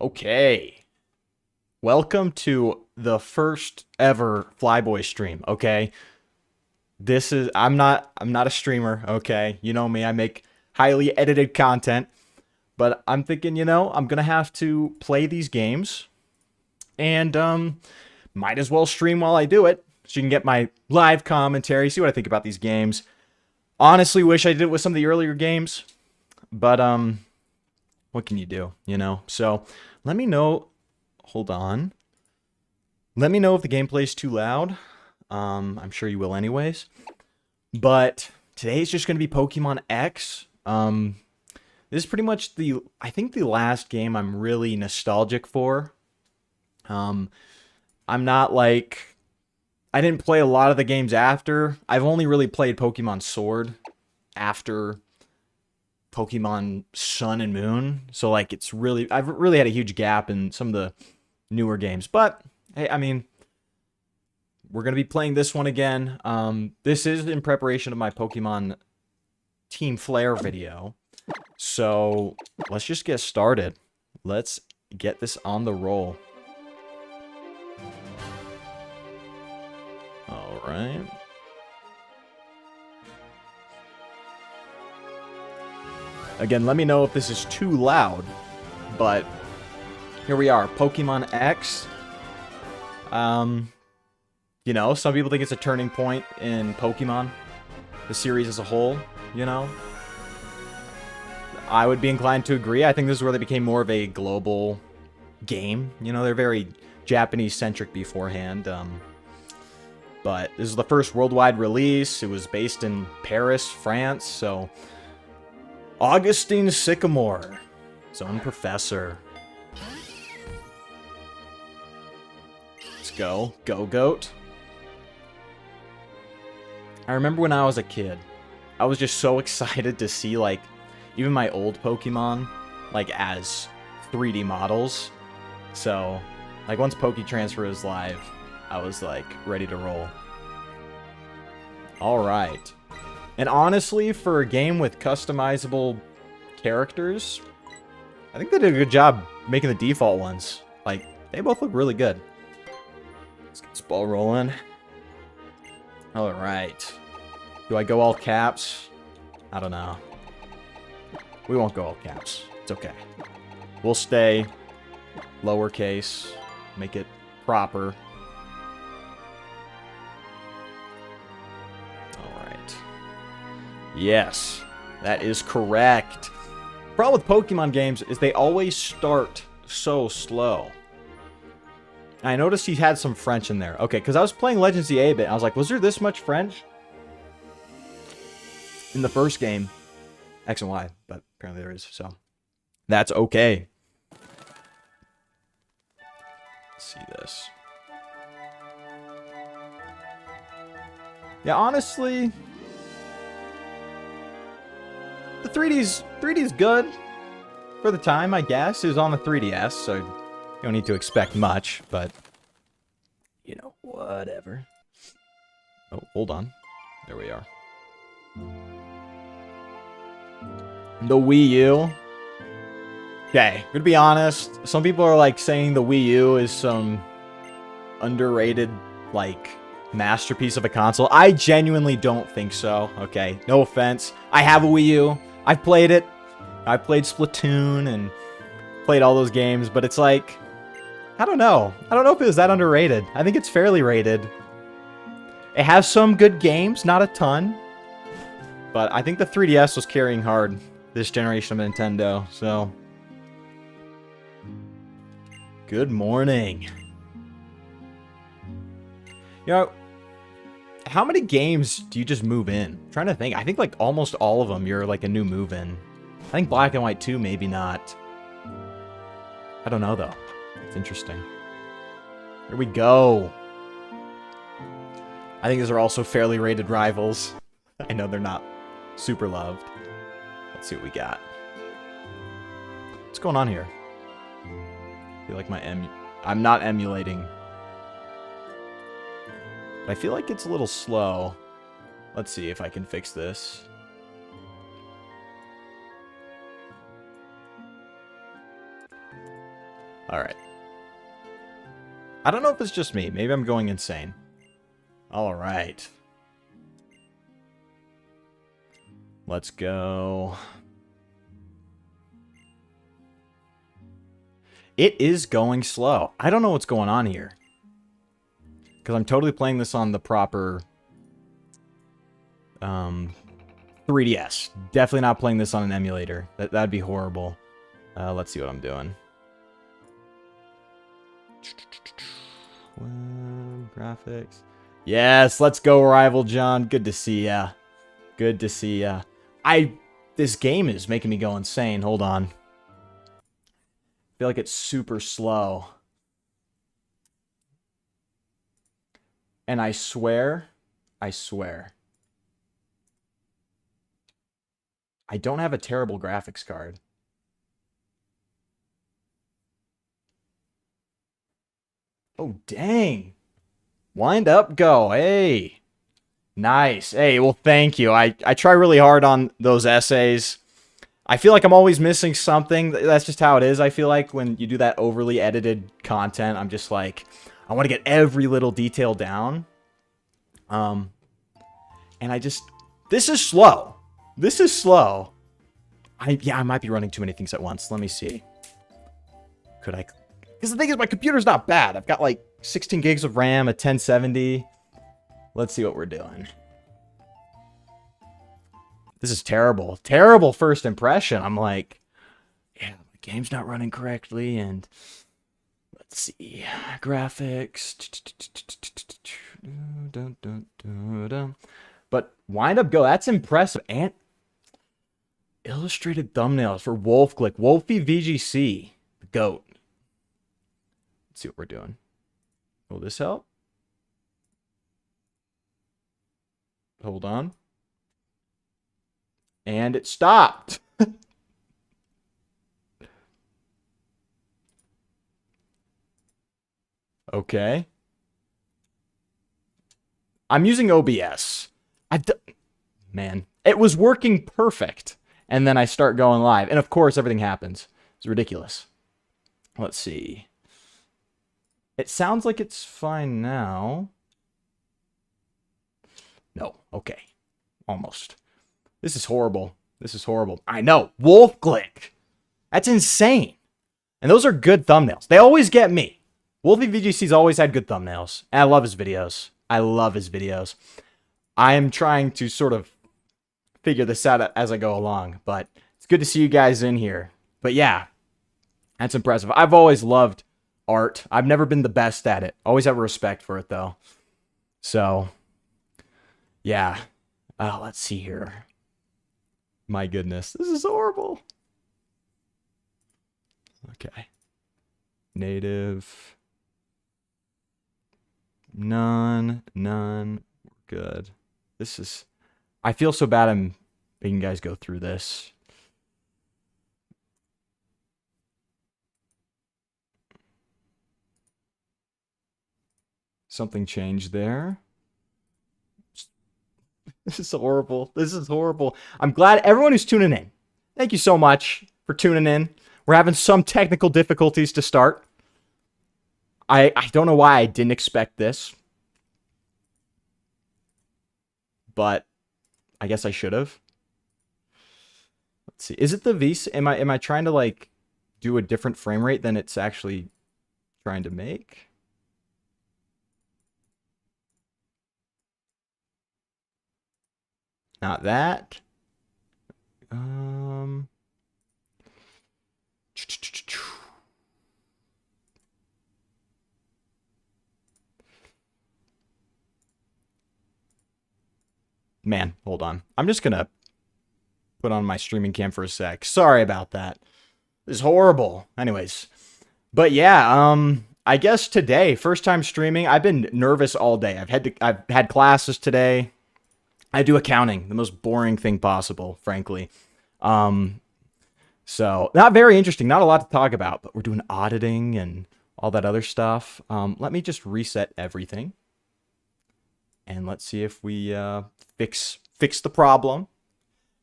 Okay. Welcome to the first ever FLYBOY stream, okay? I'm not a streamer, okay? You know me, I make highly edited content, but I'm thinking, I'm going to have to play these games and might as well stream while I do it so you can get my live commentary, see what I think about these games. Honestly, wish I did it with some of the earlier games, but what can you do, So, let me know. Hold on. Let me know if the gameplay is too loud. I'm sure you will anyways. But today's just going to be Pokemon X. This is pretty much I think the last game I'm really nostalgic for. I'm not like, I didn't play a lot of the games after. I've only really played Pokemon Sword after Pokemon Sun and Moon. So like I've really had a huge gap in some of the newer games. But hey, I mean, we're going to be playing this one again. This is in preparation of my Pokemon Team Flare video. So let's just get started. Let's get this on the roll. All right. Again, let me know if this is too loud, but here we are, Pokemon X. Some people think it's a turning point in Pokemon, the series as a whole, I would be inclined to agree. I think this is where they became more of a global game. They're very Japanese-centric beforehand, but this is the first worldwide release. It was based in Paris, France, so Augustine Sycamore, his own professor. Let's go. Go, Goat. I remember when I was a kid, I was just so excited to see, like, even my old Pokemon, like, as 3D models. So, like, once Poketransfer was live, I was, like, ready to roll. Alright. And honestly, for a game with customizable characters, I think they did a good job making the default ones. Like, they both look really good. Let's get this ball rolling. Alright. Do I go all caps? I don't know. We won't go all caps. It's okay. We'll stay lowercase. Make it proper. Alright. Yes, that is correct. Problem with Pokemon games is they always start so slow. I noticed he had some French in there. Okay, because I was playing Legends of the A-Bit. I was like, was there this much French in the first game? X and Y, but apparently there is, so that's okay. Let's see this. Yeah, honestly, the 3D's good for the time, I guess. It was on the 3DS, so you don't need to expect much, but whatever. Oh, hold on. There we are. The Wii U. Okay, I'm gonna be honest. Some people are like saying the Wii U is some underrated, like, masterpiece of a console. I genuinely don't think so. Okay, no offense. I have a Wii U. I've played it. I played Splatoon and played all those games, but it's like, I don't know. I don't know if it was that underrated. I think it's fairly rated. It has some good games, not a ton, but I think the 3DS was carrying hard this generation of Nintendo, so. Good morning. How many games do you just move in? I'm trying to think. I think like almost all of them you're like a new move in. I think Black and White 2 maybe not. I don't know though. It's interesting. Here we go. I think these are also fairly rated rivals. I know they're not super loved. Let's see what we got. What's going on here? I feel like I'm not emulating. I feel like it's a little slow. Let's see if I can fix this. Alright. I don't know if it's just me. Maybe I'm going insane. Alright. Let's go. It is going slow. I don't know what's going on here. Because I'm totally playing this on the proper 3DS. Definitely not playing this on an emulator. That'd be horrible. Let's see what I'm doing. Graphics. Yes, let's go, Rival John. Good to see ya. Good to see ya. This game is making me go insane. Hold on. I feel like it's super slow. And I swear, I don't have a terrible graphics card. Oh, dang. Wind up, go. Hey. Nice. Hey, well, thank you. I try really hard on those essays. I feel like I'm always missing something. That's just how it is. I feel like when you do that overly edited content, I'm just like, I want to get every little detail down. And this is slow. This is slow. Yeah, I might be running too many things at once. Let me see. Could I? Because the thing is, my computer's not bad. I've got like 16 gigs of RAM, a 1070. Let's see what we're doing. This is terrible. Terrible first impression. I'm like, yeah, the game's not running correctly. And let's see. Graphics. But wind up go. That's impressive. And illustrated thumbnails for Wolf Click. Wolfie VGC. The GOAT. Let's see what we're doing. Will this help? Hold on. And it stopped. Okay. I'm using OBS. Man, it was working perfect. And then I start going live. And of course, everything happens. It's ridiculous. Let's see. It sounds like it's fine now. No. Okay. Almost. This is horrible. This is horrible. I know. Wolf Click. That's insane. And those are good thumbnails. They always get me. Wolfie VGC's always had good thumbnails. And I love his videos. I love his videos. I am trying to sort of figure this out as I go along. But it's good to see you guys in here. But yeah. That's impressive. I've always loved art. I've never been the best at it. Always have respect for it, though. So... yeah. Oh, let's see here. My goodness. This is horrible. Okay. Native. None. We're good. This is... I feel so bad I'm making you guys go through this. Something changed there. This is horrible. This is horrible. I'm glad everyone who's tuning in. Thank you so much for tuning in. We're having some technical difficulties to start. I don't know why I didn't expect this. But I guess I should have. Let's see. Is it the VC? Am I trying to like do a different frame rate than it's actually trying to make? Not that. Man, hold on. I'm just gonna put on my streaming cam for a sec. Sorry about that. This is horrible. Anyways. But yeah, I guess today, first time streaming, I've been nervous all day. I've had classes today. I do accounting, the most boring thing possible, frankly. So, not very interesting, not a lot to talk about, but we're doing auditing and all that other stuff. Let me just reset everything. And let's see if we fix the problem.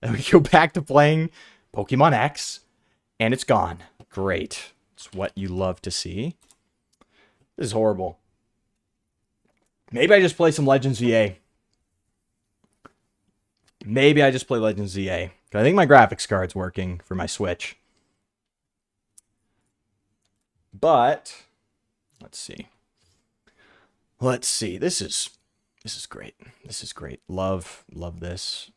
And we go back to playing Pokemon X, and it's gone. Great. It's what you love to see. This is horrible. Maybe I just play some Legends VA. Maybe I just play Legends VA. I think my graphics card's working for my Switch. But let's see. Let's see. This is great. This is great. Love this.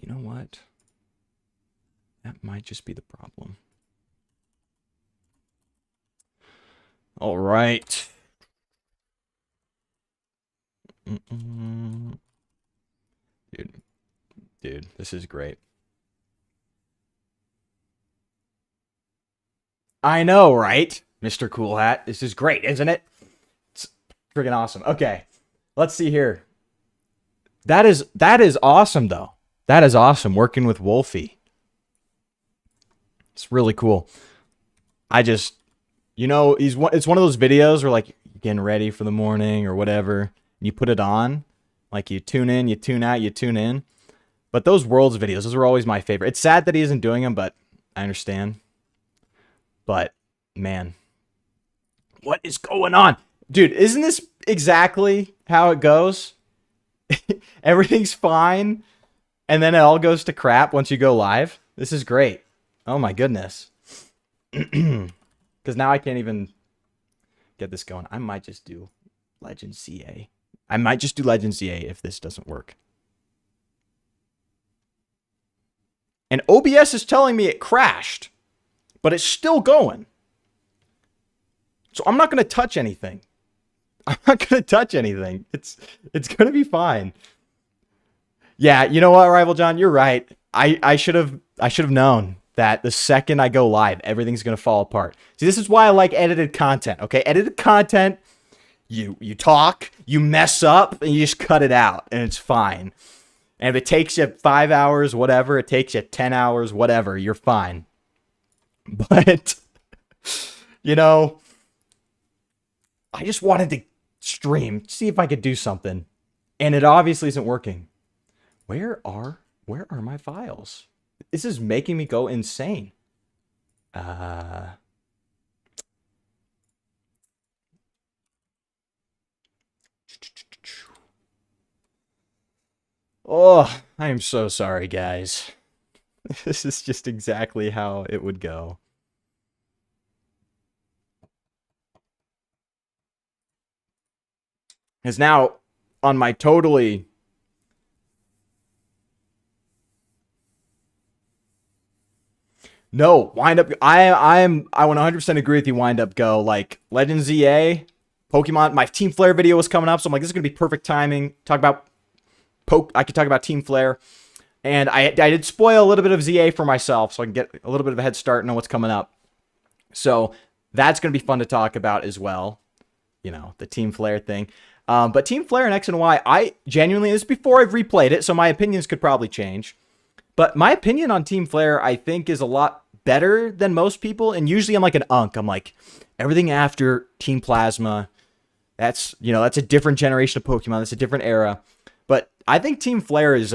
You know what? That might just be the problem. All right. Dude, this is great. I know, right? Mr. Cool Hat. This is great, isn't it? It's freaking awesome. Okay. Let's see here. That is awesome, though. That is awesome, working with Wolfie. It's really cool. I just, you know, it's one of those videos where, like, you're getting ready for the morning or whatever, and you put it on. Like, you tune in, you tune out, you tune in. But those Worlds videos, those are always my favorite. It's sad that he isn't doing them, but I understand. But, man, what is going on? Dude, isn't this exactly how it goes? Everything's fine, and then it all goes to crap once you go live. This is great. Oh, my goodness. Because now I can't even get this going. I might just do Legends CA. I might just do Legends CA if this doesn't work. And OBS is telling me it crashed, but it's still going. So I'm not going to touch anything. I'm not going to touch anything. It's going to be fine. Yeah, you know what, Rival John? You're right. I should have known that the second I go live, everything's going to fall apart. See, this is why I like edited content, okay? Edited content, you talk, you mess up, and you just cut it out, and it's fine. And if it takes you 5 hours, whatever, it takes you 10 hours, whatever, you're fine. But, you know, I just wanted to stream, see if I could do something. And it obviously isn't working. Where are my files? This is making me go insane. Oh, I am so sorry, guys. This is just exactly how it would go. Because now, on my totally... No, wind up. I 100% agree with you. Wind up, go. Like Legends ZA, Pokemon. My Team Flare video was coming up, so I'm like, this is gonna be perfect timing. Talk about I could talk about Team Flare, and I did spoil a little bit of ZA for myself, so I can get a little bit of a head start and know what's coming up. So that's gonna be fun to talk about as well. You know, the Team Flare thing. But Team Flare and X and Y, I genuinely, this is before I've replayed it, so my opinions could probably change. But my opinion on Team Flare, I think, is a lot better than most people. And usually I'm like an unk. I'm like, everything after Team Plasma, that's, you know, that's a different generation of Pokemon. That's a different era. But I think Team Flare is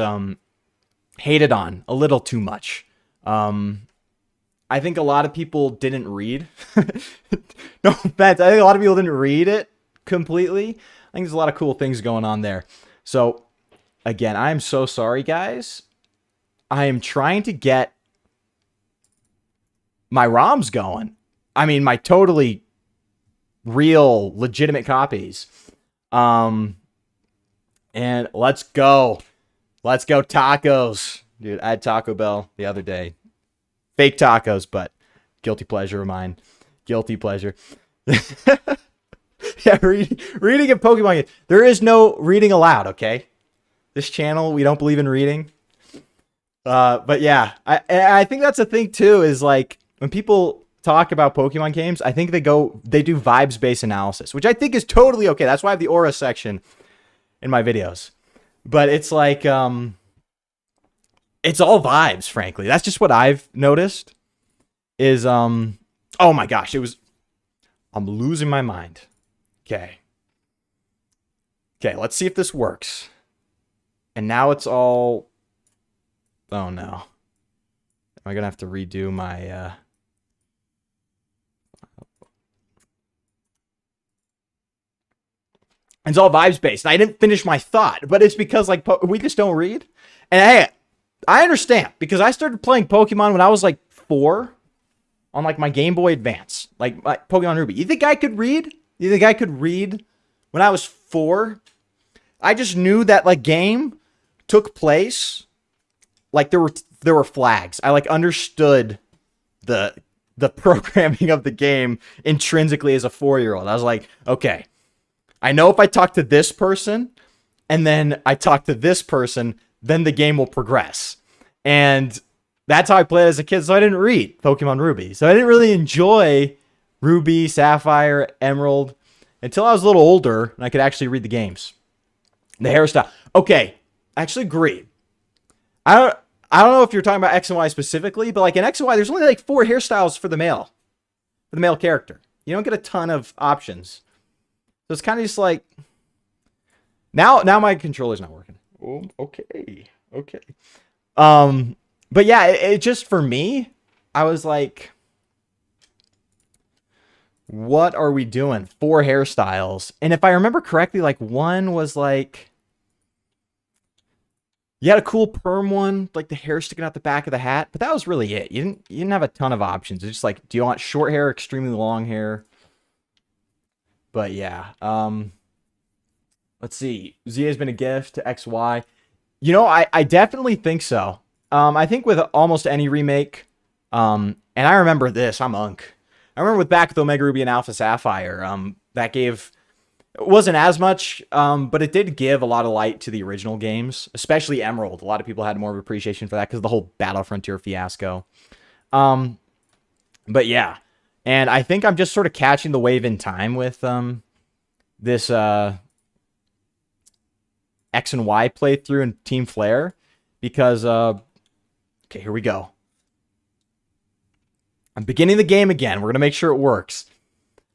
hated on a little too much. I think a lot of people didn't read. No offense. I think a lot of people didn't read it completely. I think there's a lot of cool things going on there. So, again, I'm so sorry, guys. I am trying to get my ROMs going. I mean, my totally real, legitimate copies. And let's go. Let's go tacos. Dude, I had Taco Bell the other day. Fake tacos, but guilty pleasure of mine. Guilty pleasure. Yeah, reading a Pokemon game. There is no reading allowed, okay? This channel, we don't believe in reading. But yeah, I think that's the thing too, is like when people talk about Pokemon games, I think they do vibes-based analysis, which I think is totally okay. That's why I have the aura section in my videos. But it's like, it's all vibes, frankly. That's just what I've noticed is, oh my gosh, I'm losing my mind. Okay, let's see if this works. And now it's all... Oh, no. I gonna have to redo my It's all vibes based. I didn't finish my thought, but it's because like we just don't read. And hey, I understand because I started playing Pokemon when I was like 4 on like my Game Boy Advance, like my Pokemon Ruby. You think I could read? You think I could read when I was 4? I just knew that like game took place, like there were flags. I like understood the programming of the game intrinsically as a 4-year-old. I was like, okay, I know if I talk to this person and then I talk to this person, then the game will progress. And that's how I played as a kid. So I didn't read Pokemon Ruby. So I didn't really enjoy Ruby, Sapphire, Emerald until I was a little older and I could actually read the games. The hairstyle. Okay, I actually agree. I don't know if you're talking about X and Y specifically, but like in X and Y, there's only like 4 hairstyles for the male character. You don't get a ton of options. So it's kind of just like now my controller's not working. Oh, okay. But yeah, it just for me, I was like, what are we doing? 4 hairstyles. And if I remember correctly, like one was like, you had a cool perm one, like the hair sticking out the back of the hat, but that was really it. You didn't have a ton of options. It's just like, do you want short hair, extremely long hair? But yeah, let's see. Z has been a gift to XY. You know, I definitely think so. I think with almost any remake, and I remember this, I'm Unk. I remember with back with Omega Ruby and Alpha Sapphire, that gave, it wasn't as much, but it did give a lot of light to the original games, especially Emerald. A lot of people had more of appreciation for that because of the whole Battle Frontier fiasco. But yeah, and I think I'm just sort of catching the wave in time with this X and Y playthrough in Team Flare because, okay, here we go. I'm beginning the game again. We're going to make sure it works.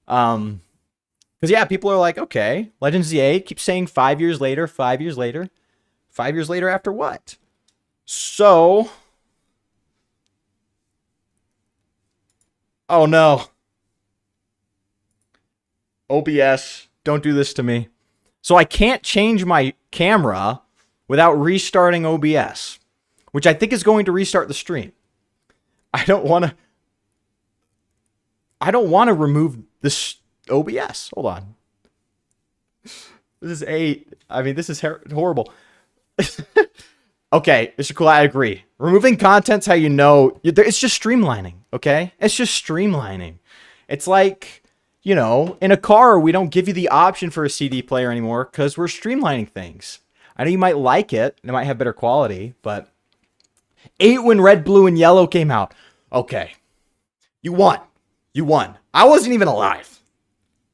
Because, yeah, people are like, okay, Legends ZA keeps saying 5 years later, 5 years later. 5 years later after what? So, oh no. OBS, don't do this to me. So I can't change my camera without restarting OBS, which I think is going to restart the stream. I don't want to remove this OBS. Hold on. This is horrible. Okay, Mr. Cool, I agree. Removing content's how you know. It's just streamlining, okay? It's just streamlining. It's like, you know, in a car, we don't give you the option for a CD player anymore because we're streamlining things. I know you might like it, and it might have better quality, but 8 when red, blue, and yellow came out. Okay. You won. You won. I wasn't even alive.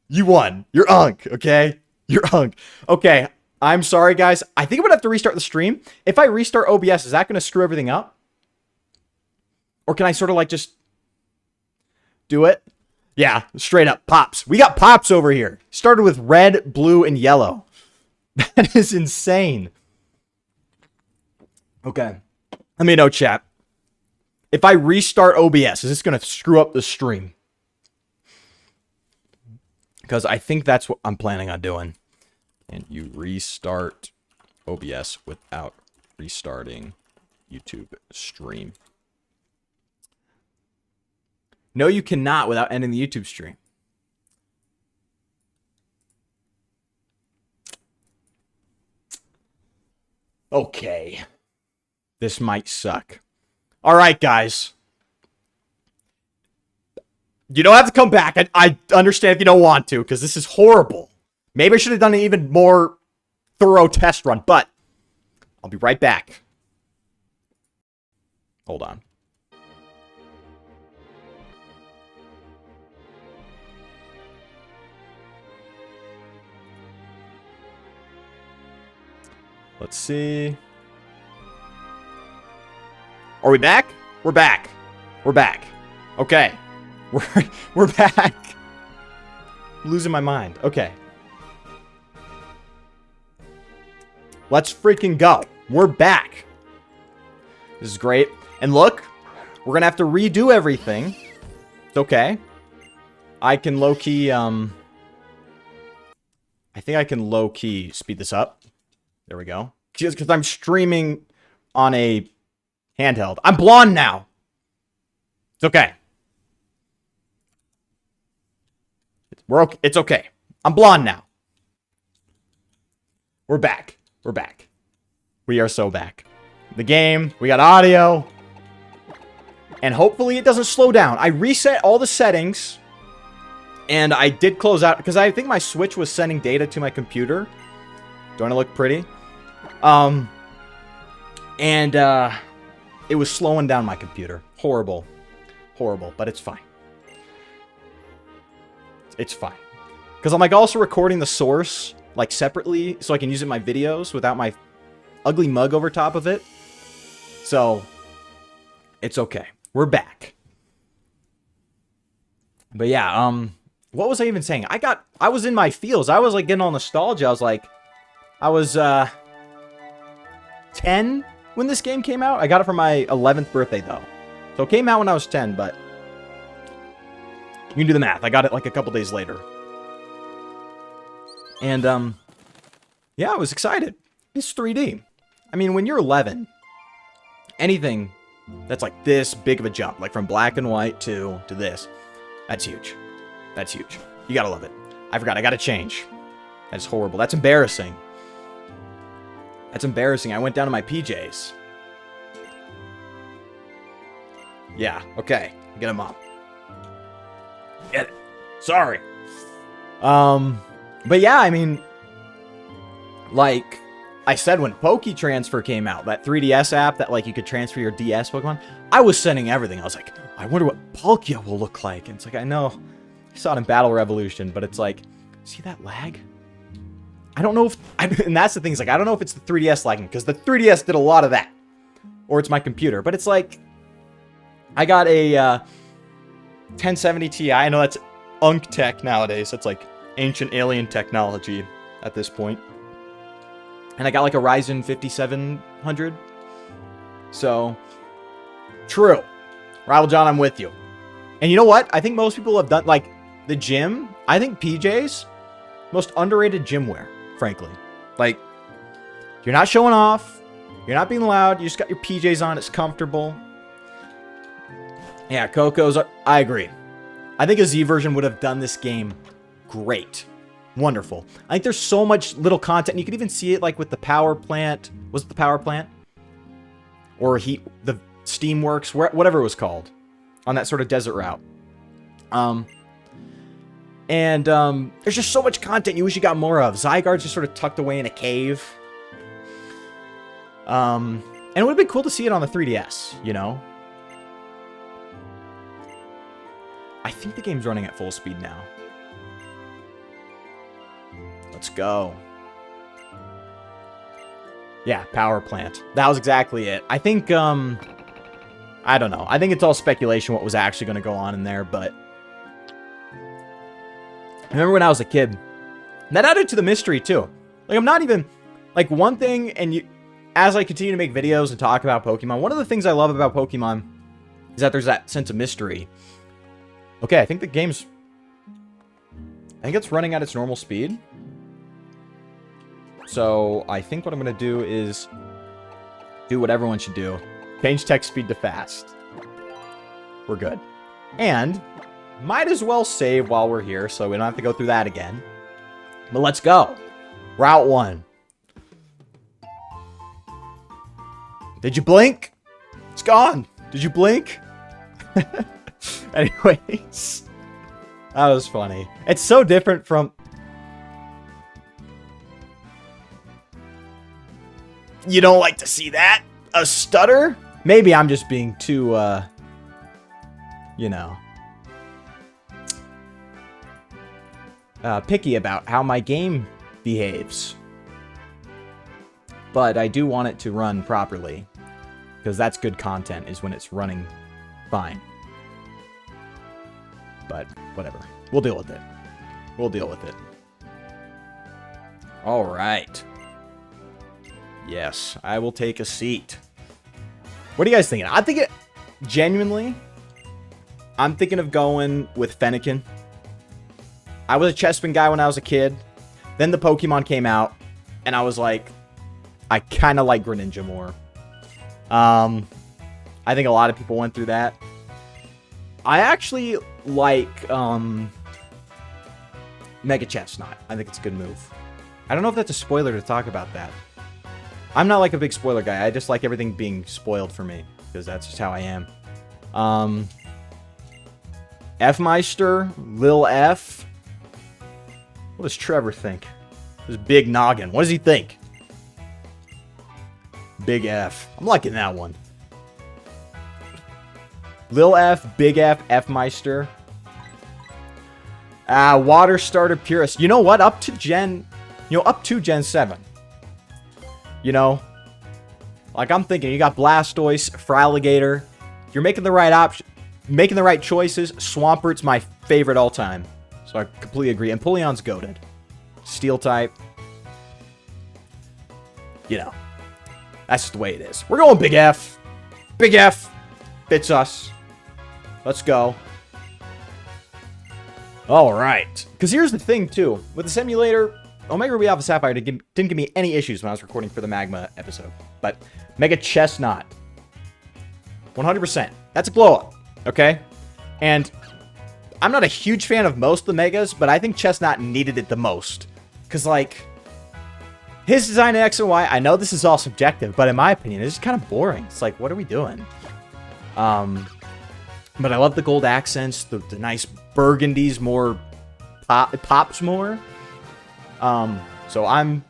You won. You're Unk, okay? You're Unk. Okay, I'm sorry, guys. I think I'm going to have to restart the stream. If I restart OBS, is that going to screw everything up? Or can I sort of like just do it? Yeah, straight up. Pops. We got pops over here. Started with red, blue, and yellow. That is insane. Okay. Let me know, chat. If I restart OBS, is this going to screw up the stream? Because I think that's what I'm planning on doing. And you restart OBS without restarting YouTube stream. No, you cannot without ending the YouTube stream. Okay. This might suck. All right, guys. You don't have to come back. I understand if you don't want to, because this is horrible. Maybe I should have done an even more thorough test run, but I'll be right back. Hold on. Let's see. Are we back? We're back. We're back. Okay. We're back. I'm losing my mind. Okay. Let's freaking go. We're back. This is great. And look, We're gonna have to redo everything. It's okay. I can low-key, I think I can low-key speed this up. There we go. Just because I'm streaming on a handheld. I'm blonde now. It's okay. It's okay. I'm blonde now. We're back. We're back. We are so back. The game. We got audio. And hopefully it doesn't slow down. I reset all the settings. And I did close out. Because I think my Switch was sending data to my computer. Don't I look pretty? It was slowing down my computer. Horrible. Horrible. But it's fine. It's fine. Because I'm like also recording the source like separately so I can use it in my videos without my ugly mug over top of it. So it's okay. We're back. But yeah, what was I even saying? I was in my feels. I was like getting all nostalgia. I was 10 when this game came out. I got it for my 11th birthday though. So it came out when I was 10, but you can do the math. I got it like a couple days later. And, yeah, I was excited. It's 3D. I mean, when you're 11, anything that's like this big of a jump, like from black and white to this, that's huge. That's huge. You gotta love it. I forgot. I gotta change. That's horrible. That's embarrassing. That's embarrassing. I went down to my PJs. Yeah, okay. Get them up. Get it. Sorry. But yeah, I mean, like I said, when Poketransfer came out, that 3DS app that like you could transfer your DS Pokemon, I was sending everything. I was like, I wonder what Palkia will look like. And it's like, I know, I saw it in Battle Revolution, but it's like, see that lag? I don't know if, and that's the thing, is like, I don't know if it's the 3DS lagging, because the 3DS did a lot of that. Or it's my computer. But it's like, I got a 1070 Ti. I know that's Unk Tech nowadays. That's like ancient alien technology at this point. And I got like a Ryzen 5700. So, true. Rival John, I'm with you. And you know what? I think most people have done, like, the gym. I think PJs, most underrated gym wear, frankly. Like, you're not showing off. You're not being loud. You just got your PJs on. It's comfortable. Yeah, Coco's, I agree. I think a Z version would have done this game great. Wonderful. I think there's so much little content. You could even see it like with the power plant. Was it the power plant? Or the Steamworks, whatever it was called. On that sort of desert route. There's just so much content you wish you got more of. Zygarde's just sort of tucked away in a cave. And it would have been cool to see it on the 3DS, you know? I think the game's running at full speed now. Let's go. Yeah, power plant. That was exactly it. I think, I don't know. I think it's all speculation what was actually going to go on in there, but I remember when I was a kid, that added to the mystery too. Like, I'm not even, like, one thing, and as I continue to make videos and talk about Pokemon, one of the things I love about Pokemon is that there's that sense of mystery. Okay, I think the game's, I think it's running at its normal speed. So I think what I'm going to do is do what everyone should do. Change text speed to fast. We're good. And might as well save while we're here so we don't have to go through that again. But let's go. Route 1. Did you blink? It's gone. Did you blink? Anyways. That was funny. It's so different from... You don't like to see that? A stutter? Maybe I'm just being too, you know, picky about how my game behaves. But I do want it to run properly, because that's good content, is when it's running fine. But whatever. We'll deal with it. We'll deal with it. All right. Yes, I will take a seat. What are you guys thinking? I think genuinely, I'm thinking of going with Fennekin. I was a Chespin guy when I was a kid. Then the Pokemon came out, and I was like, I kind of like Greninja more. I think a lot of people went through that. I actually like Mega Chestnut. I think it's a good move. I don't know if that's a spoiler to talk about that. I'm not like a big spoiler guy. I just like everything being spoiled for me, because that's just how I am. F-Meister, Lil F. What does Trevor think? This big noggin. What does he think? Big F. I'm liking that one. Lil F, Big F, F-Meister. Water Starter Purist. You know what? Up to Gen 7. You know, like I'm thinking, you got Blastoise, Fraligator. You're making the right option, making the right choices. Swampert's my favorite all time, so I completely agree. And Empoleon's goated. Steel type. You know, that's just the way it is. We're going Big F. Big F fits us. Let's go. All right. Because here's the thing, too. With the simulator, Omega Ruby Alpha Sapphire didn't give me any issues when I was recording for the Magma episode. But Mega Chestnut. 100%. That's a blow-up. Okay? And I'm not a huge fan of most of the Megas, but I think Chestnut needed it the most. Because, like, his design in X and Y, I know this is all subjective, but in my opinion, it's just kind of boring. It's like, what are we doing? But I love the gold accents, the nice burgundies, more it pops more. So I'm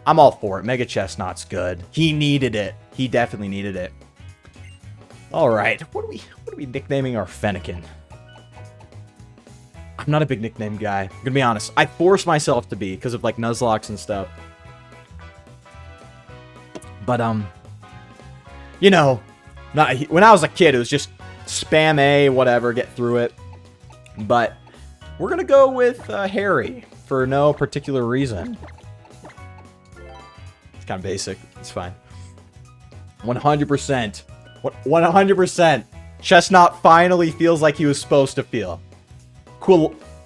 all for it. Mega Chestnut's good. He needed it. He definitely needed it. All right, what are we nicknaming our Fennekin? I'm not a big nickname guy. I'm gonna be honest. I force myself to be because of like Nuzlocke and stuff. But you know, when I was a kid, it was just spam A, whatever, get through it. But we're gonna go with Harry for no particular reason. It's kind of basic. It's fine. 100%. 100%. Chestnut finally feels like he was supposed to feel.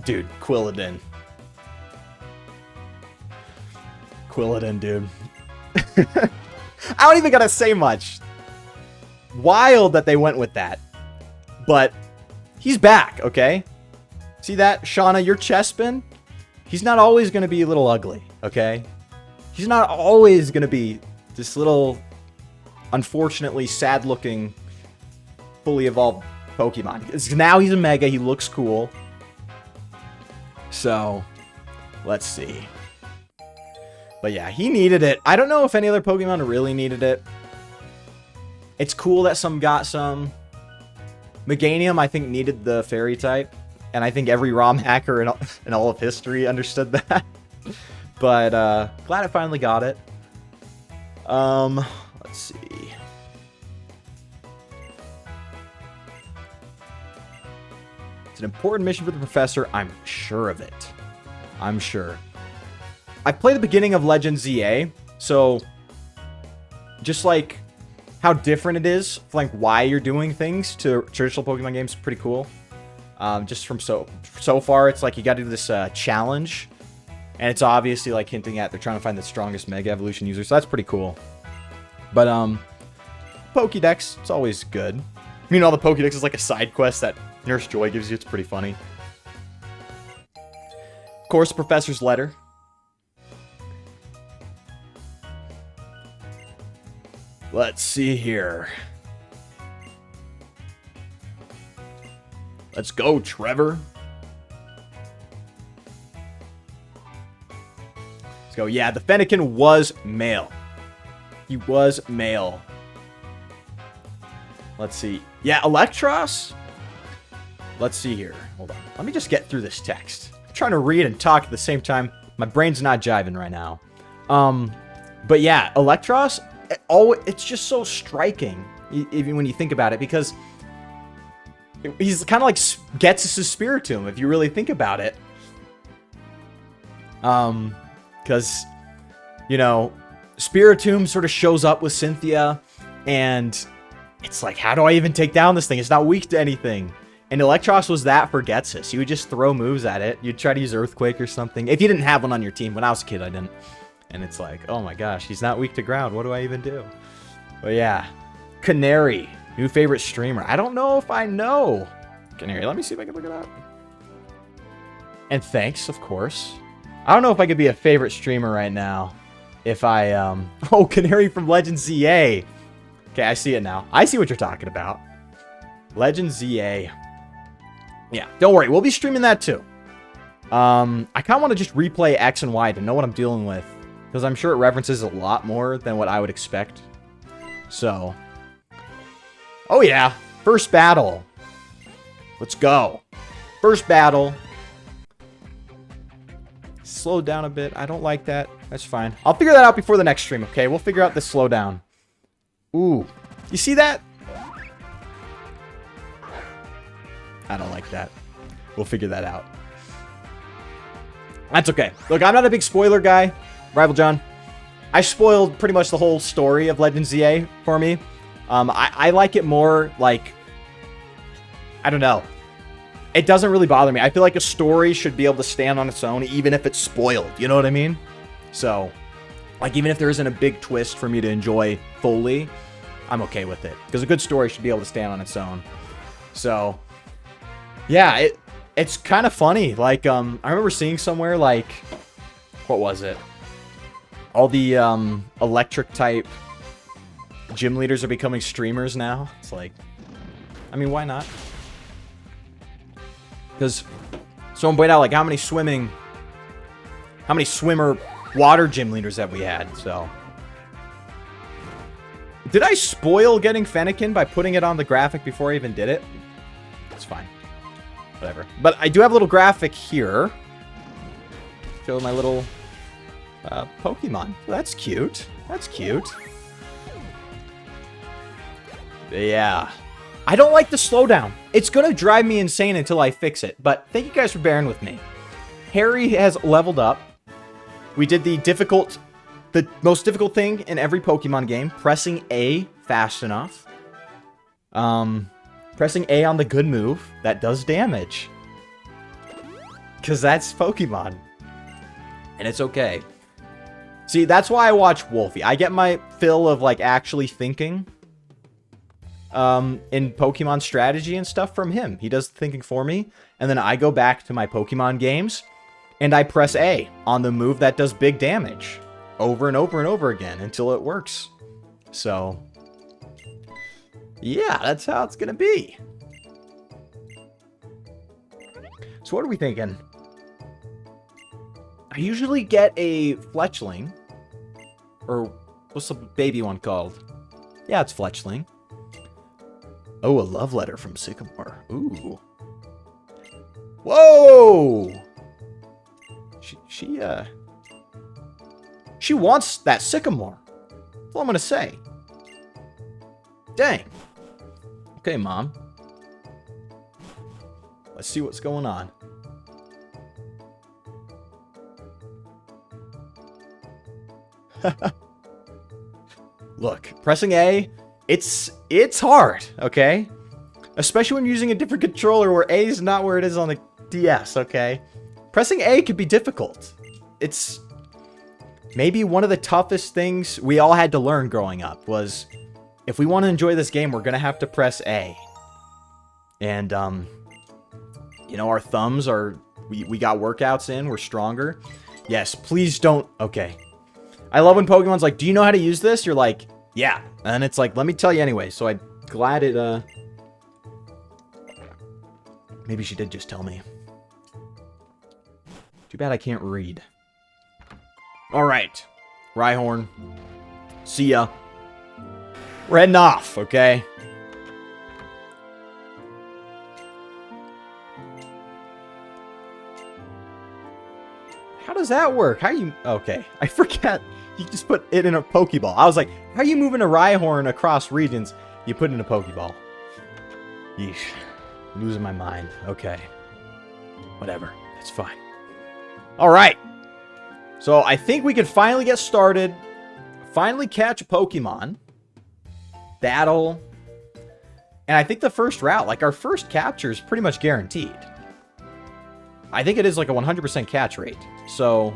Dude, Quilladin. Quilladin, dude. I don't even gotta say much. Wild that they went with that. But he's back, okay? See that? Shauna, your Chespin? He's not always gonna be a little ugly, okay? He's not always gonna be this little, unfortunately sad-looking, fully evolved Pokemon. Now he's a Mega, he looks cool. So, let's see. But yeah, he needed it. I don't know if any other Pokemon really needed it. It's cool that some got some. Meganium, I think, needed the Fairy type. And I think every ROM hacker in all of history understood that. But, glad I finally got it. Let's see. It's an important mission for the professor. I'm sure of it. I'm sure. I played the beginning of Legend ZA, so just like how different it is, like why you're doing things to traditional Pokemon games, pretty cool. Just from so far, it's like you got to do this challenge, and it's obviously like hinting at they're trying to find the strongest Mega Evolution user, so that's pretty cool. But Pokédex, it's always good. Meanwhile, the Pokédex is like a side quest that Nurse Joy gives you. It's pretty funny. Of course, the professor's letter. Let's see here. Let's go, Trevor. Let's go. Yeah, the Fennekin was male. He was male. Let's see. Yeah, Electros. Let's see here. Hold on. Let me just get through this text. I'm trying to read and talk at the same time. My brain's not jiving right now. But yeah, Electros, it's just so striking, even when you think about it, because he's kind of like gets his Spiritomb, if you really think about it. Because, you know, Spiritomb sort of shows up with Cynthia, and It's like, how do I even take down this thing? It's not weak to anything. And Electros was that for Getsus. You would just throw moves at it. You'd try to use Earthquake or something. If you didn't have one on your team. When I was a kid, I didn't. And it's like, oh my gosh, he's not weak to ground. What do I even do? But yeah. Canary. New favorite streamer. I don't know if I know. Canary. Let me see if I can look it up. And thanks, of course. I don't know if I could be a favorite streamer right now. If I, Oh, Canary from Legend ZA. Okay, I see it now. I see what you're talking about. Legend ZA. Yeah, don't worry. We'll be streaming that too. I kind of want to just replay X and Y to know what I'm dealing with. Because I'm sure it references a lot more than what I would expect. So. Oh yeah. First battle. Let's go. First battle. Slow down a bit. I don't like that. That's fine. I'll figure that out before the next stream, okay? We'll figure out this slowdown. Ooh. You see that? I don't like that. We'll figure that out. That's okay. Look, I'm not a big spoiler guy. Rival John. I spoiled pretty much the whole story of Legend ZA for me. I like it more like... I don't know. It doesn't really bother me. I feel like a story should be able to stand on its own, even if it's spoiled. You know what I mean? So, like, even if there isn't a big twist for me to enjoy fully, I'm okay with it. Because a good story should be able to stand on its own. So, yeah, it's kind of funny. Like, I remember seeing somewhere, like, what was it? All the electric type gym leaders are becoming streamers now. It's like, I mean, why not? Because someone pointed out, like, how many swimmer water gym leaders have we had, so. Did I spoil getting Fennekin by putting it on the graphic before I even did it? It's fine. Whatever. But I do have a little graphic here. Show my little Pokemon. That's cute. That's cute. Yeah. I don't like the slowdown. It's going to drive me insane until I fix it. But thank you guys for bearing with me. Harry has leveled up. We did the most difficult thing in every Pokemon game. Pressing A fast enough. Pressing A on the good move. That does damage. Because that's Pokemon. And it's okay. See, that's why I watch Wolfie. I get my fill of, like, actually thinking. In Pokemon strategy and stuff from him. He does the thinking for me. And then I go back to my Pokemon games. And I press A on the move that does big damage. Over and over and over again until it works. So. Yeah, that's how it's going to be. So what are we thinking? I usually get a Fletchling. Or what's the baby one called? Yeah, it's Fletchling. Oh, a love letter from Sycamore. Ooh. Whoa! She wants that Sycamore. That's all I'm gonna say. Dang. Okay, Mom. Let's see what's going on. Look, pressing A, it's hard, okay? Especially when using a different controller where A is not where it is on the DS, okay? Pressing A could be difficult. It's maybe one of the toughest things we all had to learn growing up was if we want to enjoy this game, we're going to have to press A. And, you know, our thumbs are, we got workouts in, we're stronger. Yes, please don't, okay. I love when Pokemon's like, do you know how to use this? You're like, yeah. And it's like, let me tell you anyway. So I'm glad it, maybe she did just tell me. Too bad I can't read. Alright. Rhyhorn. See ya. We're heading off, okay? How does that work? How you... Okay. I forget. You just put it in a Pokeball. I was like, how are you moving a Rhyhorn across regions? You put it in a Pokeball. Yeesh. Losing my mind. Okay. Whatever. It's fine. Alright. So, I think we can finally get started. Finally catch a Pokemon. Battle. And I think the first route, like our first capture is pretty much guaranteed. I think it is like a 100% catch rate. So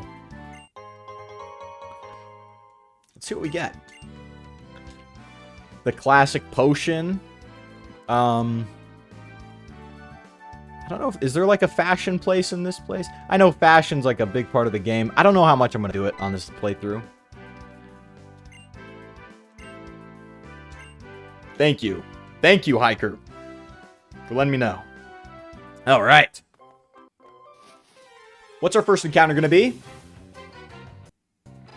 let's see what we get. The classic potion. I don't know if, is there like a fashion place in this place? I know fashion's like a big part of the game. I don't know how much I'm going to do it on this playthrough. Thank you. Thank you, Hiker, for letting me know. All right. What's our first encounter going to be?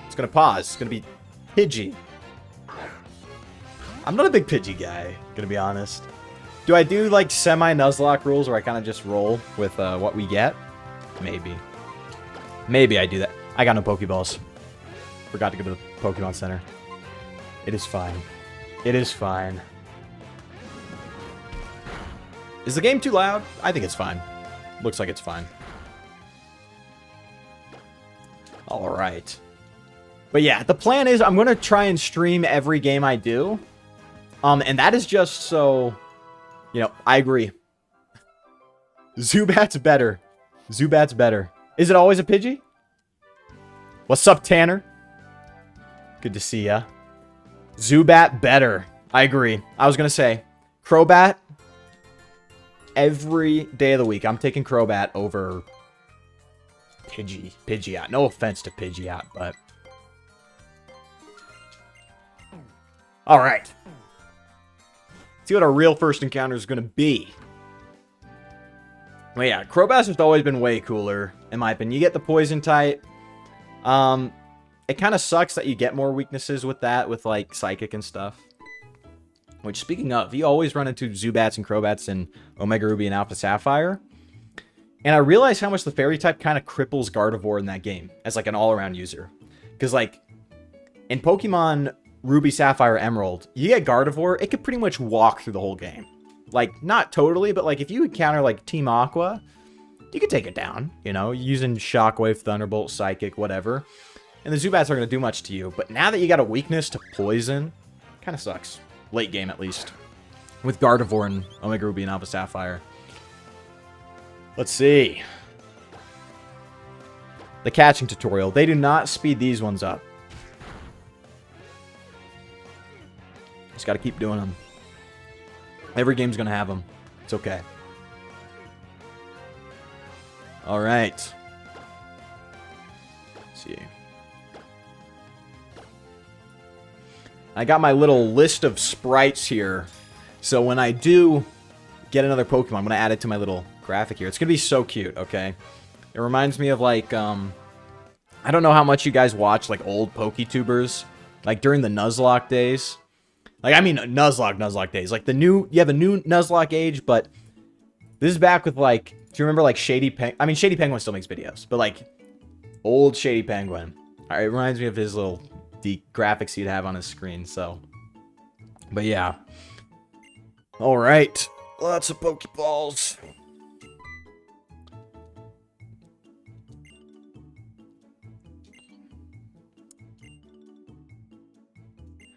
It's going to pause. It's going to be Pidgey. I'm not a big Pidgey guy, going to be honest. Do I do like semi-Nuzlocke rules where I kind of just roll with what we get? Maybe. Maybe I do that. I got no Pokeballs. Forgot to go to the Pokemon Center. It is fine. It is fine. Is the game too loud? I think it's fine. Looks like it's fine. Alright. But yeah, the plan is I'm going to try and stream every game I do. And that is just so... You know, I agree. Zubat's better. Zubat's better. Is it always a Pidgey? What's up, Tanner? Good to see ya. Zubat better. I agree. I was going to say, Crobat... Every day of the week, I'm taking Crobat over Pidgeot. No offense to Pidgeot, but... Alright. Let's see what our real first encounter is going to be. Well, yeah, Crobat's just always been way cooler, in my opinion. You get the Poison type. It kind of sucks that you get more weaknesses with that, with, like, Psychic and stuff. Which, speaking of, you always run into Zubats and Crobats in Omega Ruby and Alpha Sapphire. And I realize how much the Fairy type kind of cripples Gardevoir in that game as, like, an all-around user. Because, like, in Pokemon Ruby, Sapphire, Emerald, you get Gardevoir, it could pretty much walk through the whole game. Like, not totally, but, like, if you encounter, like, Team Aqua, you could take it down, you know, using Shockwave, Thunderbolt, Psychic, whatever. And the Zubats aren't going to do much to you. But now that you got a weakness to Poison, kind of sucks. Late game, at least. With Gardevoir and Omega Ruby and Alpha Sapphire. Let's see. The catching tutorial. They do not speed these ones up. Just got to keep doing them. Every game's going to have them. It's okay. Alright. Let's see. I got my little list of sprites here. So when I do get another Pokemon, I'm going to add it to my little graphic here. It's going to be so cute, okay? It reminds me of, like, I don't know how much you guys watch, like, old PokeTubers. Like, during the Nuzlocke days. Like, I mean, Nuzlocke days. Like, you have a new Nuzlocke age, but this is back with, like, do you remember, like, Shady Penguin? I mean, Shady Penguin still makes videos, but, like, old Shady Penguin. All right, it reminds me of his little... the graphics he'd have on his screen, so. But yeah. Alright. Lots of Pokeballs.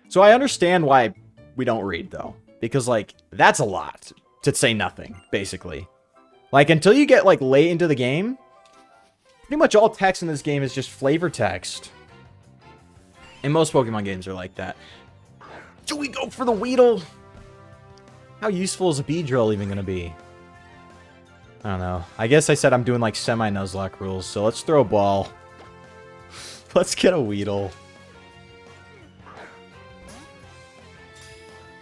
So I understand why we don't read, though. Because, like, that's a lot to say nothing, basically. Like, until you get, like, late into the game, pretty much all text in this game is just flavor text. And most Pokemon games are like that. Do we go for the Weedle? How useful is a Beedrill even going to be? I don't know. I guess I said I'm doing like semi-Nuzlocke rules, so let's throw a ball. Let's get a Weedle.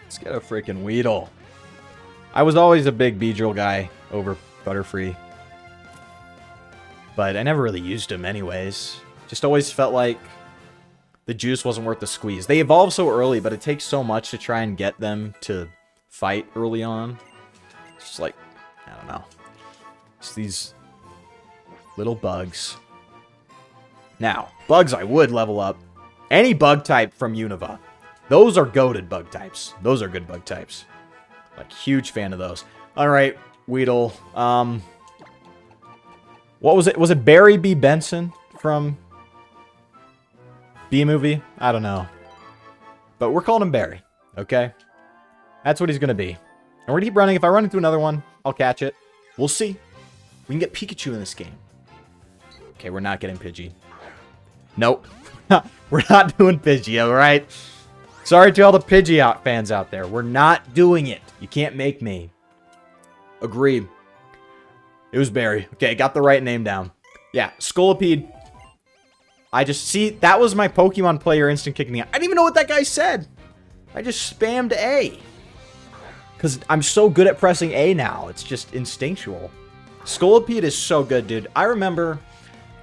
Let's get a freaking Weedle. I was always a big Beedrill guy over Butterfree. But I never really used him anyways. Just always felt like the juice wasn't worth the squeeze. They evolve so early, but it takes so much to try and get them to fight early on. It's just like, I don't know. It's these little bugs. Now, bugs I would level up. Any bug type from Unova. Those are goated bug types. Those are good bug types. Like, huge fan of those. Alright, Weedle. What was it? Was it Barry B. Benson from B-Movie? I don't know. But we're calling him Barry, okay? That's what he's going to be. And we're gonna keep running. If I run into another one, I'll catch it. We'll see. We can get Pikachu in this game. Okay, we're not getting Pidgey. Nope. We're not doing Pidgey, alright? Sorry to all the Pidgey fans out there. We're not doing it. You can't make me. Agreed. It was Barry. Okay, got the right name down. Yeah, Scolipede. I just... See, that was my Pokemon player instant kicking me out. I didn't even know what that guy said. I just spammed A. Because I'm so good at pressing A now. It's just instinctual. Scolipede is so good, dude. I remember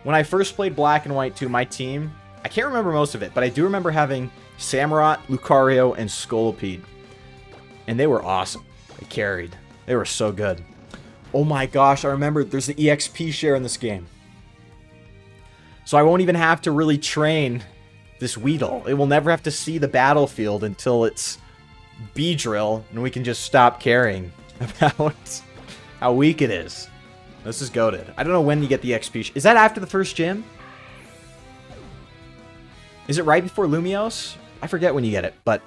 when I first played Black and White 2, my team... I can't remember most of it, but I do remember having Samurott, Lucario, and Scolipede. And they were awesome. They carried. They were so good. Oh my gosh, I remember there's the EXP share in this game. So I won't even have to really train this Weedle. It will never have to see the battlefield until it's Beedrill, and we can just stop caring about how weak it is. This is goated. I don't know when you get the XP. Is that after the first gym? Is it right before Lumiose? I forget when you get it, but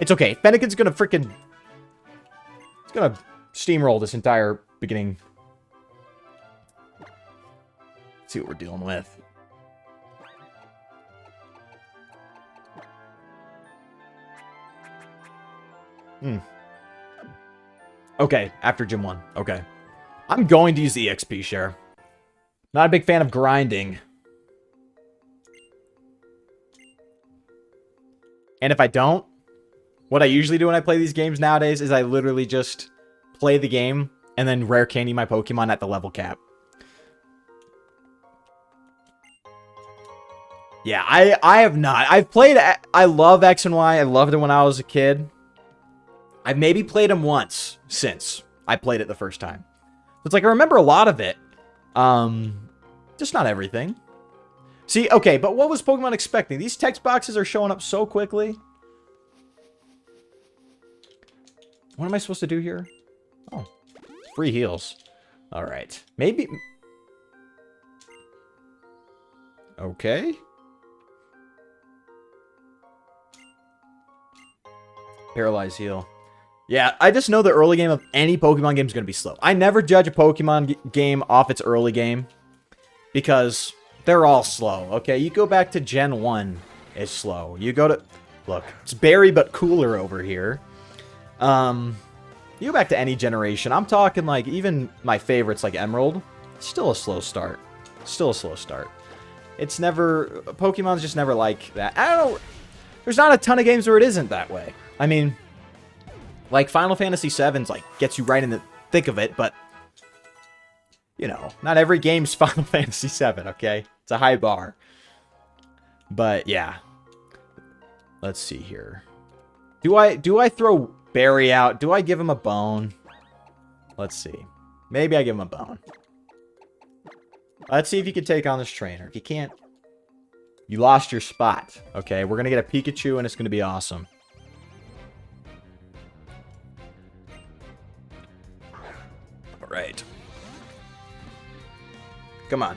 it's okay. Fennekin's gonna freaking... It's gonna steamroll this entire beginning. Let's see what we're dealing with. Okay, after Gym 1. Okay. I'm going to use the EXP share. Not a big fan of grinding. And if I don't, what I usually do when I play these games nowadays is I literally just play the game and then rare candy my Pokemon at the level cap. Yeah, I have not. I've played... I love X and Y. I loved it when I was a kid. I've maybe played them once since I played it the first time. It's like I remember a lot of it. Just not everything. See, okay, but what was Pokemon expecting? These text boxes are showing up so quickly. What am I supposed to do here? Oh, free heals. All right. Maybe... Okay. Paralyze heal. Yeah, I just know the early game of any Pokemon game is going to be slow. I never judge a Pokemon game off its early game. Because... they're all slow, okay? You go back to Gen 1, it's slow. You go to... Look, it's Berry but cooler over here. You go back to any generation. I'm talking, like, even my favorites, like Emerald. Still a slow start. Still a slow start. It's never... Pokemon's just never like that. I don't know... There's not a ton of games where it isn't that way. I mean... Like, Final Fantasy VII's, like, gets you right in the thick of it, but... You know, not every game's Final Fantasy VII, okay? It's a high bar. But, yeah. Let's see here. Do I throw Barry out? Do I give him a bone? Let's see. Maybe I give him a bone. Let's see if you can take on this trainer. If you can't, you lost your spot. Okay, we're going to get a Pikachu, and it's going to be awesome. All right. Come on.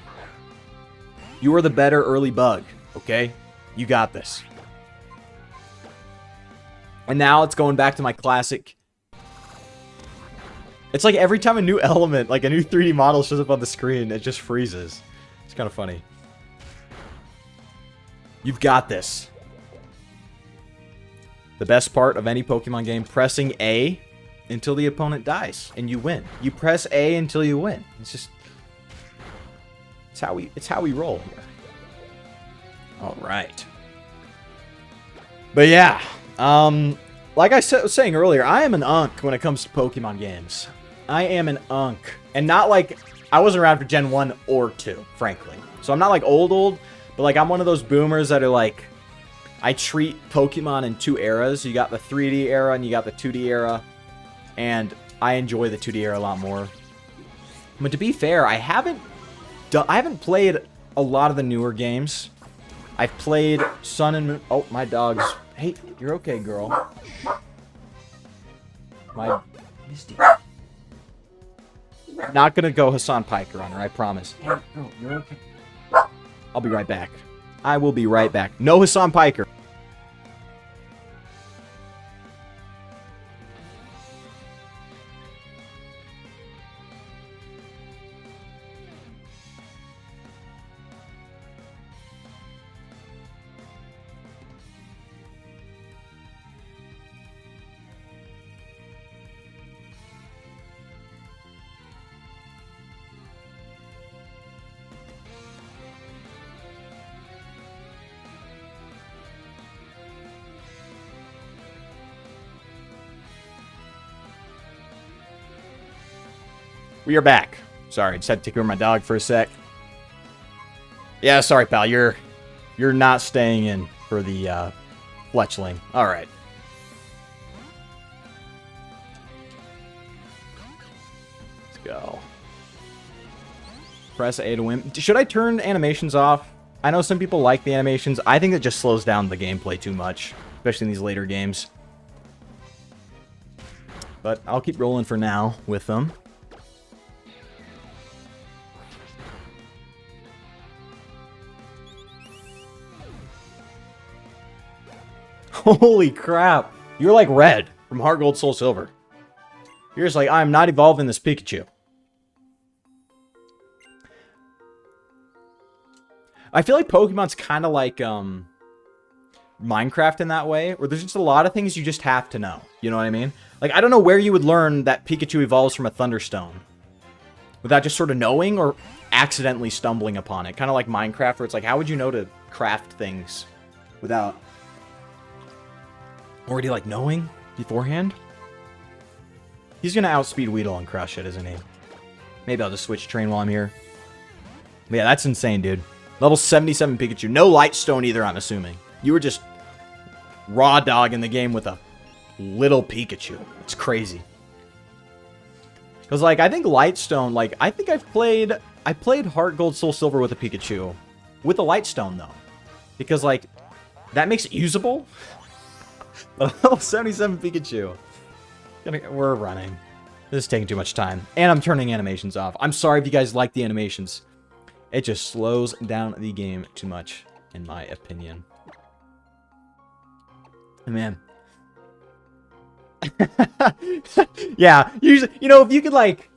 You are the better early bug, okay? You got this. And now it's going back to my classic. It's like every time a new element, like a new 3D model shows up on the screen, it just freezes. It's kind of funny. You've got this. The best part of any Pokemon game, pressing A until the opponent dies, and you win. You press A until you win. It's just... It's how we roll here. All right. But yeah, like I was saying earlier, I am an unk when it comes to Pokemon games. I am an unk, and not like I wasn't around for Gen 1 or 2, frankly. So I'm not like old, but like I'm one of those boomers that are like, I treat Pokemon in two eras. You got the 3D era and you got the 2D era, and I enjoy the 2D era a lot more. But to be fair, I haven't played a lot of the newer games. I've played Sun and Moon. Oh, my dog's... Hey, you're okay, girl. My Misty. I'm not gonna go Hassan Piker on her, I promise. Hey, girl, you're okay. I'll be right back. I will be right back. No Hassan Piker. We are back. Sorry, just had to take care of my dog for a sec. Yeah, sorry, pal. You're not staying in for the fletchling. All right. Let's go. Press A to win. Should I turn animations off? I know some people like the animations. I think it just slows down the gameplay too much, especially in these later games. But I'll keep rolling for now with them. Holy crap. You're like Red from Heart Gold Soul Silver. You're just like, I'm not evolving this Pikachu. I feel like Pokemon's kind of like Minecraft in that way, where there's just a lot of things you just have to know. You know what I mean? Like, I don't know where you would learn that Pikachu evolves from a Thunderstone without just sort of knowing or accidentally stumbling upon it. Kind of like Minecraft, where it's like, how would you know to craft things without already, like, knowing beforehand? He's going to outspeed Weedle and crush it, isn't he? Maybe I'll just switch train while I'm here. But yeah, that's insane, dude. Level 77 Pikachu. No Light Stone either, I'm assuming. You were just raw dogging the game with a little Pikachu. It's crazy. Because, like, I think Light Stone, like, I think I played Heart Gold Soul Silver with a Pikachu. With a Light Stone, though. Because, like, that makes it usable. But level 77 Pikachu. We're running. This is taking too much time. And I'm turning animations off. I'm sorry if you guys like the animations. It just slows down the game too much, in my opinion. Man. Yeah, usually, you know, if you could, like,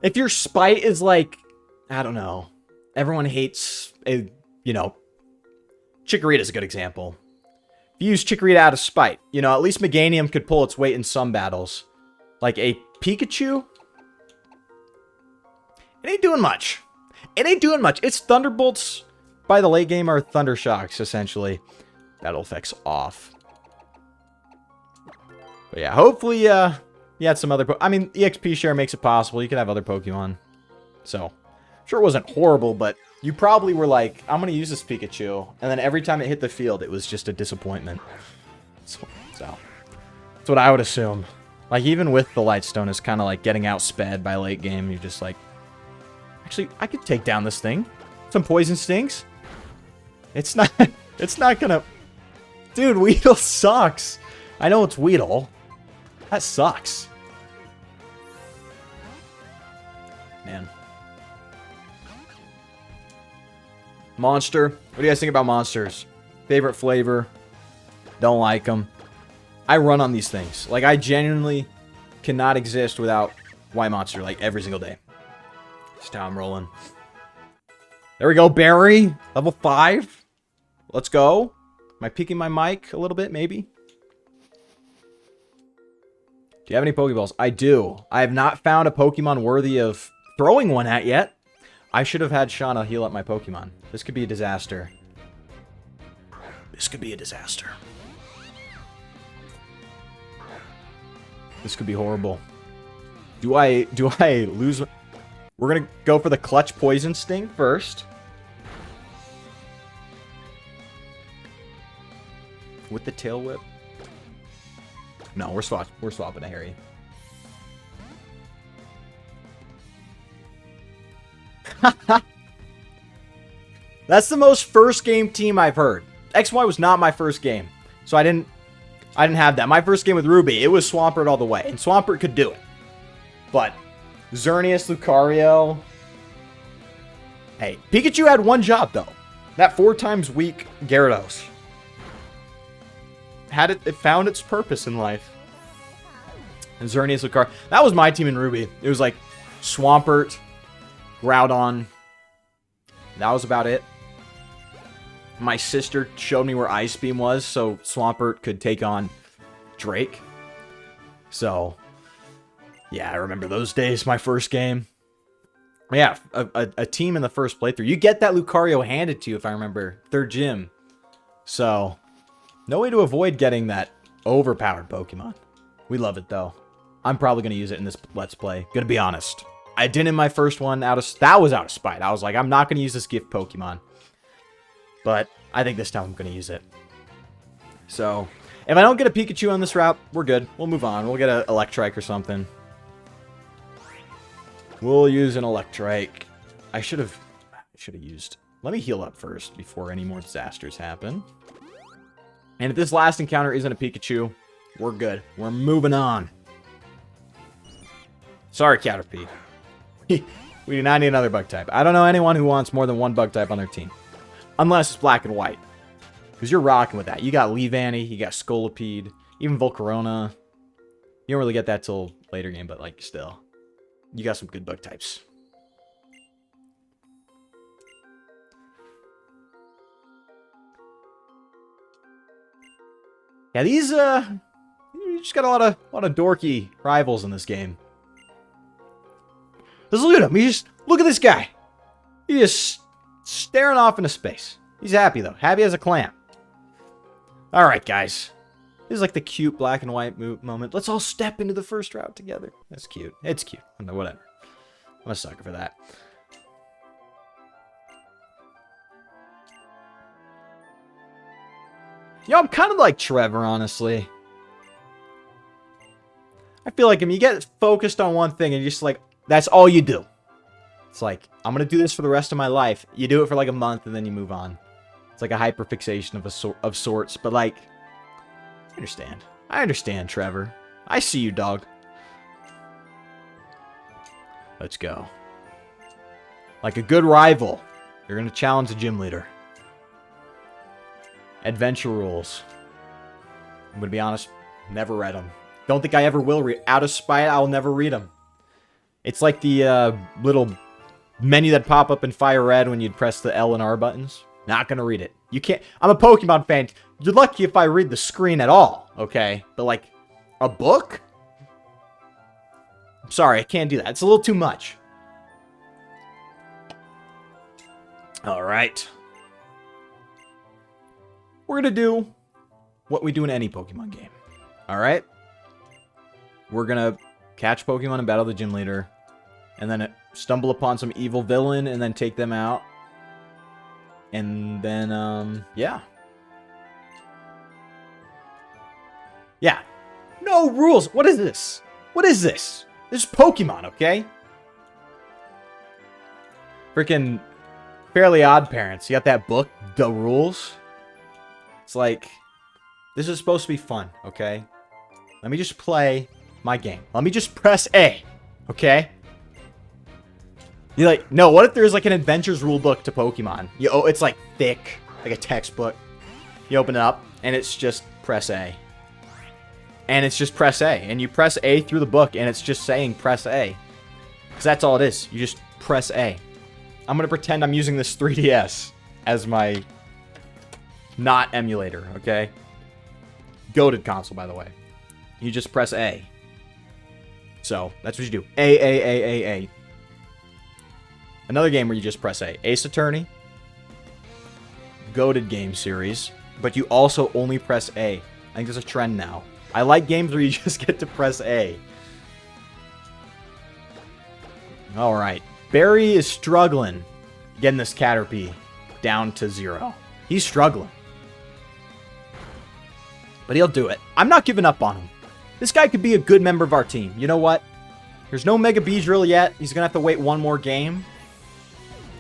if your spite is, like, I don't know, everyone hates, you know, Chikorita's a good example. If you use Chikorita out of spite, you know, at least Meganium could pull its weight in some battles. Like a Pikachu, it ain't doing much. It ain't doing much. Its Thunderbolts by the late game are Thunder Shocks, essentially. Battle effects off. But yeah, hopefully, you had some other... I mean, EXP share makes it possible. You could have other Pokemon. So, sure it wasn't horrible, but you probably were like, I'm going to use this Pikachu. And then every time it hit the field, it was just a disappointment. So that's what I would assume. Like, even with the Light Stone, it's kind of like getting outsped by late game. You're just like, actually, I could take down this thing. Some Poison Stings. It's not gonna... Dude, Weedle sucks. I know it's Weedle. That sucks. Man. Monster. What do you guys think about monsters? Favorite flavor? Don't like them. I run on these things. Like, I genuinely cannot exist without Y Monster, like, every single day. That's how I'm rolling. There we go, Barry. Level 5. Let's go. Am I peeking my mic a little bit, maybe? Do you have any Pokeballs? I do. I have not found a Pokemon worthy of throwing one at yet. I should have had Shauna heal up my Pokemon. This could be a disaster. This could be a disaster. This could be horrible. Do I lose? We're gonna go for the Clutch Poison Sting first. With the Tail Whip. No, we're swapping a Harry. That's the most first game team I've heard. XY was not my first game, so I didn't have that. My first game with Ruby, it was Swampert all the way, and Swampert could do it. But Xerneas, Lucario. Hey, Pikachu had one job though. That 4 times weak Gyarados. It found its purpose in life. And Xerneas, Lucario. That was my team in Ruby. It was like Swampert, Groudon. That was about it. My sister showed me where Ice Beam was, so Swampert could take on Drake. So, yeah, I remember those days, my first game. Yeah, a team in the first playthrough. You get that Lucario handed to you, if I remember. 3rd gym. So, no way to avoid getting that overpowered Pokemon. We love it, though. I'm probably going to use it in this Let's Play. Gonna be honest. I didn't in my first one. That was out of spite. I was like, I'm not going to use this gift Pokemon. But I think this time I'm going to use it. So, if I don't get a Pikachu on this route, we're good. We'll move on. We'll get an Electrike or something. We'll use an Electrike. I should have used... Let me heal up first before any more disasters happen. And if this last encounter isn't a Pikachu, we're good. We're moving on. Sorry, Caterpie. We do not need another bug type. I don't know anyone who wants more than one bug type on their team. Unless it's black and white. Because you're rocking with that. You got Leavanny, you got Scolipede, even Volcarona. You don't really get that till later game, but like still. You got some good bug types. Yeah, these you just got a lot of dorky rivals in this game. Let's look at him. Look at this guy. He's just staring off into space. He's happy though. Happy as a clam. All right, guys. This is like the cute black and white moment. Let's all step into the first route together. That's cute. It's cute. Whatever. I'm a sucker for that. Yo, I'm kind of like Trevor, honestly. I feel like if you get focused on one thing and you're just like, that's all you do. It's like, I'm going to do this for the rest of my life. You do it for like a month and then you move on. It's like a hyperfixation of sorts. But like, I understand. I understand, Trevor. I see you, dog. Let's go. Like a good rival, you're going to challenge the gym leader. Adventure rules. I'm going to be honest, never read them. Don't think I ever will read. Out of spite, I'll never read them. It's like the little menu that pop up in Fire Red when you'd press the L and R buttons. Not going to read it. You can't. I'm a Pokemon fan. You're lucky if I read the screen at all, okay? But like, a book? I'm sorry, I can't do that. It's a little too much. All right. We're going to do what we do in any Pokemon game. All right? We're going to catch Pokemon and battle the gym leader. And then stumble upon some evil villain and then take them out. And then, yeah. Yeah. No rules. What is this? What is this? This is Pokemon, okay? Freaking Fairly Odd Parents. You got that book, The Rules? It's like, this is supposed to be fun, okay? Let me just play my game. Let me just press A, okay? You're like, no, what if there's like an adventures rule book to Pokemon? It's like thick, like a textbook. You open it up, and it's just press A. And it's just press A. And you press A through the book, and it's just saying press A. Because that's all it is. You just press A. I'm going to pretend I'm using this 3DS as my not emulator, okay? Goated console, by the way. You just press A. So, that's what you do. A. Another game where you just press A. Ace Attorney. Goated game series. But you also only press A. I think there's a trend now. I like games where you just get to press A. Alright. Barry is struggling getting this Caterpie down to 0. He's struggling. But he'll do it. I'm not giving up on him. This guy could be a good member of our team. You know what? There's no Mega Beedrill yet. He's going to have to wait one more game.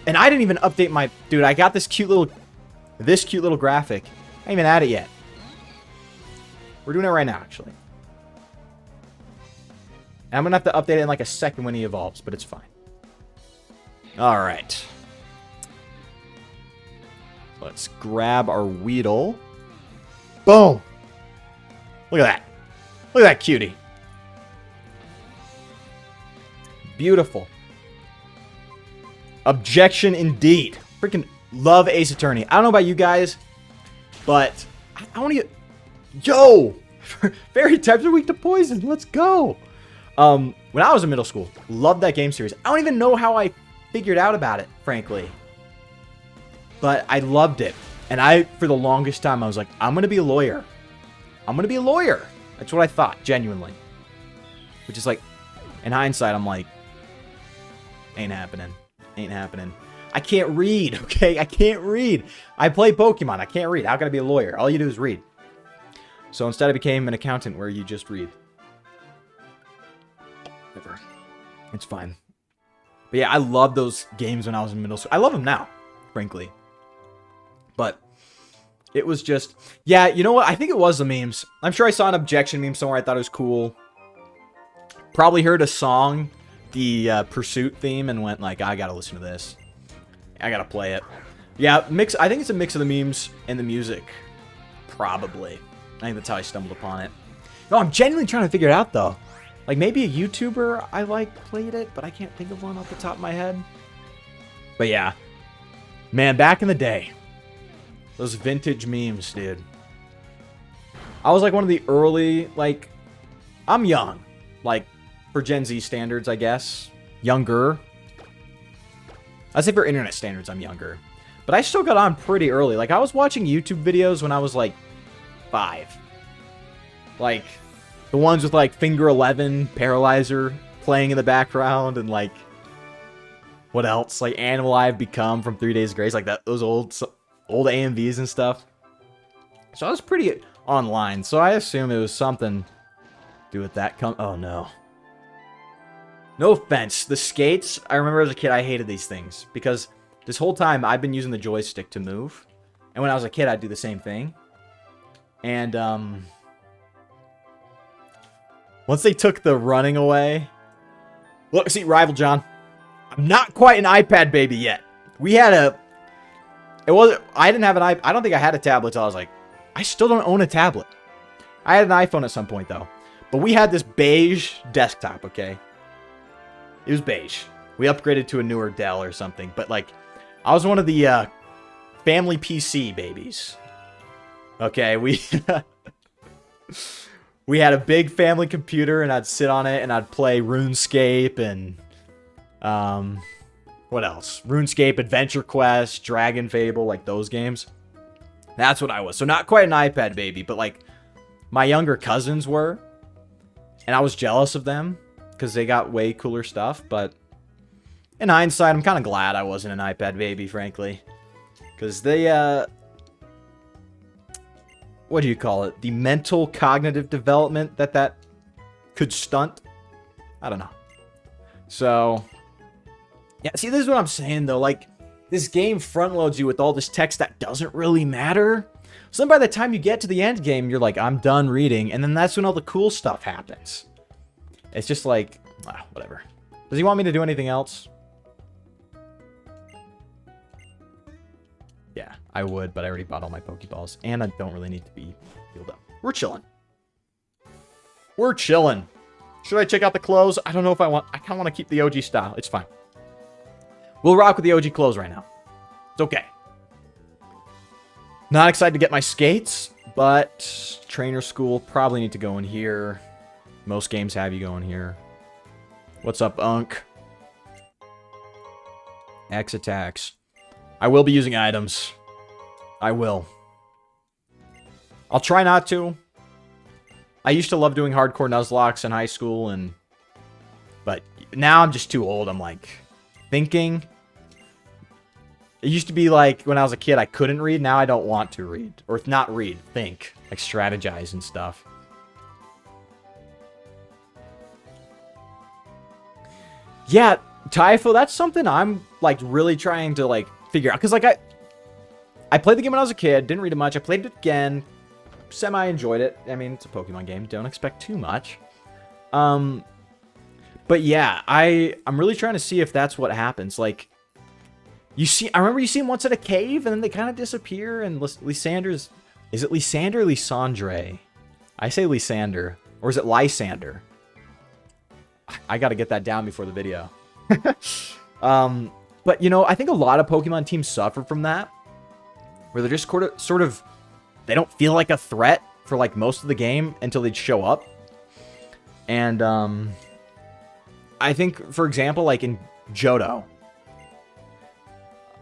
And I didn't even update my... Dude, I got this cute little graphic. I ain't even at it yet. We're doing it right now, actually. And I'm going to have to update it in like a second when he evolves, but it's fine. Alright. Let's grab our Weedle. Boom! Look at that. Look at that cutie. Beautiful. Objection indeed. Freaking love Ace Attorney. I don't know about you guys, but I want to get... Yo! Fairy types are weak to poison. Let's go. When I was in middle school, loved that game series. I don't even know how I figured out about it, frankly. But I loved it. And for the longest time, I was like, I'm going to be a lawyer. I'm going to be a lawyer. That's what I thought, genuinely. Which is like, in hindsight, I'm like, Ain't happening. Ain't happening. I can't read, okay? I can't read. I play Pokemon. I can't read. How can I be a lawyer? All you do is read. So instead I became an accountant where you just read. Whatever. It's fine. But yeah, I loved those games when I was in middle school. I love them now, frankly. But it was just... Yeah, you know what? I think it was the memes. I'm sure I saw an objection meme somewhere. I thought it was cool. Probably heard a song, the Pursuit theme, and went like, I gotta listen to this. I gotta play it. Yeah, I think it's a mix of the memes and the music. Probably. I think that's how I stumbled upon it. No, I'm genuinely trying to figure it out, though. Like, maybe a YouTuber I like played it, but I can't think of one off the top of my head. But yeah. Man, back in the day. Those vintage memes, dude. I was like one of the early, like... I'm young. Like, for Gen Z standards, I guess. Younger. I'd say for internet standards, I'm younger. But I still got on pretty early. Like, I was watching YouTube videos when I was, like, 5. Like, the ones with, like, Finger 11, Paralyzer playing in the background, and, like, what else? Like, Animal I've Become from 3 Days Grace. Like, those old AMVs and stuff. So I was pretty online. So I assume it was something to do with that. Oh, no. No offense. The skates, I remember as a kid, I hated these things. Because this whole time, I've been using the joystick to move. And when I was a kid, I'd do the same thing. And, once they took the running away... Look, see, Rival John. I'm not quite an iPad baby yet. We had a... I didn't have an iPad. I don't think I had a tablet until I was like... I still don't own a tablet. I had an iPhone at some point, though. But we had this beige desktop, okay? It was beige. We upgraded to a newer Dell or something. But, like, I was one of the family PC babies. Okay, we had a big family computer, and I'd sit on it, and I'd play RuneScape, and, what else? RuneScape, Adventure Quest, Dragon Fable, like those games. That's what I was. So not quite an iPad baby, but, like, my younger cousins were, and I was jealous of them, because they got way cooler stuff, but in hindsight, I'm kind of glad I wasn't an iPad baby, frankly. Because they, what do you call it? The mental cognitive development that could stunt? I don't know. So, yeah, see, this is what I'm saying, though. Like, this game front-loads you with all this text that doesn't really matter. So then by the time you get to the end game, you're like, I'm done reading. And then that's when all the cool stuff happens. It's just like, whatever. Does he want me to do anything else? Yeah, I would, but I already bought all my Pokeballs. And I don't really need to be healed up. We're chilling. We're chilling. Should I check out the clothes? I don't know if I want... I kind of want to keep the OG style. It's fine. We'll rock with the OG clothes right now. It's okay. Not excited to get my skates, but trainer school probably need to go in here. Most games have you going here. What's up, Unk? X attacks. I will be using items. I will. I'll try not to. I used to love doing hardcore Nuzlocks in high school, but now I'm just too old. I'm like thinking. It used to be like when I was a kid I couldn't read. Now I don't want to read. Or not read, think. Like strategize and stuff. Yeah, Typho, that's something I'm like really trying to like figure out. Because like I played the game when I was a kid, didn't read it much. I played it again, semi-enjoyed it. I mean, it's a Pokemon game, don't expect too much. But yeah, I'm really trying to see if that's what happens. Like, I remember you see them once at a cave, and then they kind of disappear, and Lysander's... Is it Lysander or Lysandre? I say Lysander. Or is it Lysander? I gotta get that down before the video. But, you know, I think a lot of Pokemon teams suffer from that. Where they're just sort of... They don't feel like a threat for, like, most of the game until they show up. And, I think, for example, like in Johto...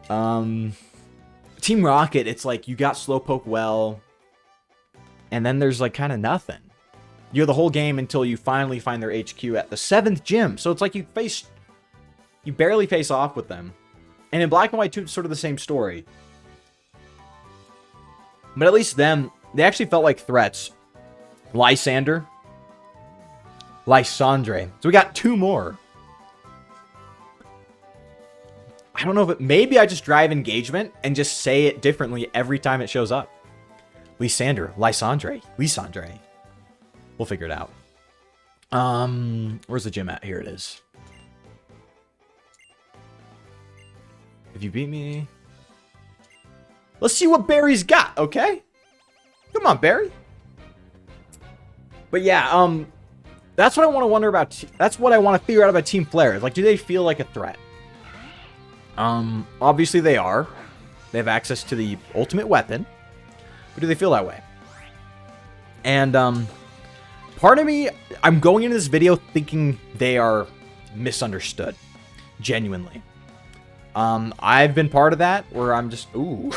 Team Rocket, it's like you got Slowpoke well, and then there's like kind of nothing. You're the whole game until you finally find their HQ at the 7th gym. So it's like you face you barely face off with them. And in Black and White 2, it's sort of the same story. But at least them, they actually felt like threats. Lysandre. So we got 2 more. I don't know if maybe I just drive engagement and just say it differently every time it shows up. Lysandre. We'll figure it out. Where's the gym at? Here it is. If you beat me, let's see what Barry's got, okay? Come on, Barry. But yeah, that's what I want to wonder about. That's what I want to figure out about Team Flare. Like, do they feel like a threat? Obviously they are. They have access to the ultimate weapon. But do they feel that way? And, part of me, I'm going into this video thinking they are misunderstood. Genuinely. I've been part of that, where I'm just, ooh.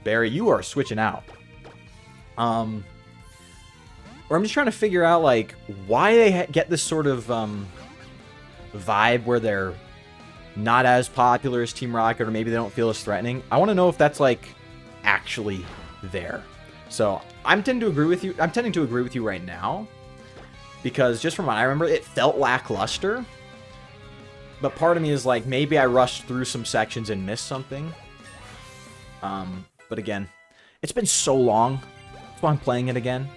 Barry, you are switching out. Or I'm just trying to figure out, like, why they get this sort of, vibe where they're not as popular as Team Rocket, or maybe they don't feel as threatening. I want to know if that's, like, actually there. So, I'm tending to agree with you right now. Because just from what I remember, it felt lackluster. But part of me is like, maybe I rushed through some sections and missed something. But again, it's been so long. That's why I'm playing it again.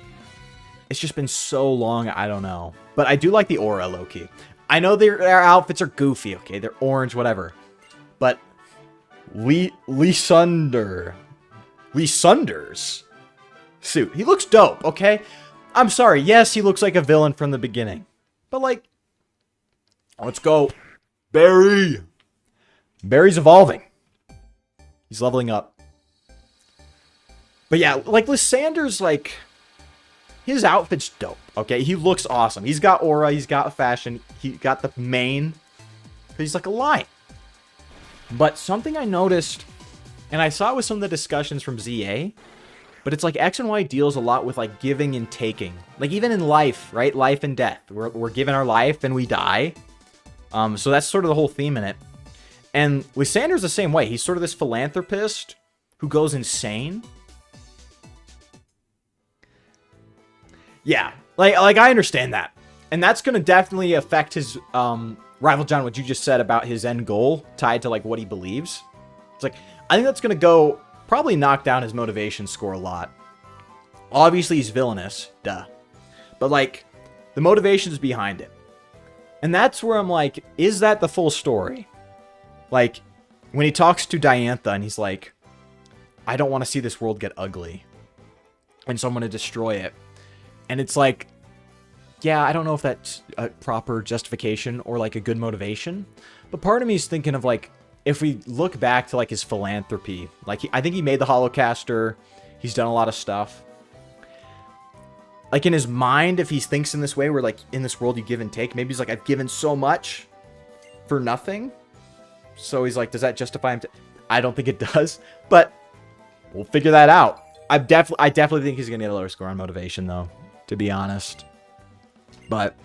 It's just been so long, I don't know. But I do like the aura, low-key. I know their outfits are goofy, okay? They're orange, whatever. But Lysandre's suit. He looks dope, okay? I'm sorry. Yes, he looks like a villain from the beginning. But, like, let's go. Barry. Barry's evolving. He's leveling up. But yeah, like, Lysandre's, like, his outfit's dope, okay? He looks awesome. He's got aura. He's got fashion. He got the mane. He's like a lion. But something I noticed, and I saw it with some of the discussions from ZA, but it's like X and Y deals a lot with, like, giving and taking. Like, even in life, right? Life and death. We're given our life and we die. So that's sort of the whole theme in it. And Lysandre's the same way. He's sort of this philanthropist who goes insane. Yeah, like I understand that. And that's going to definitely affect his, Rival John, what you just said about his end goal tied to, like, what he believes. It's like, I think that's going to go, probably knock down his motivation score a lot. Obviously, he's villainous, duh. But, like, the motivation's behind it. And that's where I'm like, is that the full story? Like, when he talks to Diantha and he's like, I don't want to see this world get ugly. And so I'm going to destroy it. And it's like, yeah, I don't know if that's a proper justification or, like, a good motivation. But part of me is thinking of, like, if we look back to, like, his philanthropy. Like, I think he made the Holocaster. He's done a lot of stuff. Like, in his mind, if he thinks in this way, where, like, in this world you give and take, maybe he's like, I've given so much for nothing. So he's like, does that justify him? I don't think it does. But we'll figure that out. I definitely think he's going to get a lower score on motivation, though, to be honest. But,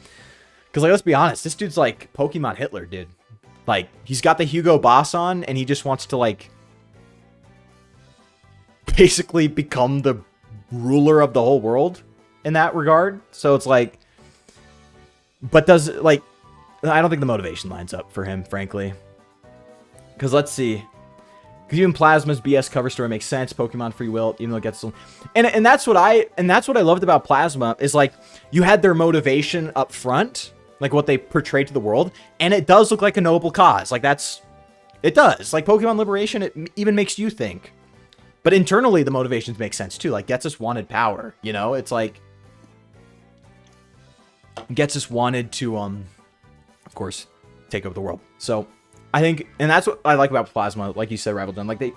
because, like, let's be honest, this dude's like Pokemon Hitler, dude. Like, he's got the Hugo Boss on, and he just wants to, like, basically become the ruler of the whole world in that regard. So it's like, but does, like, I don't think the motivation lines up for him, frankly. Because let's see. Because even Plasma's BS cover story makes sense. Pokemon free will, even though it gets some, and that's what I loved about Plasma is, like, you had their motivation up front, like what they portrayed to the world, and it does look like a noble cause. Like, it does. Like, Pokemon Liberation, it even makes you think. But internally, the motivations make sense too. Like, Getsus wanted power, you know? It's like, Getsus wanted to, of course, take over the world. So I think, and that's what I like about Plasma, like you said, Rival Dun. Like,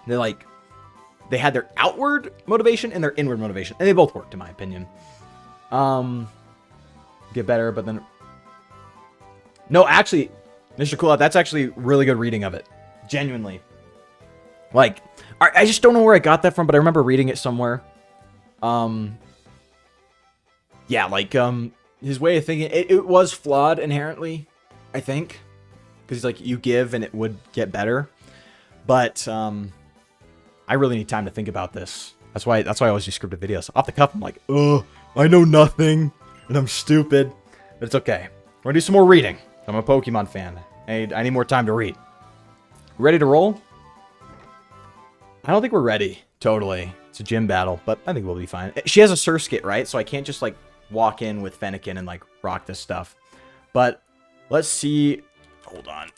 they had their outward motivation and their inward motivation, and they both worked, in my opinion. Get better, but then, no, actually, Mr. Cool Out, that's actually really good reading of it, genuinely. Like, I just don't know where I got that from, but I remember reading it somewhere. Yeah, like, his way of thinking, it was flawed inherently, I think. Because he's like, you give and it would get better. But I really need time to think about this. That's why I always do scripted videos. Off the cuff, I'm like, oh, I know nothing. And I'm stupid. But it's okay. We're going to do some more reading. I'm a Pokemon fan. I need more time to read. Ready to roll? I don't think we're ready. Totally. It's a gym battle, but I think we'll be fine. She has a Surskit, right? So I can't just, like, walk in with Fennekin and, like, rock this stuff. But let's see. Hold on.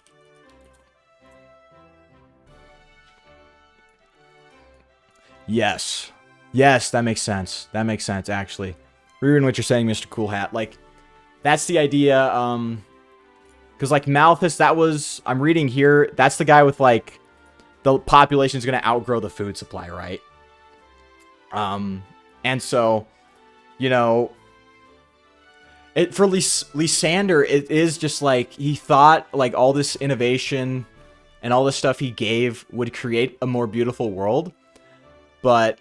Yes. Yes, that makes sense. That makes sense, actually. Reading what you're saying, Mr. Cool Hat. Like, that's the idea, because, like, Malthus, that was... I'm reading here, that's the guy with, like... The population's going to outgrow the food supply, right? And so, you know... For Lysander, it is just, like, he thought, like, all this innovation and all this stuff he gave would create a more beautiful world. But,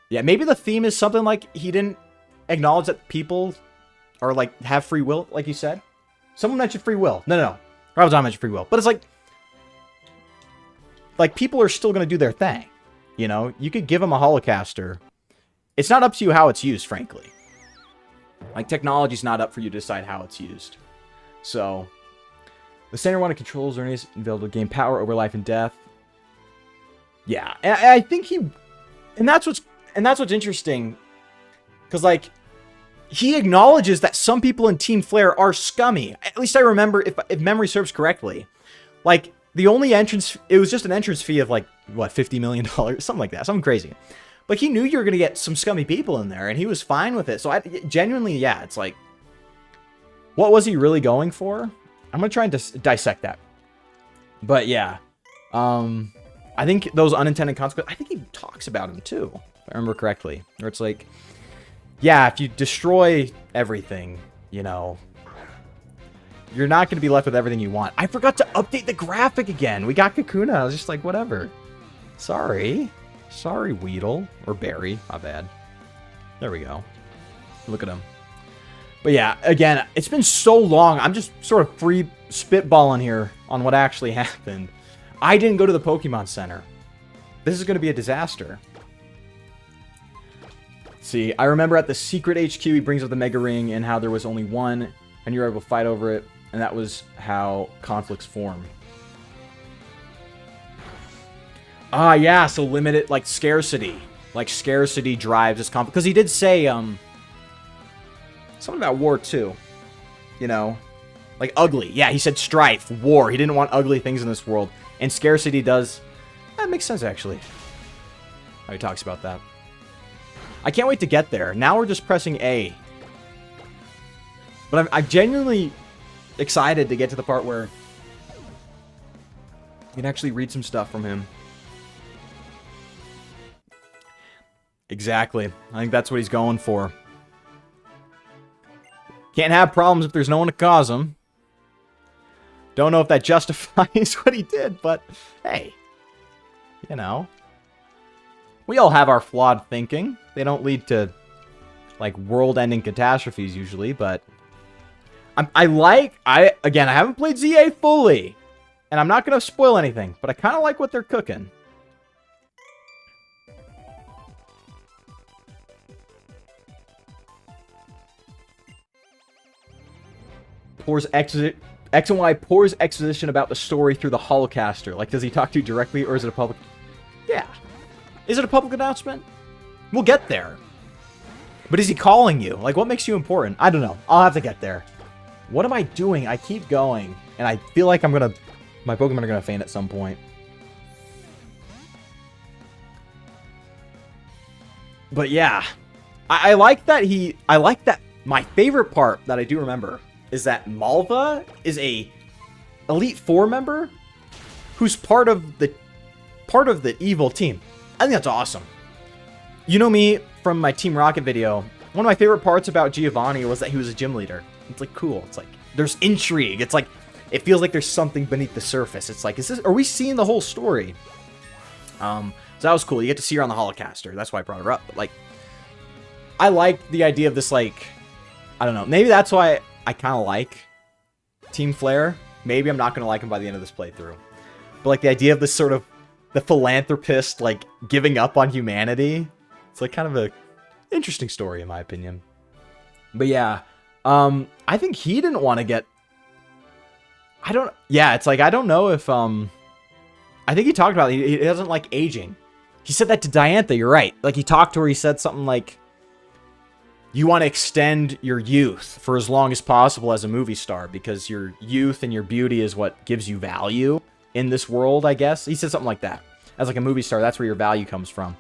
yeah, maybe the theme is something like he didn't acknowledge that people are, like, have free will, like you said. Someone mentioned free will. No. Robazon mentioned free will. But it's like, people are still going to do their thing. You know? You could give them a holocaster. It's not up to you how it's used, frankly. Like, technology's not up for you to decide how it's used. So, the center one controls earnings and be able to gain power over life and death. Yeah, and I think he... And that's what's interesting. Because, like, he acknowledges that some people in Team Flare are scummy. At least I remember, if memory serves correctly. Like, the only entrance... It was just an entrance fee of, like, what, $50 million? Something like that. Something crazy. But he knew you were going to get some scummy people in there, and he was fine with it. So, genuinely, yeah, it's like... What was he really going for? I'm going to try and dissect that. But, yeah. I think those unintended consequences... I think he talks about them, too. If I remember correctly. Where it's like... Yeah, if you destroy everything, you know... You're not going to be left with everything you want. I forgot to update the graphic again. We got Kakuna. I was just like, whatever. Sorry. Sorry, Weedle. Or Barry. My bad. There we go. Look at him. But yeah, again, it's been so long. I'm just sort of free spitballing here on what actually happened. I didn't go to the Pokemon Center. This is going to be a disaster. See, I remember at the secret HQ, he brings up the Mega Ring and how there was only one, and you were able to fight over it, and that was how conflicts form. Ah, yeah, so limited, like, scarcity. Like, scarcity drives this conflict. Because he did say, something about war, too. You know? Like, ugly. Yeah, he said strife, war. He didn't want ugly things in this world. And scarcity does... That makes sense, actually. How he talks about that. I can't wait to get there. Now we're just pressing A. But I'm genuinely excited to get to the part where you can actually read some stuff from him. Exactly. I think that's what he's going for. Can't have problems if there's no one to cause them. Don't know if that justifies what he did, but hey. You know. We all have our flawed thinking. They don't lead to, like, world-ending catastrophes usually, but... Again, I haven't played ZA fully. And I'm not going to spoil anything, but I kind of like what they're cooking. X and Y pours exposition about the story through the Holocaster. Like, does he talk to you directly, or is it a public... Yeah. Is it a public announcement? We'll get there. But is he calling you? Like, what makes you important? I don't know. I'll have to get there. What am I doing? I keep going, and I feel like I'm gonna... My Pokemon are gonna faint at some point. But yeah. I like that he... I like that... My favorite part that I do remember is that Malva is a Elite Four member who's part of the evil team. I think that's awesome. You know me from my Team Rocket video. One of my favorite parts about Giovanni was that he was a gym leader. It's like cool. It's like there's intrigue. It's like it feels like there's something beneath the surface. It's like, are we seeing the whole story? So that was cool. You get to see her on the Holocaster. That's why I brought her up. But like, I like the idea of this like I don't know. Maybe that's why I kind of like Team Flare. Maybe I'm not going to like him by the end of this playthrough. But, like, the idea of this sort of the philanthropist, like, giving up on humanity. It's, like, kind of a interesting story, in my opinion. But, yeah. I think he didn't want to get... Yeah, it's like, I don't know if, I think he talked about it. He doesn't like aging. He said that to Diantha, you're right. Like, he talked to her, he said something like, you want to extend your youth for as long as possible as a movie star because your youth and your beauty is what gives you value in this world, I guess. He said something like that. As like a movie star, that's where your value comes from.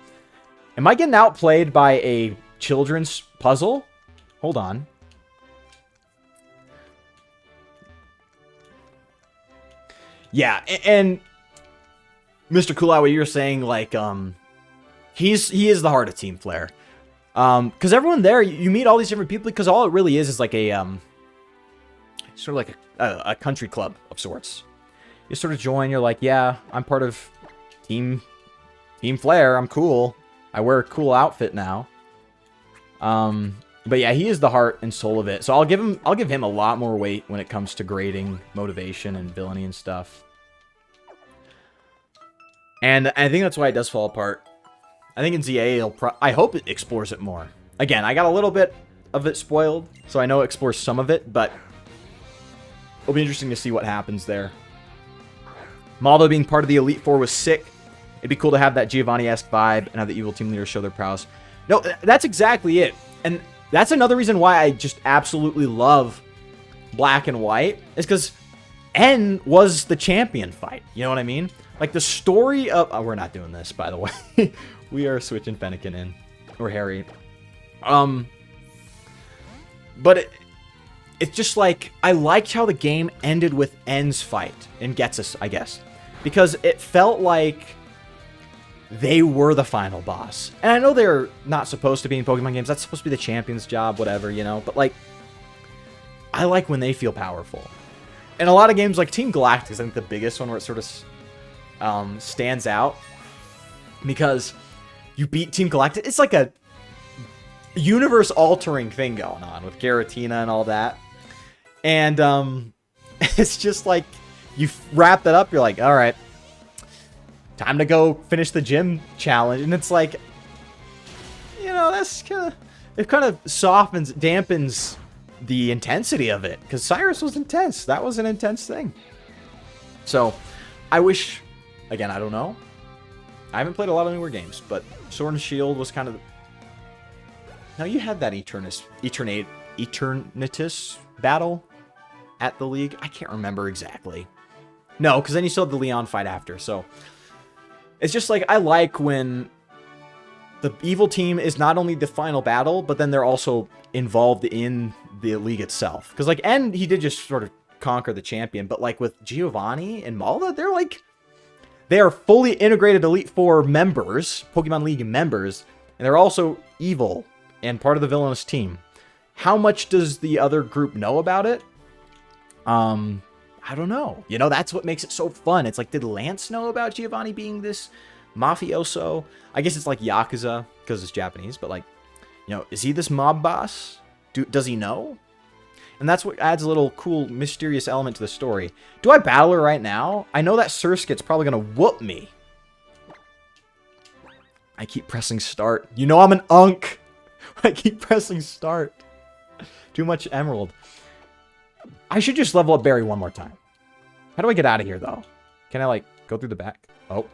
Am I getting outplayed by a children's puzzle? Hold on. Yeah, and Mr. Cool, what you're saying, like, he is the heart of Team Flare. Because everyone there, you meet all these different people, because all it really is like a, sort of like a country club of sorts. You sort of join, you're like, yeah, I'm part of Team Flare, I'm cool. I wear a cool outfit now. But yeah, he is the heart and soul of it. So I'll give him a lot more weight when it comes to grading motivation and villainy and stuff. And I think that's why it does fall apart. I think in ZA, I hope it explores it more. Again, I got a little bit of it spoiled, so I know it explores some of it, but it'll be interesting to see what happens there. Malvo being part of the Elite Four was sick. It'd be cool to have that Giovanni-esque vibe and have the evil team leaders show their prowess. No, that's exactly it. And that's another reason why I just absolutely love Black and White, is because N was the champion fight. You know what I mean? Like, the story of... Oh, we're not doing this, by the way. We are switching Fennekin in. Or Harry. But it's just like... I liked how the game ended with N's fight in Getsus, I guess. Because it felt like they were the final boss. And I know they're not supposed to be in Pokemon games. That's supposed to be the champion's job, whatever, you know? But, like... I like when they feel powerful. In a lot of games, like Team Galactic is, I think, the biggest one where it sort of... stands out because you beat Team Galactic. It's like a universe-altering thing going on with Garatina and all that. And it's just like you wrap that up. You're like, all right, time to go finish the gym challenge. And it's like, you know, that's kind of dampens the intensity of it because Cyrus was intense. That was an intense thing. So I wish. Again, I don't know. I haven't played a lot of newer games, but Sword and Shield was kind of... Now, you had that Eternatus battle at the League. I can't remember exactly. No, because then you still had the Leon fight after, so... It's just like, I like when the evil team is not only the final battle, but then they're also involved in the League itself. Because, like, N, he did just sort of conquer the champion, but, like, with Giovanni and Malva, they're, like... They are fully integrated Elite Four members, Pokemon League members, and they're also evil and part of the villainous team. How much does the other group know about it? I don't know. You know, that's what makes it so fun. It's like, did Lance know about Giovanni being this mafioso? I guess it's like Yakuza, because it's Japanese, but like, you know, is he this mob boss? Does he know? And that's what adds a little cool, mysterious element to the story. Do I battle her right now? I know that Surskit's probably going to whoop me. I keep pressing start. You know I'm an unk. I keep pressing start. Too much emerald. I should just level up Barry one more time. How do I get out of here, though? Can I, like, go through the back? Oh.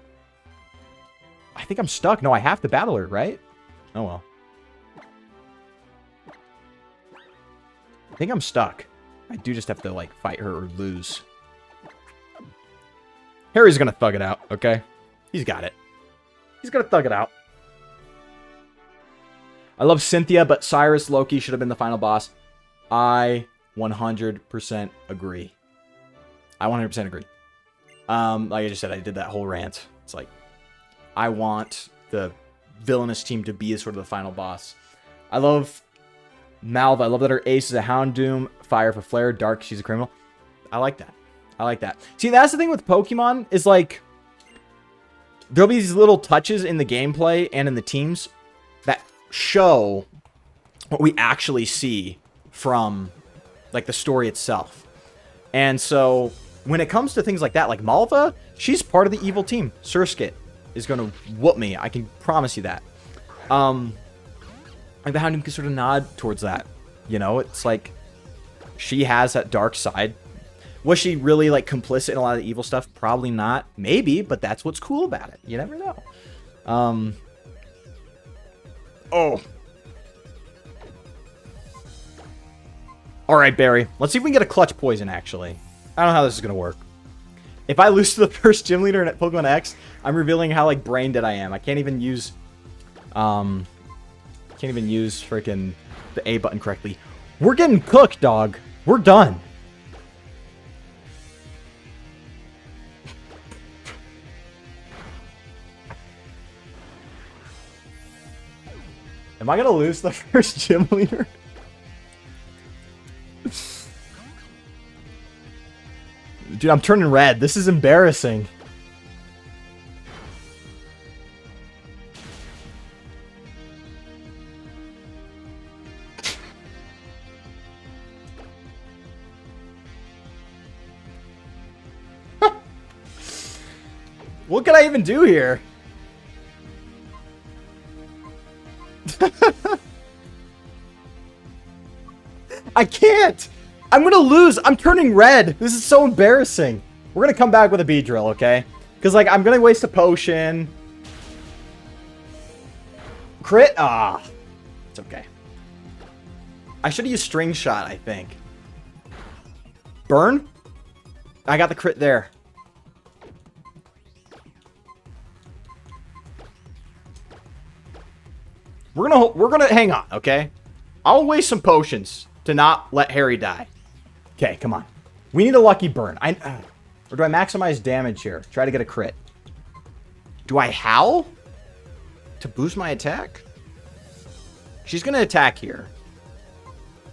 I think I'm stuck. No, I have to battle her, right? Oh, well. I think I'm stuck. I do just have to, like, fight her or lose. Harry's gonna thug it out, okay? He's got it. He's gonna thug it out. I love Cynthia, but Cyrus Loki should have been the final boss. I 100% agree. I 100% agree. Like I just said, I did that whole rant. It's like, I want the villainous team to be sort of the final boss. I love Malva. I love that her ace is a Houndoom, fire for Flare, dark, she's a criminal. I like that. I like that. See, that's the thing with Pokemon, is like, there'll be these little touches in the gameplay and in the teams that show what we actually see from, like, the story itself. And so, when it comes to things like that, like Malva, she's part of the evil team. Surskit is going to whoop me. I can promise you that. Like, the Houndoom can sort of nod towards that. You know, it's like, she has that dark side. Was she really, like, complicit in a lot of the evil stuff? Probably not. Maybe, but that's what's cool about it. You never know. Oh. Alright, Barry. Let's see if we can get a clutch poison, actually. I don't know how this is going to work. If I lose to the first gym leader in Pokemon X, I'm revealing how, like, brain dead I am. I can't even use, freaking the A button correctly. We're getting cooked, dog. We're done. Am I going to lose the first gym leader? Dude, I'm turning red. This is embarrassing. What can I even do here? I can't! I'm gonna lose! I'm turning red! This is so embarrassing. We're gonna come back with a Beedrill, okay? Because, like, I'm gonna waste a potion. Crit? Ah. It's okay. I should have used String Shot, I think. Burn? I got the crit there. We're gonna hang on, okay? I'll waste some potions to not let Harry die. Okay, come on. We need a lucky burn. Or do I maximize damage here? Try to get a crit. Do I howl to boost my attack? She's gonna attack here.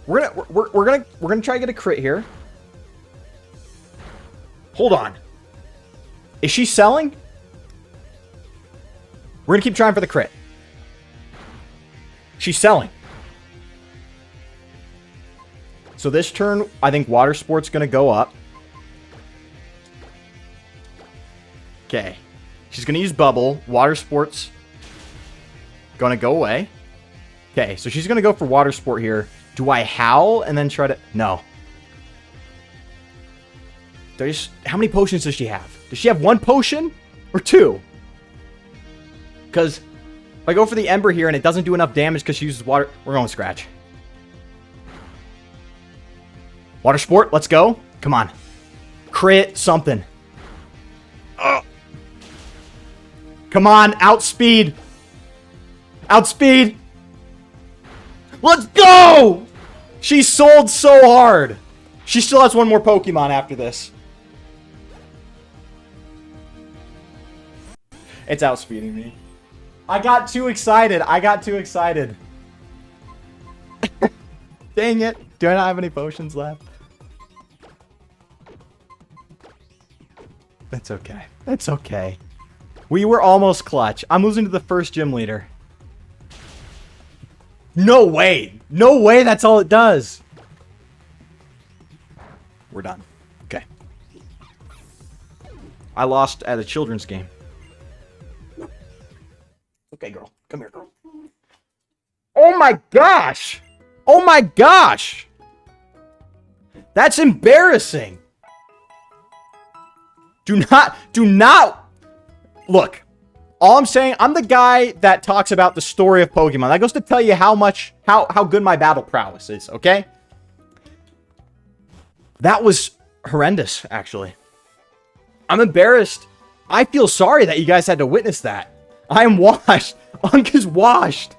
We're gonna try to get a crit here. Hold on. Is she selling? We're gonna keep trying for the crit. She's selling. So this turn, I think Water Sport's going to go up. Okay. She's going to use Bubble. Water Sport's going to go away. Okay, so she's going to go for Water Sport here. Do I howl and then try to... No. How many potions does she have? Does she have one potion or two? Because if I go for the Ember here and it doesn't do enough damage because she uses water... We're going Scratch. Water Sport, let's go. Come on. Crit something. Oh. Come on, outspeed. Outspeed. Let's go! She sold so hard. She still has one more Pokemon after this. It's outspeeding me. I got too excited. Dang it. Do I not have any potions left? That's okay. That's okay. We were almost clutch. I'm losing to the first gym leader. No way. No way that's all it does. We're done. Okay. I lost at a children's game. Okay, girl. Come here, girl. Oh my gosh. Oh my gosh. That's embarrassing. Do not. Look, all I'm saying, I'm the guy that talks about the story of Pokemon. That goes to tell you how good my battle prowess is, okay? That was horrendous, actually. I'm embarrassed. I feel sorry that you guys had to witness that. I am washed. Unk is washed.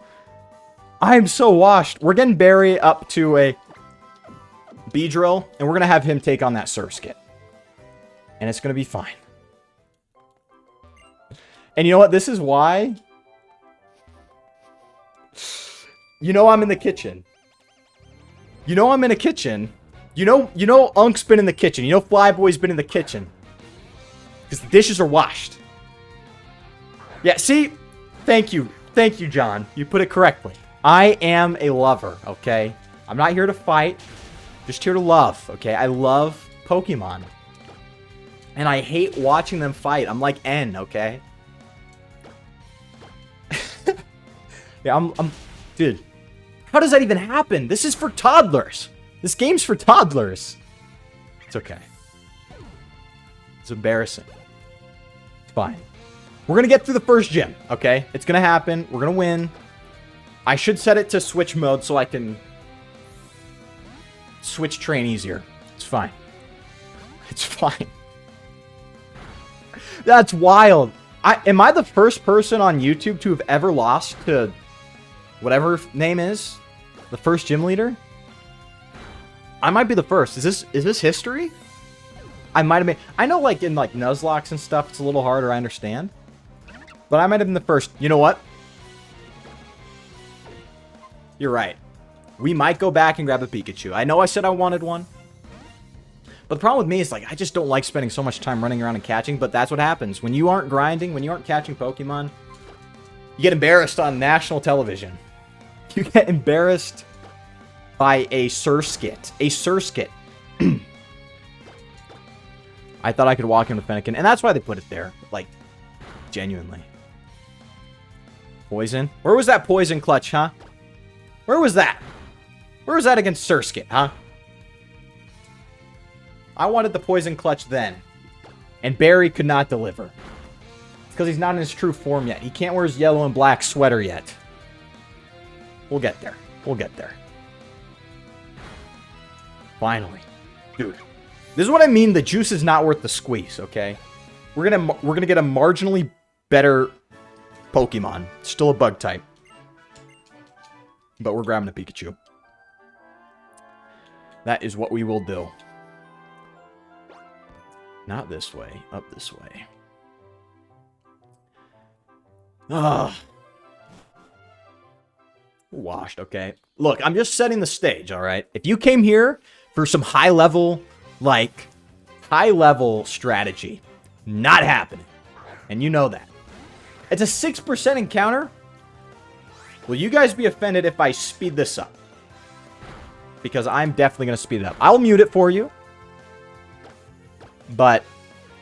I am so washed. We're getting Barry up to a Beedrill, and we're going to have him take on that Surskit. And it's going to be fine. And you know what? This is why. You know I'm in the kitchen. You know I'm in a kitchen. You know Unk's been in the kitchen. You know Flyboy's been in the kitchen. Because the dishes are washed. Yeah, see? Thank you. Thank you, John. You put it correctly. I am a lover, okay? I'm not here to fight. Just here to love, okay? I love Pokemon. And I hate watching them fight. I'm like N, okay? Yeah, dude. How does that even happen? This is for toddlers. This game's for toddlers. It's okay. It's embarrassing. It's fine. We're going to get through the first gym, okay? It's going to happen. We're going to win. I should set it to switch mode so I can switch train easier. It's fine. It's fine. That's wild. Am I the first person on YouTube to have ever lost to whatever name is? The first gym leader? I might be the first. Is this history? I might have been. I know, like, in, like, Nuzlocke and stuff, it's a little harder, I understand. But I might have been the first. You know what? You're right. We might go back and grab a Pikachu. I know I said I wanted one. But the problem with me is, like, I just don't like spending so much time running around and catching, but that's what happens. When you aren't grinding, when you aren't catching Pokemon, you get embarrassed on national television. You get embarrassed by a Surskit. A Surskit. I thought I could walk into Fennekin, and that's why they put it there. Like, genuinely. Poison? Where was that poison clutch, huh? Where was that? Where was that against Surskit, huh? I wanted the poison clutch then. And Barry could not deliver. It's because he's not in his true form yet. He can't wear his yellow and black sweater yet. We'll get there. We'll get there. Finally. Dude. This is what I mean. The juice is not worth the squeeze, okay? We're gonna get a marginally better Pokemon. Still a bug type. But we're grabbing a Pikachu. That is what we will do. Not this way. Up this way. Ugh. Washed, okay? Look, I'm just setting the stage, alright? If you came here for some high-level, like, high-level strategy, not happening. And you know that. It's a 6% encounter. Will you guys be offended if I speed this up? Because I'm definitely going to speed it up. I'll mute it for you. But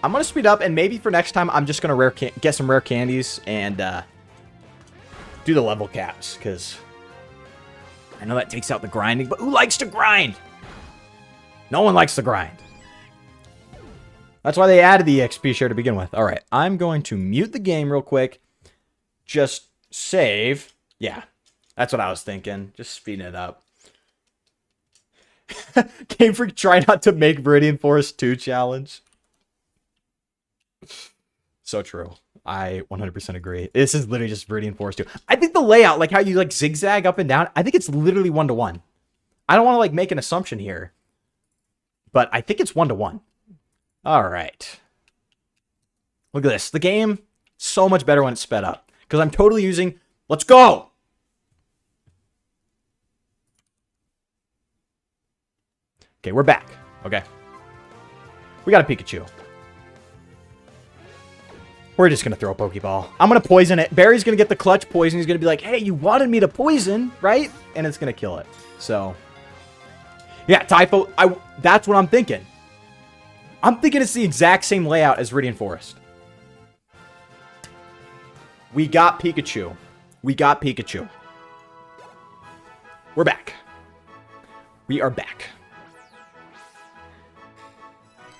I'm going to speed up, and maybe for next time, I'm just going to get some rare candies and do the level caps. Because I know that takes out the grinding, but who likes to grind? No one likes to grind. That's why they added the XP share to begin with. All right, I'm going to mute the game real quick. Just save. Yeah, that's what I was thinking. Just speeding it up. Game Freak, try not to make Viridian Forest 2 challenge. So true. I 100% agree. This is literally just Viridian Forest 2. I think the layout, like how you like zigzag up and down, I think it's literally 1-to-1. I don't want to like make an assumption here, but I think it's 1-to-1. All right. Look at this. The game, so much better when it's sped up. Because I'm totally using... Let's go! Okay, we're back. Okay. We got a Pikachu. We're just going to throw a Pokeball. I'm going to poison it. Barry's going to get the clutch poison. He's going to be like, hey, you wanted me to poison, right? And it's going to kill it. So, yeah, Typho. That's what I'm thinking. I'm thinking it's the exact same layout as Viridian Forest. We got Pikachu. We got Pikachu. We're back. We are back.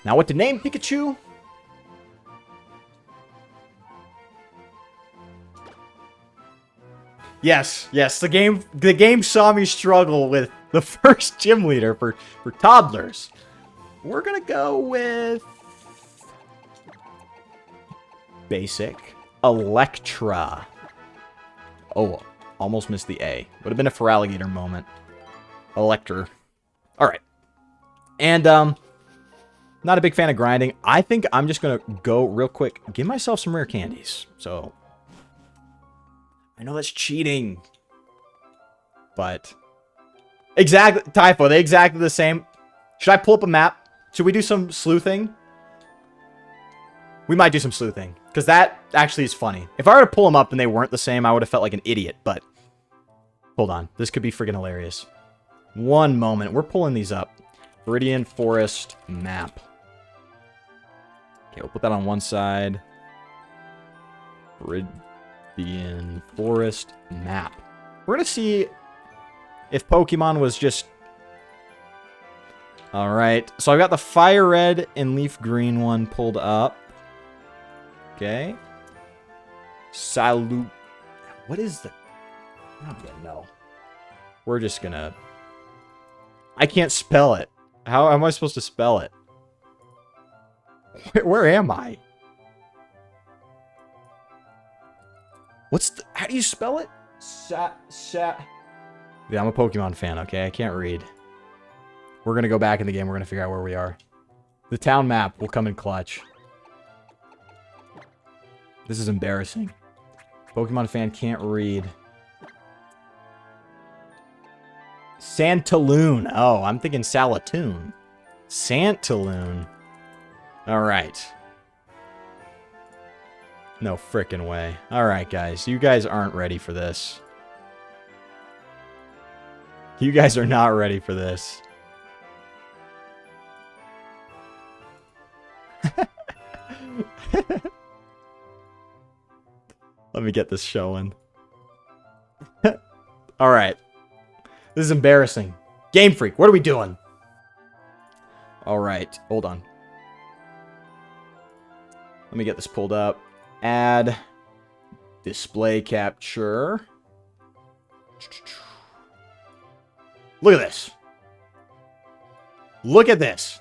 Now what to name Pikachu? Yes, yes, the game saw me struggle with the first gym leader for toddlers. We're gonna go with basic Electra. Oh, almost missed the A. Would have been a Feraligatr moment. Electra. Alright. And, not a big fan of grinding. I think I'm just gonna go real quick. Give myself some rare candies. So, I know that's cheating. But, exactly, Typho, they exactly the same. Should I pull up a map? Should we do some sleuthing? We might do some sleuthing. Because that actually is funny. If I were to pull them up and they weren't the same, I would have felt like an idiot. But, hold on. This could be freaking hilarious. One moment. We're pulling these up. Viridian Forest map. Okay, we'll put that on one side. Viridian Forest map. We're going to see if Pokemon was just... Alright, so I've got the Fire Red and Leaf Green one pulled up. Okay. Salute. What is the... I don't even know. We're just gonna... I can't spell it. How am I supposed to spell it? Where am I? What's the... How do you spell it? Yeah, I'm a Pokemon fan, okay? I can't read. We're gonna go back in the game. We're gonna figure out where we are. The town map will come in clutch. This is embarrassing. Pokemon fan can't read. Santaloon. Oh, I'm thinking Salatoon. Santaloon. Alright. No frickin' way. Alright, guys. You guys aren't ready for this. You guys are not ready for this. Let me get this showing. Alright. This is embarrassing. Game Freak, what are we doing? Alright, hold on. Let me get this pulled up. Add. Display capture. Look at this. Look at this.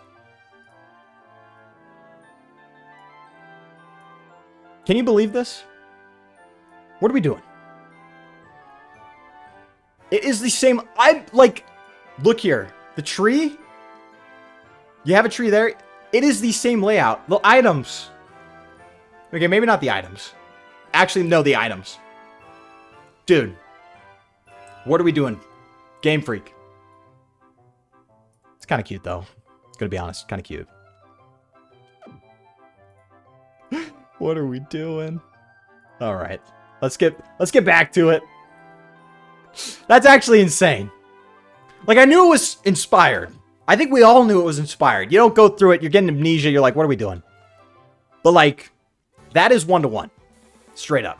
Can you believe this? What are we doing? It is the same... Look here. The tree? You have a tree there? It is the same layout. The items. Okay, maybe not the items. Actually, no, the items. Dude. What are we doing? Game Freak. It's kind of cute, though. Gonna be honest. Kind of cute. What are we doing? Alright. Let's get back to it. That's actually insane. Like, I knew it was inspired. I think we all knew it was inspired. You don't go through it, you're getting amnesia, you're like, what are we doing? But, like, that is 1-to-1. Straight up.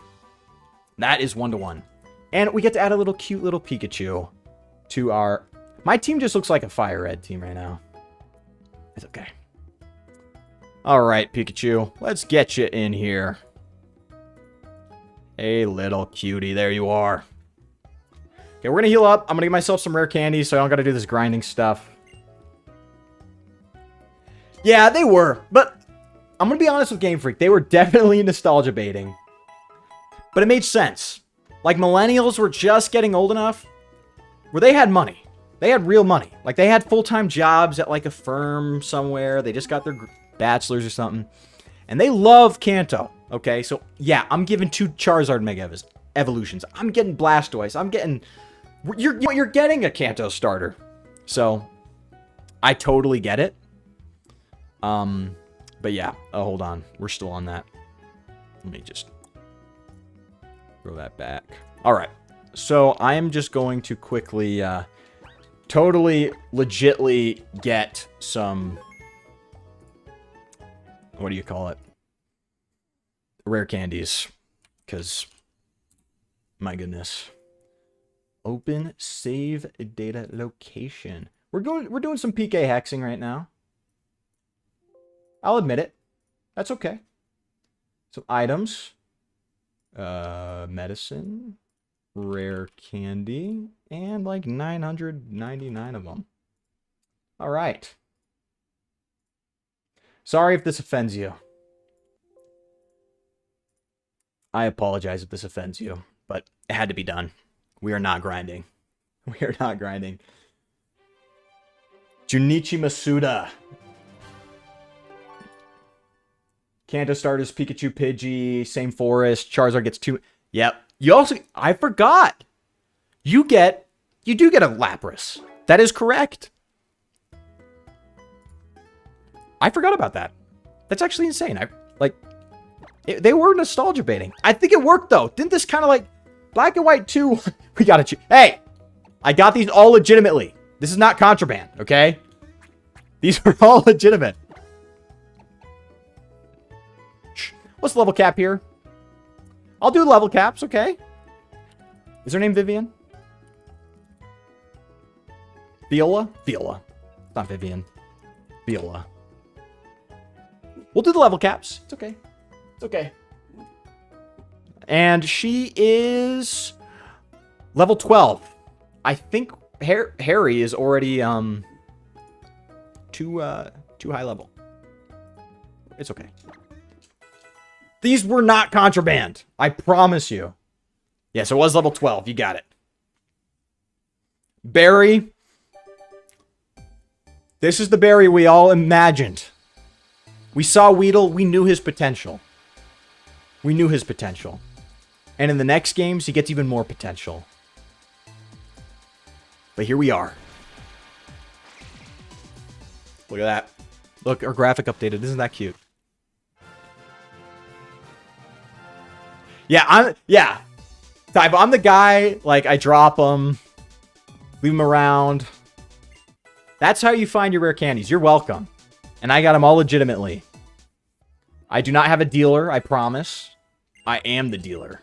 That is 1-to-1. And we get to add a little cute little Pikachu to our... My team just looks like a Fire Red team right now. It's okay. Alright, Pikachu. Let's get you in here. Hey, little cutie. There you are. Okay, we're gonna heal up. I'm gonna give myself some rare candy so I don't gotta do this grinding stuff. Yeah, they were. But I'm gonna be honest with Game Freak. They were definitely nostalgia baiting. But it made sense. Like, millennials were just getting old enough where they had money. They had real money. Like, they had full-time jobs at, like, a firm somewhere. They just got their bachelor's or something. And they love Kanto. Okay, so, yeah, I'm giving 2 Charizard Mega Evolutions. I'm getting Blastoise. I'm getting... You're getting a Kanto starter. So, I totally get it. But yeah. Oh, hold on. We're still on that. Let me just... throw that back. Alright. So, I am just going to quickly, totally, legitly get some... what do you call it? Rare candies. Because... my goodness. Open save data location. We're doing some PK hexing right now. I'll admit it. That's okay. Some items. Medicine. Rare candy. And like 999 of them. Alright. Sorry if this offends you. I apologize if this offends you. But it had to be done. We are not grinding. We are not grinding. Junichi Masuda. Kanto starters, Pikachu, Pidgey, same forest. Charizard gets 2. Yep. You also... I forgot. You do get a Lapras. That is correct. I forgot about that. That's actually insane. They were nostalgia baiting. I think it worked, though. Didn't this kind of like... Black and White 2... we gotta choose. Hey! I got these all legitimately. This is not contraband, okay? These are all legitimate. Shh. What's the level cap here? I'll do level caps, okay? Is her name Vivian? Viola? Viola. It's not Vivian. Viola. We'll do the level caps. It's okay. It's okay. And she is level 12. I think Harry is already too high level. It's okay. These were not contraband. I promise you. Yes, it was level 12. You got it. Barry. This is the Barry we all imagined. We saw Weedle. We knew his potential. We knew his potential. And in the next games, he gets even more potential. But here we are. Look at that. Look, our graphic updated. Isn't that cute? Yeah, Type, I'm the guy, like, I drop them, leave them around. That's how you find your rare candies. You're welcome. And I got them all legitimately. I do not have a dealer, I promise. I am the dealer.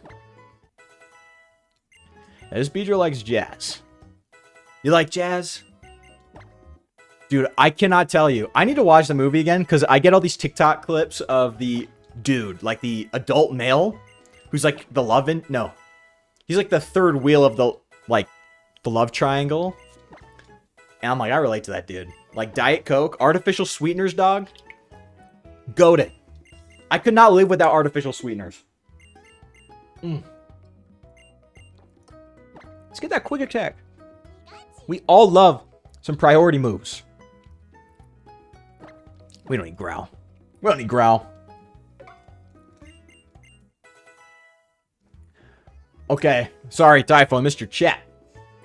This Beedrill likes jazz. You like jazz? Dude, I cannot tell you. I need to watch the movie again, because I get all these TikTok clips of the dude, like the adult male, who's like the love in... No. He's like the third wheel of the, like, the love triangle. And I'm like, I relate to that dude. Like, Diet Coke, artificial sweeteners, dog. Goated. I could not live without artificial sweeteners. Let's get that quick attack. We all love some priority moves. We don't need growl. We don't need growl. Okay. Sorry, Typho. I missed your chat.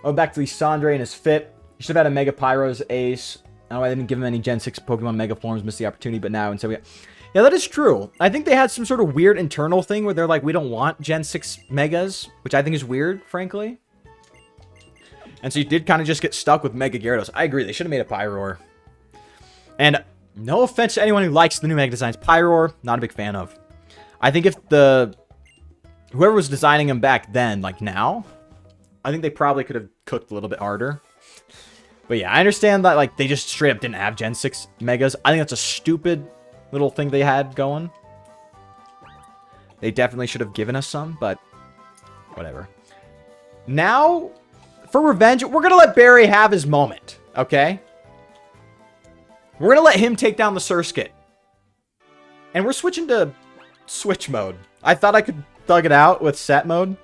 Oh, back to Lissandre and his fit. He should have had a Mega Pyro's ace. I don't know why they didn't give him any Gen 6 Pokemon Mega Forms. Missed the opportunity, but now instead we got... Yeah, that is true. I think they had some sort of weird internal thing where they're like, we don't want Gen 6 Megas, which I think is weird, frankly. And so you did kind of just get stuck with Mega Gyarados. I agree. They should have made a Pyroar. And no offense to anyone who likes the new Mega designs. Pyroar, not a big fan of. I think if the... Whoever was designing them back then, like now, I think they probably could have cooked a little bit harder. But yeah, I understand that like they just straight up didn't have Gen 6 Megas. I think that's a stupid little thing they had going. They definitely should have given us some, but whatever. Now, for revenge, we're going to let Barry have his moment, okay? We're going to let him take down the Surskit. And we're switching to Switch mode. I thought I could thug it out with set mode.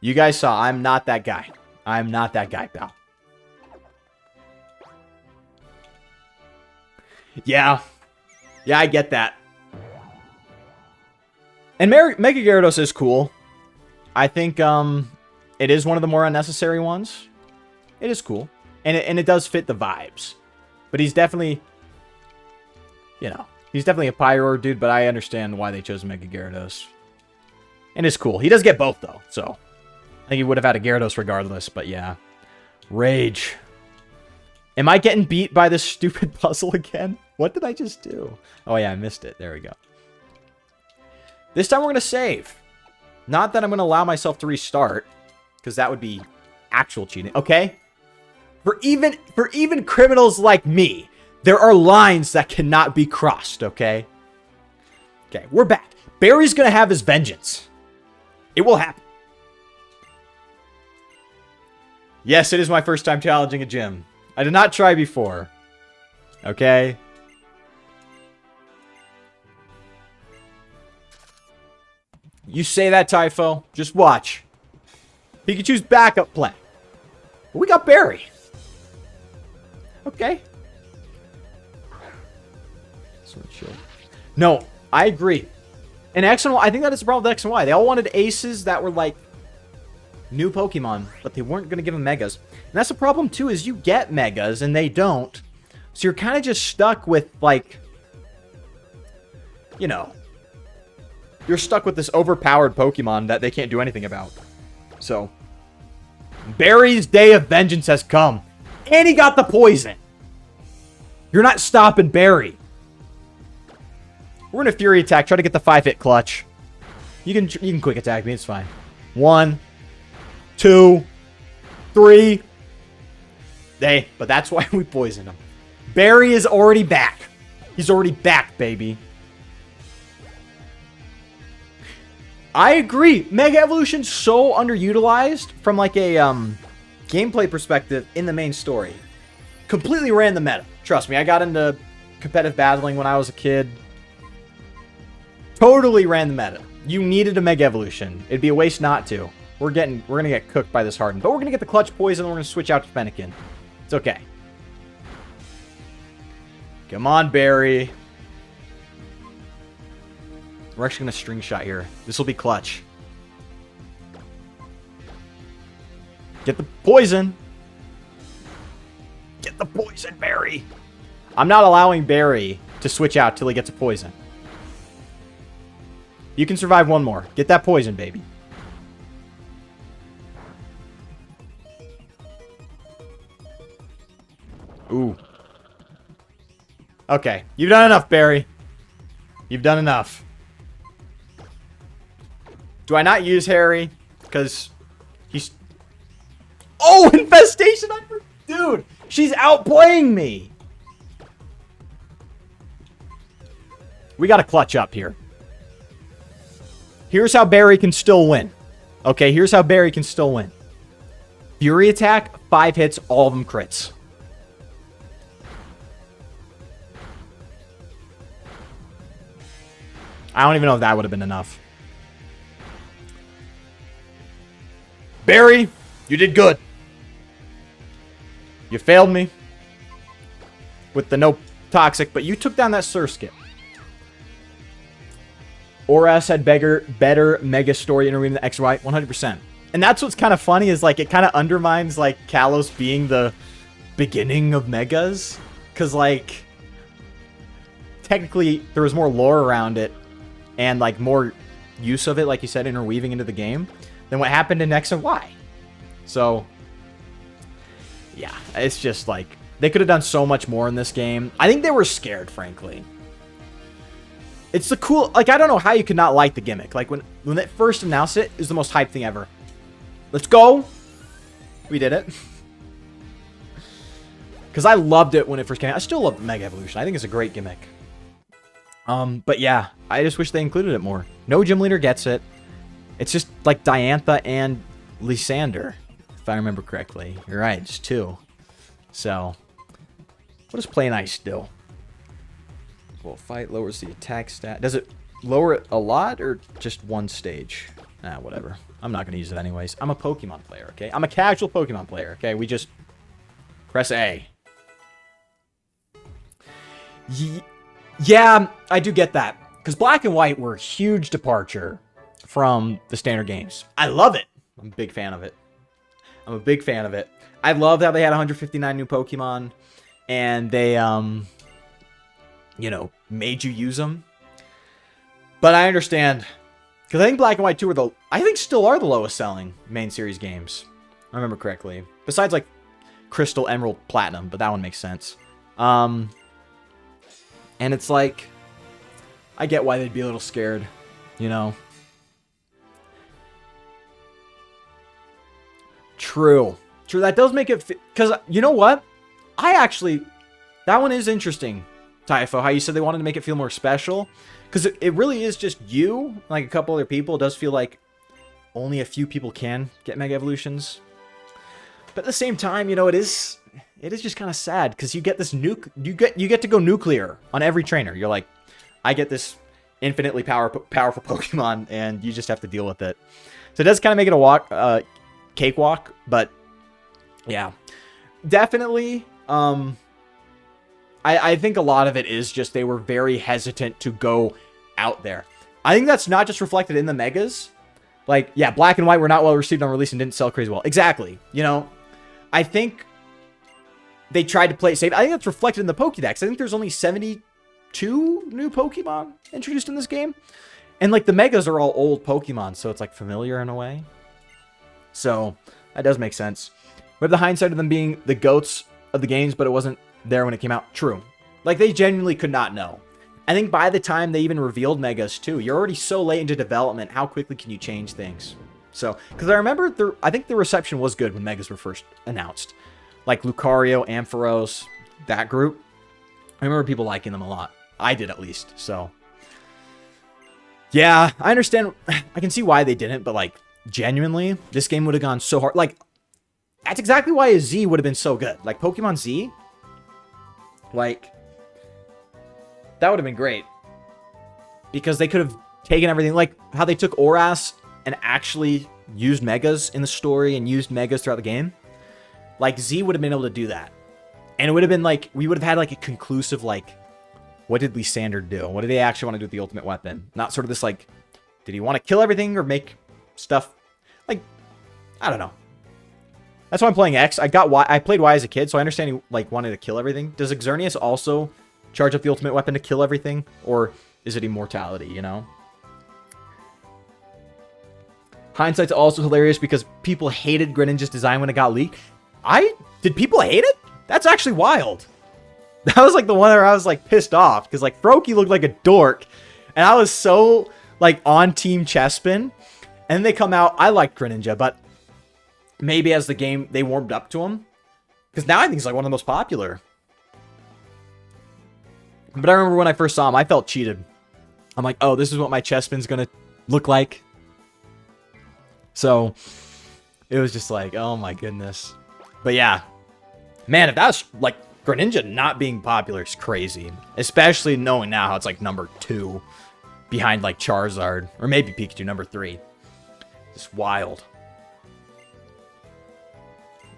You guys saw, I'm not that guy. I'm not that guy, pal. Yeah. Yeah, I get that. And Mega Gyarados is cool. I think it is one of the more unnecessary ones. It is cool. And it does fit the vibes. But he's definitely, you know, he's definitely a Pyroar dude, but I understand why they chose Mega Gyarados. And it's cool. He does get both, though, so I think he would have had a Gyarados regardless, but yeah. Rage. Am I getting beat by this stupid puzzle again? What did I just do? Oh, yeah, I missed it. There we go. This time we're going to save. Not that I'm going to allow myself to restart, because that would be actual cheating. Okay? For even criminals like me, there are lines that cannot be crossed, okay? Okay, we're back. Barry's going to have his vengeance. It will happen. Yes, it is my first time challenging a gym. I did not try before. Okay? You say that, Typho. Just watch. Pikachu's backup plan. We got Barry. Okay. Sword Shield. No, I agree. And X and Y, I think that is the problem with X and Y. They all wanted aces that were like new Pokemon, but they weren't going to give them Megas. And that's the problem too, is you get Megas and they don't. So you're kind of just stuck with like, you know, you're stuck with this overpowered Pokemon that they can't do anything about. So, Barry's day of vengeance has come. And he got the poison. You're not stopping Barry. We're going to Fury Attack. Try to get the 5-hit clutch. You can quick attack me. It's fine. 1, 2, 3. But that's why we poisoned him. Barry is already back. He's already back, baby. I agree. Mega Evolution's so underutilized from like a gameplay perspective in the main story. Completely ran the meta. Trust me, I got into competitive battling when I was a kid. Totally ran the meta. You needed a Mega Evolution. It'd be a waste not to. We're gonna get cooked by this Harden, but we're gonna get the clutch poison. And we're gonna switch out to Fennekin. It's okay. Come on, Barry. We're actually going to string shot here. This will be clutch. Get the poison. Get the poison, Barry. I'm not allowing Barry to switch out till he gets a poison. You can survive one more. Get that poison, baby. Ooh. Okay. You've done enough, Barry. You've done enough. Do I not use Harry? Because he's... Oh, Infestation! Dude, she's outplaying me. We got to clutch up here. Here's how Barry can still win. Okay, here's how Barry can still win. Fury Attack, 5 hits, all of them crits. I don't even know if that would have been enough. Barry, you did good. You failed me with the no toxic, but you took down that Surskit. Oras had better Mega Story interweaving the XY, 100%. And that's what's kind of funny is like it kind of undermines like Kalos being the beginning of Megas, because like technically there was more lore around it and like more use of it, like you said, interweaving into the game than what happened in X and Y. So yeah, it's just like they could have done so much more in this game. I think they were scared, frankly. It's the cool, like, I don't know how you could not like the gimmick. Like, when they first announced it, it was the most hyped thing ever. Let's go. We did it. Because I loved it when it first came out. I still love Mega Evolution. I think it's a great gimmick. But yeah, I just wish they included it more. No gym leader gets it. It's just, like, Diantha and Lysander, if I remember correctly. You're right, just 2. So, what does Play Nice do? Well, fight lowers the attack stat. Does it lower it a lot or just one stage? Ah, whatever. I'm not going to use it anyways. I'm a Pokemon player, okay? I'm a casual Pokemon player, okay? We just press A. Yeah, I do get that. Because Black and White were a huge departure from the standard games. I love it. I'm a big fan of it. I'm a big fan of it. I love how they had 159 new Pokemon. And they, you know, made you use them. But I understand. Because I think Black and White 2 were I think still are the lowest selling main series games. I remember correctly. Besides, like, Crystal, Emerald, Platinum. But that one makes sense. And it's like, I get why they'd be a little scared. You know? True. True, that does make it... Because, you know what? That one is interesting, Typho, how you said they wanted to make it feel more special. Because it really is just you, like a couple other people. It does feel like only a few people can get Mega Evolutions. But at the same time, you know, it is just kind of sad. Because you get this you get to go nuclear on every trainer. You're like, I get this infinitely powerful Pokemon, and you just have to deal with it. So it does kind of make it a cakewalk, but yeah. Definitely, I think a lot of it is just they were very hesitant to go out there. I think that's not just reflected in the Megas. Like, yeah, Black and White were not well received on release and didn't sell crazy well. Exactly. You know, I think they tried to play it safe. I think that's reflected in the Pokédex. I think there's only 72 new Pokemon introduced in this game. And, like, the Megas are all old Pokemon, so it's, like, familiar in a way. So, That does make sense. We have the hindsight of them being the GOATs of the games, but it wasn't there when it came out. True. Like, they genuinely could not know. I think by the time they even revealed Megas, too, you're already so late into development. How quickly can you change things? So, because I remember, I think the reception was good when Megas were first announced. Like Lucario, Ampharos, that group. I remember people liking them a lot. I did, at least. So, yeah, I understand. I can see why they didn't, but, like, genuinely, this game would have gone so hard. Like, that's exactly why a Z would have been so good. Like, Pokemon Z, like, that would have been great. Because they could have taken everything, like how they took Oras and actually used Megas in the story and used Megas throughout the game. Like, Z would have been able to do that. And it would have been like, we would have had like a conclusive, like, what did Lysander do? What did he actually want to do with the ultimate weapon? Not sort of this, like, did he want to kill everything or make stuff? Like, I don't know. That's why I'm playing X. I played Y as a kid, so I understand he, like, wanted to kill everything. Does Xerneas also charge up the ultimate weapon to kill everything? Or is it immortality, you know? Hindsight's also hilarious because people hated Greninja's design when it got leaked. Did people hate it? That's actually wild. That was like the one where I was like pissed off because like Froakie looked like a dork and I was so like on Team Chespin. And then they come out. I liked Greninja, but maybe as the game they warmed up to him because now I think he's like one of the most popular. But I remember when I first saw him, I felt cheated. I'm like, oh, this is what my Chespin's gonna look like. So it was just like, oh my goodness. But yeah, man, if that's like Greninja not being popular is crazy. Especially knowing now how it's like number 2 behind like Charizard or maybe Pikachu number 3. It's wild.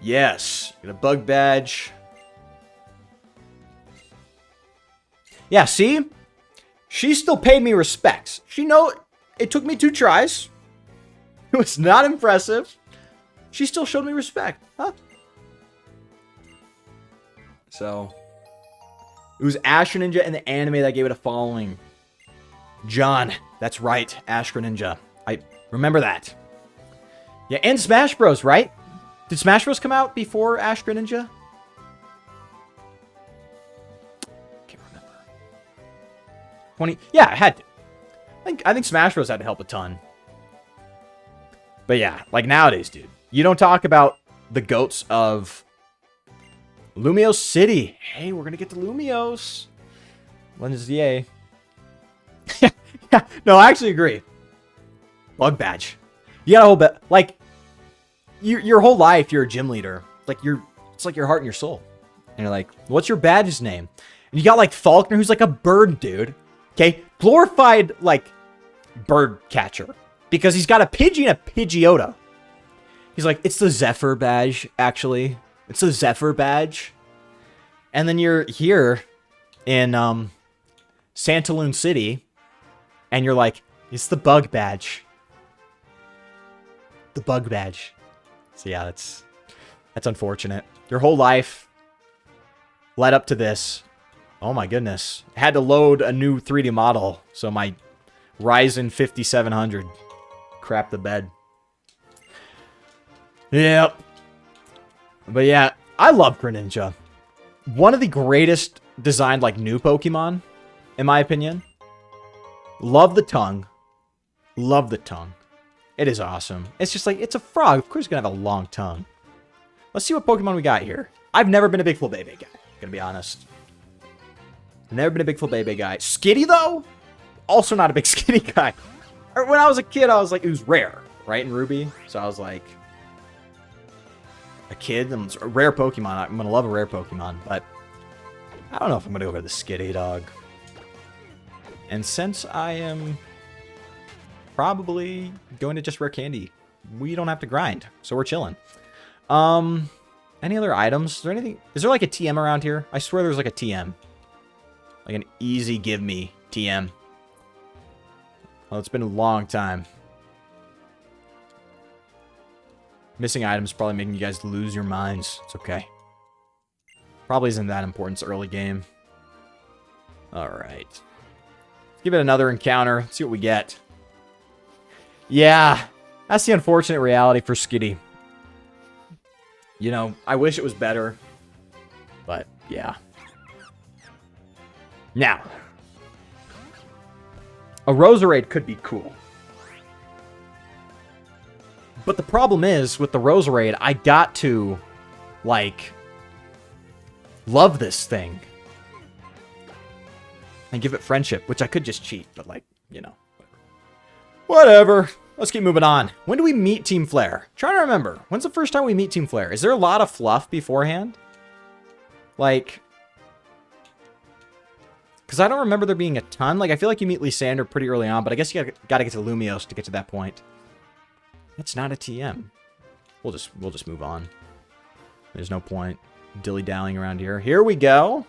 Yes, get a bug badge. Yeah, see? She still paid me respects. She know it took me 2 tries. It was not impressive. She still showed me respect. Huh? So, it was Ash Greninja in the anime that gave it a following. John, that's right. Ash Greninja. I remember that. Yeah, and Smash Bros, right? Did Smash Bros come out before Ash Greninja? Can't remember. 20. Yeah, it had to. I think Smash Bros had to help a ton. But yeah, like nowadays, dude, you don't talk about the GOATs of Lumiose City. Hey, we're gonna get to Lumiose. When is the A? Yeah, no, I actually agree. Bug badge. You got a whole bit like your whole life. You're a gym leader. Like it's like your heart and your soul. And you're like, what's your badge's name? And you got like Faulkner, who's like a bird dude. Okay, glorified like bird catcher. Because he's got a Pidgey and a Pidgeotto. He's like, it's the Zephyr badge, actually. It's the Zephyr badge. And then you're here in Santaloon City. And you're like, it's the bug badge. The bug badge. So yeah, that's unfortunate. Your whole life led up to this. Oh my goodness. I had to load a new 3D model. So my Ryzen 5700 crap the bed. Yep. But yeah, I love Greninja. One of the greatest designed like new Pokemon, in my opinion. Love the tongue. Love the tongue. It is awesome. It's just like, it's a frog. Of course it's gonna have a long tongue. Let's see what Pokemon we got here. I've never been a big FLYBOY guy, gonna be honest. Never been a big FLYBOY guy. Skitty though? Also not a big Skitty guy. When I was a kid, I was like, it was rare, right, in Ruby? So I was like, a kid, a rare Pokemon. I'm going to love a rare Pokemon, but I don't know if I'm going to go for the Skitty dog. And since I am probably going to just rare candy, we don't have to grind, so we're chilling. Any other items? Is there anything? Is there like a TM around here? I swear there's like a TM. Like an easy give me TM. Well, it's been a long time. Missing items probably making you guys lose your minds. It's okay. Probably isn't that important. It's early game. Alright. Let's give it another encounter. Let's see what we get. Yeah. That's the unfortunate reality for Skitty. You know, I wish it was better. But, yeah. Now, a Roserade could be cool. But the problem is, with the Roserade, I got to, like, love this thing. And give it friendship, which I could just cheat, but, like, you know. Whatever. Let's keep moving on. When do we meet Team Flare? Trying to remember. When's the first time we meet Team Flare? Is there a lot of fluff beforehand? Like, because I don't remember there being a ton. Like, I feel like you meet Lysander pretty early on, but I guess you gotta get to Lumiose to get to that point. It's not a TM. We'll just move on. There's no point dilly-dallying around here. Here we go.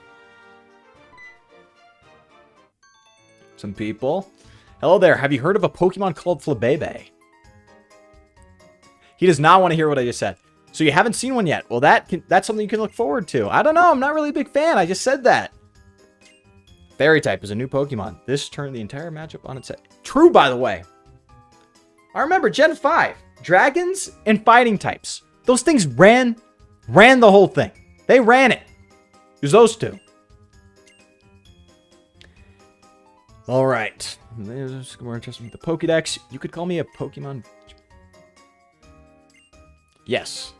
Some people. Hello there. Have you heard of a Pokemon called FLYBOY? He does not want to hear what I just said. So you haven't seen one yet. Well, that's something you can look forward to. I don't know. I'm not really a big fan. I just said that. Fairy type is a new Pokemon. This turned the entire matchup on its head. True, by the way. I remember Gen 5. Dragons and fighting types. Those things ran the whole thing. They ran it. It was those two. All right. More interesting with the Pokédex. You could call me a Pokemon. Yes.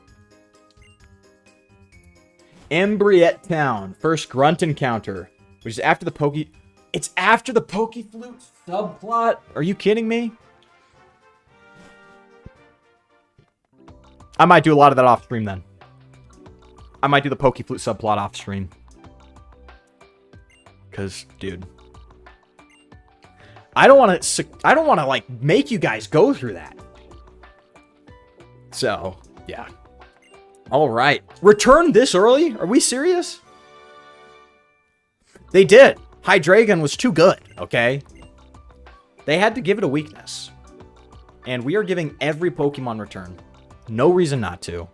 Embriette Town. First grunt encounter. Which is after the Poke... It's after the Pokeflute subplot? Are you kidding me? I might do a lot of that off stream then. I might do the Pokeflute subplot off stream. Because, dude... I don't want to, like, make you guys go through that. So, yeah. All right. Return this early? Are we serious? They did. Hydreigon was too good, okay? They had to give it a weakness. And we are giving every Pokemon return. No reason not to.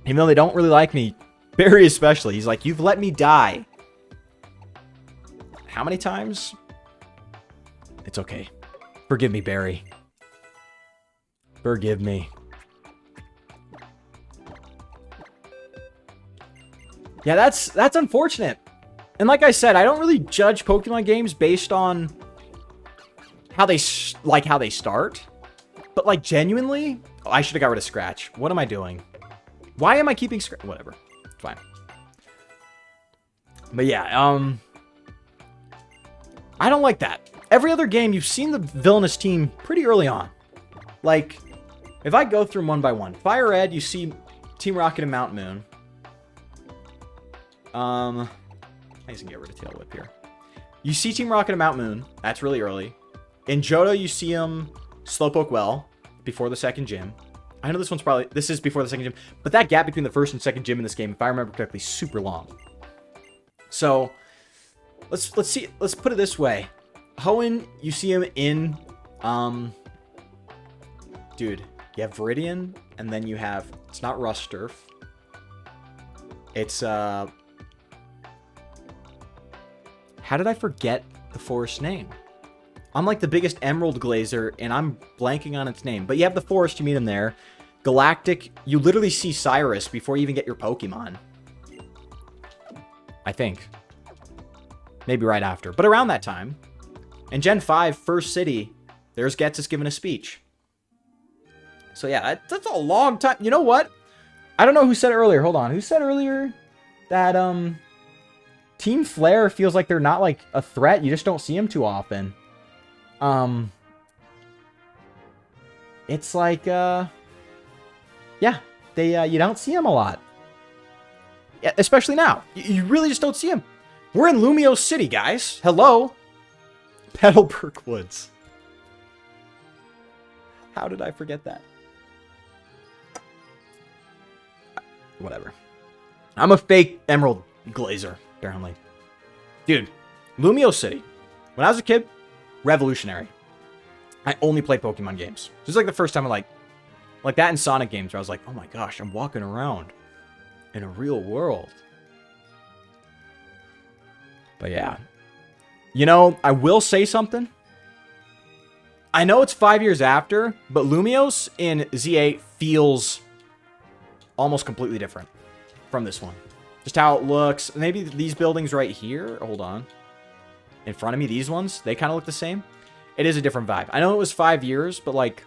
Even though they don't really like me, Barry especially. He's like, you've let me die. How many times? It's okay. Forgive me, Barry. Forgive me. Yeah, that's unfortunate. And like I said, I don't really judge Pokemon games based on how they start. But like genuinely, oh, I should have got rid of Scratch. What am I doing? Why am I keeping Scratch? Whatever. Fine. But yeah, I don't like that. Every other game, you've seen the villainous team pretty early on. Like, if I go through them one by one. Fire Red, you see Team Rocket and Mount Moon. I guess I can get rid of Tail Whip here. You see Team Rocket and Mount Moon. That's really early. In Johto, you see Slowpoke Well before the second gym. I know this is before the second gym, but that gap between the first and second gym in this game, if I remember correctly, is super long. So, let's put it this way. Hoenn, you see him in, dude, you have Viridian, and then you have, it's not Rusturf. It's, how did I forget the forest name? I'm like the biggest Emerald Glazer, and I'm blanking on its name. But you have the forest, you meet him there. Galactic, you literally see Cyrus before you even get your Pokemon. I think. Maybe right after. But around that time. In Gen 5, first city, there's Getsus giving a speech. So yeah, that's a long time. You know what? I don't know who said it earlier. Hold on. Who said earlier that Team Flare feels like they're not like a threat? You just don't see them too often. It's like, yeah, they, you don't see them a lot. Yeah, especially now. You really just don't see them. We're in Lumiose City, guys. Hello. Petalburg Woods. How did I forget that? Whatever. I'm a fake Emerald Glazer, apparently. Dude, Lumiose City. When I was a kid, revolutionary. I only played Pokemon games. This is like the first time I like that in Sonic games where I was like, oh my gosh, I'm walking around in a real world. But yeah. You know, I will say something. I know it's 5 years after, but Lumios in Z8 feels almost completely different from this one. Just how it looks. Maybe these buildings right here. Hold on. In front of me, these ones, they kind of look the same. It is a different vibe. I know it was 5 years, but like,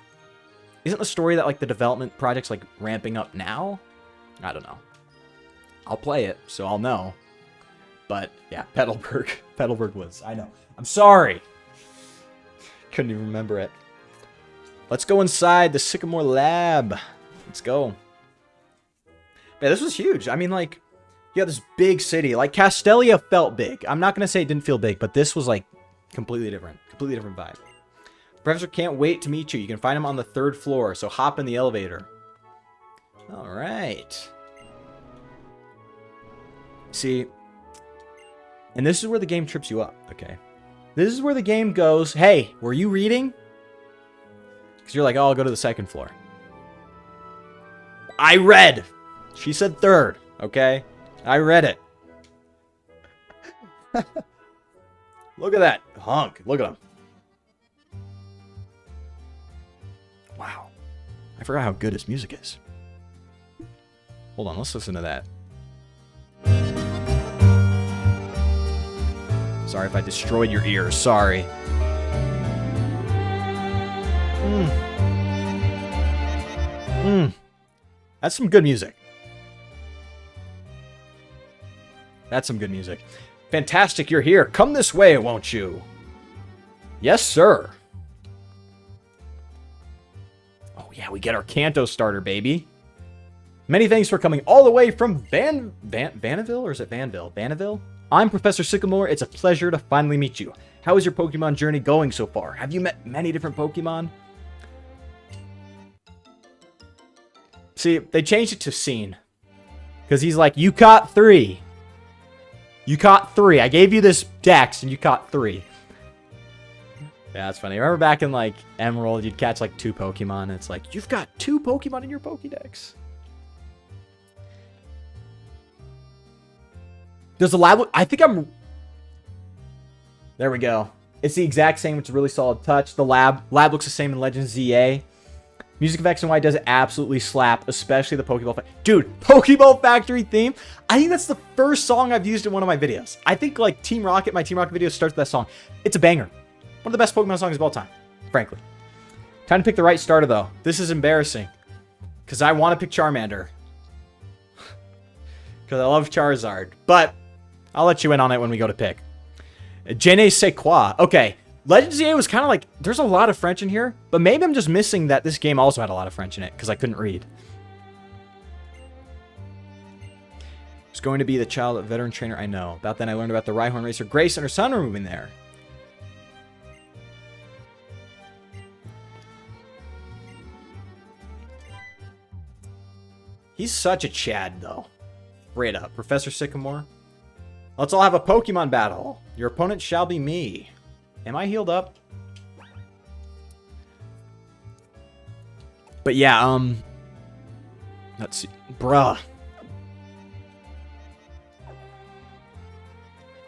isn't the story that like the development project's like ramping up now? I don't know. I'll play it, so I'll know. But yeah, Petalburg. Petalburg was. I know. I'm sorry. Couldn't even remember it. Let's go inside the Sycamore Lab. Let's go. Yeah, this was huge. I mean, like, you got this big city. Like, Castelia felt big. I'm not going to say it didn't feel big, but this was, like, completely different. Completely different vibe. Professor can't wait to meet you. You can find him on the 3rd floor, so hop in the elevator. All right. See, and this is where the game trips you up, okay? This is where the game goes, hey, were you reading? Because you're like, oh, I'll go to the 2nd floor. I read. She said 3rd, okay? I read it. Look at that hunk. Look at him. Wow. I forgot how good his music is. Hold on, let's listen to that. Sorry if I destroyed your ears. Sorry. That's some good music. That's some good music. Fantastic, you're here. Come this way, won't you? Yes, sir. Oh, yeah, we get our Kanto starter, baby. Many thanks for coming all the way from Vanaville, or is it Vanville? Vanaville? I'm Professor Sycamore. It's a pleasure to finally meet you. How is your Pokemon journey going so far? Have you met many different Pokemon? See, they changed it to Scene. Because he's like, you caught 3. You caught 3. I gave you this dex and you caught 3. Yeah, that's funny. Remember back in like Emerald, you'd catch like 2 Pokemon. And it's like, you've got 2 Pokemon in your Pokédex. Does the lab look... I think I'm... There we go. It's the exact same. It's a really solid touch. The lab looks the same in Legends ZA. Music of X and Y does absolutely slap, especially the Pokeball... Dude, Pokeball Factory theme. I think that's the first song I've used in one of my videos. I think like Team Rocket, my Team Rocket video starts with that song. It's a banger. One of the best Pokemon songs of all time, frankly. Time to pick the right starter, though. This is embarrassing. Because I want to pick Charmander. Because I love Charizard. But... I'll let you in on it when we go to pick. Je ne sais quoi. Okay. Legends ZA was kind of like... There's a lot of French in here. But maybe I'm just missing that this game also had a lot of French in it. Because I couldn't read. It's going to be the child veteran trainer I know. About then I learned about the Rhyhorn racer Grace and her son were moving there. He's such a Chad, though. Straight up. Professor Sycamore. Let's all have a Pokemon battle. Your opponent shall be me. Am I healed up? But yeah, let's see. Bruh.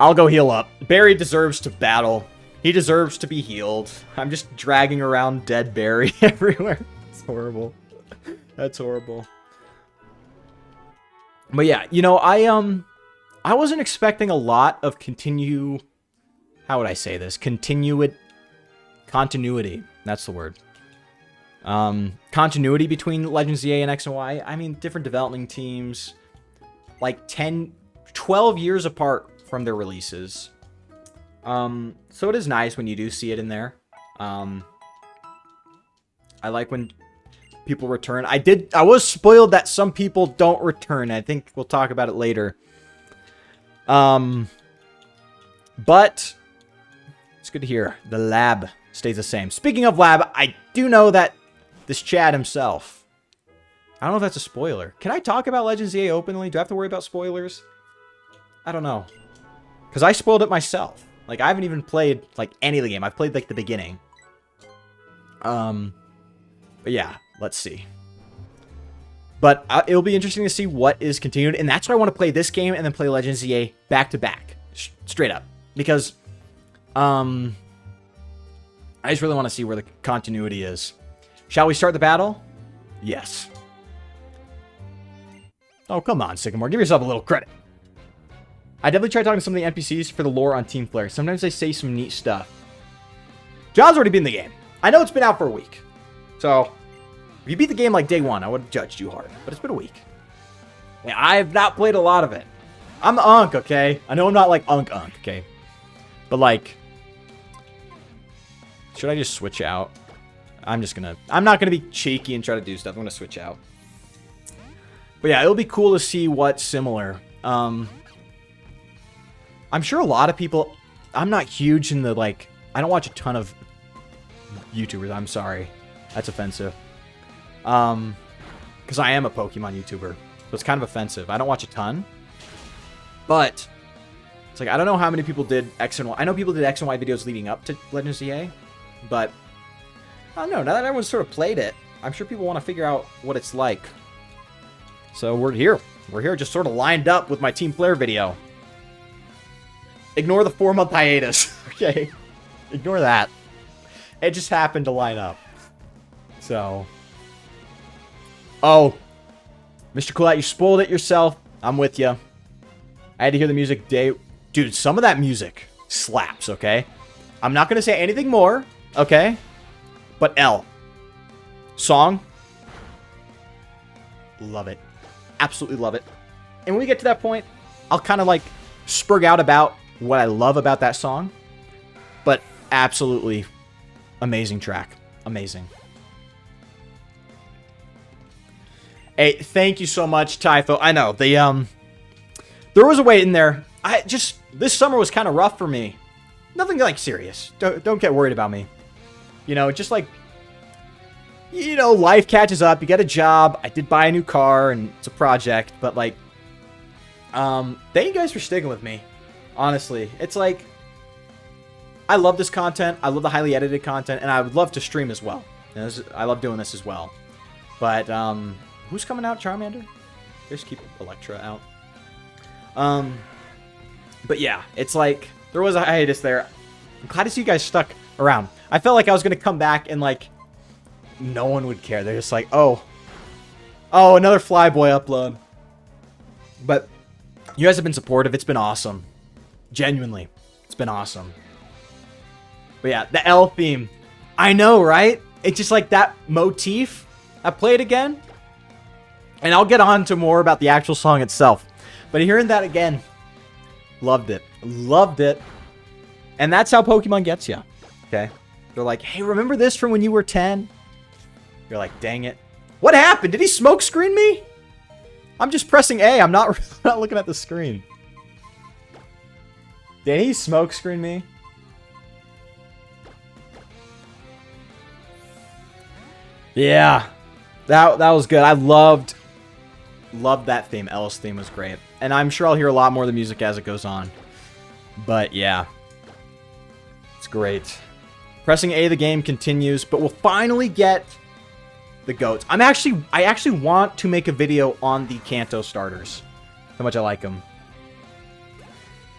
I'll go heal up. Barry deserves to battle. He deserves to be healed. I'm just dragging around dead Barry everywhere. It's horrible. That's horrible. But yeah, you know, I wasn't expecting a lot of how would I say this? Continuity. That's the word. Continuity between Legends ZA and X and Y. I mean, different development teams. Like 12 years apart from their releases. So it is nice when you do see it in there. I like when people return. I was spoiled that some people don't return. I think we'll talk about it later. But it's good to hear. The lab stays the same. Speaking of lab, I do know that this Chad himself. I don't know if that's a spoiler. Can I talk about Legends ZA openly? Do I have to worry about spoilers? I don't know. Because I spoiled it myself. Like, I haven't even played, like, any of the game. I've played, like, the beginning. But yeah, let's see. But it'll be interesting to see what is continued. And that's why I want to play this game and then play Legends ZA back to back. Straight up. Because, I just really want to see where the continuity is. Shall we start the battle? Yes. Oh, come on, Sycamore. Give yourself a little credit. I definitely tried talking to some of the NPCs for the lore on Team Flare. Sometimes they say some neat stuff. John's already been in the game. I know it's been out for a week. So, if you beat the game like day one, I would have judged you hard. But it's been a week. And I've not played a lot of it. I'm the Unk, okay? I know I'm not like Unk, okay? But like... Should I just switch out? I'm not gonna be cheeky and try to do stuff. I'm gonna switch out. But yeah, it'll be cool to see what's similar. I'm sure a lot of people... I'm not huge in the, like... I don't watch a ton of YouTubers. I'm sorry. That's offensive. Because I am a Pokemon YouTuber. So it's kind of offensive. I don't watch a ton. But... It's like, I don't know how many people did X and Y. I know people did X and Y videos leading up to Legends of EA. But... I don't know. Now that everyone's sort of played it, I'm sure people want to figure out what it's like. So we're here. We're here just sort of lined up with my Team Flare video. Ignore the 4-month hiatus. Okay? Ignore that. It just happened to line up. So. Oh. Mr. Cool Out, you spoiled it yourself. I'm with you. I had to hear the music day. Dude, some of that music slaps, okay? I'm not going to say anything more, okay? But L. Song. Love it. Absolutely love it. And when we get to that point, I'll kind of like spurg out about what I love about that song. But absolutely amazing track. Amazing. Hey, thank you so much, Typho. I know, there was a wait in there. This summer was kind of rough for me. Nothing like serious. Don't get worried about me. You know, just like, you know, life catches up. You get a job. I did buy a new car, and it's a project. But, like, thank you guys for sticking with me. Honestly. It's like, I love this content. I love the highly edited content. And I would love to stream as well. I love doing this as well. But, who's coming out? Charmander? Just keep Electra out. But, yeah. It's like, there was a hiatus there. I'm glad to see you guys stuck around. I felt like I was going to come back and, like, no one would care. They're just like, oh, another FLYBOY upload. But you guys have been supportive. It's been awesome. Genuinely. It's been awesome. But yeah, the L theme. I know, right? It's just like that motif. I play it again. And I'll get on to more about the actual song itself. But hearing that again, loved it. Loved it. And that's how Pokemon gets you. Okay? They're like, hey, remember this from when you were 10? You're like, dang it. What happened? Did he smoke screen me? I'm just pressing A. I'm not looking at the screen. Did he smoke screen me? Yeah. That was good. I loved that theme. L's theme was great. And I'm sure I'll hear a lot more of the music as it goes on. But yeah. It's great. Pressing A, the game continues, but we'll finally get the goats. I actually want to make a video on the Kanto starters. How much I like them.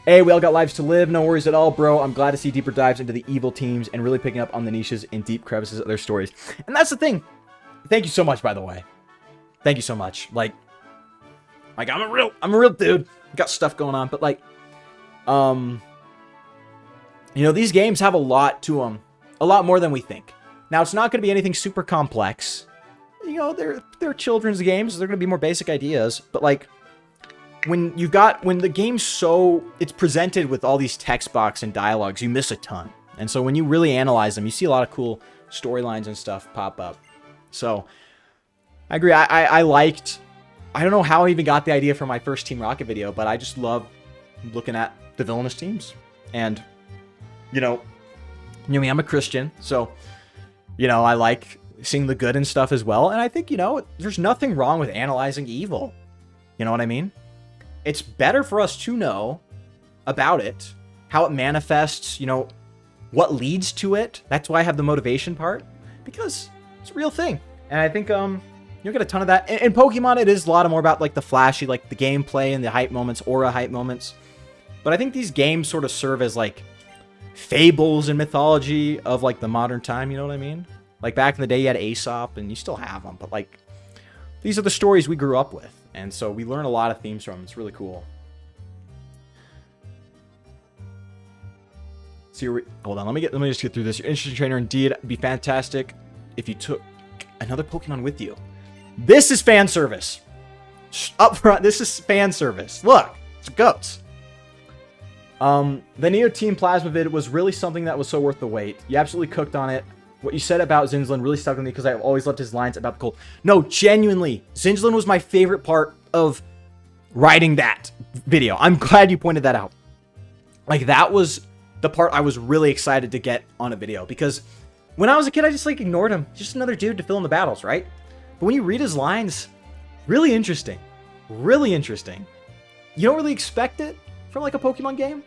Hey, we all got lives to live. No worries at all, bro. I'm glad to see deeper dives into the evil teams and really picking up on the niches and deep crevices of their stories. And that's the thing. Thank you so much, by the way. Thank you so much. Like I'm a real dude. Got stuff going on, but like, you know, these games have a lot to them. A lot more than we think. Now, it's not going to be anything super complex. You know, they're children's games. They're going to be more basic ideas. But, like, when the game's it's presented with all these text box and dialogues, you miss a ton. And so when you really analyze them, you see a lot of cool storylines and stuff pop up. So, I agree. I don't know how I even got the idea for my first Team Rocket video, but I just love looking at the villainous teams. And, you know, I'm a Christian, so, you know, I like seeing the good and stuff as well. And I think, you know, there's nothing wrong with analyzing evil. You know what I mean? It's better for us to know about it, how it manifests, you know, what leads to it. That's why I have the motivation part, because it's a real thing. And I think you'll get a ton of that. In Pokemon, it is a lot more about, like, the flashy, like, the gameplay and the hype moments, aura hype moments. But I think these games sort of serve as, like, fables and mythology of like the modern time, you know what I mean? Like back in the day you had Aesop and you still have them, but like these are the stories we grew up with. And so we learn a lot of themes from them. It's really cool. So hold on, let me just get through this. You're an interesting trainer indeed. It'd be fantastic if you took another Pokemon with you. This is fan service. Up front, this is fan service. Look, it's goats. The Neo Team Plasma vid was really something that was so worth the wait. You absolutely cooked on it. What you said about Zinzlin really stuck with me because I've always loved his lines about the cold. No, genuinely, Zinzlin was my favorite part of writing that video. I'm glad you pointed that out. Like, that was the part I was really excited to get on a video because when I was a kid, I just like ignored him. Just another dude to fill in the battles, right? But when you read his lines, really interesting. Really interesting. You don't really expect it from like a Pokemon game,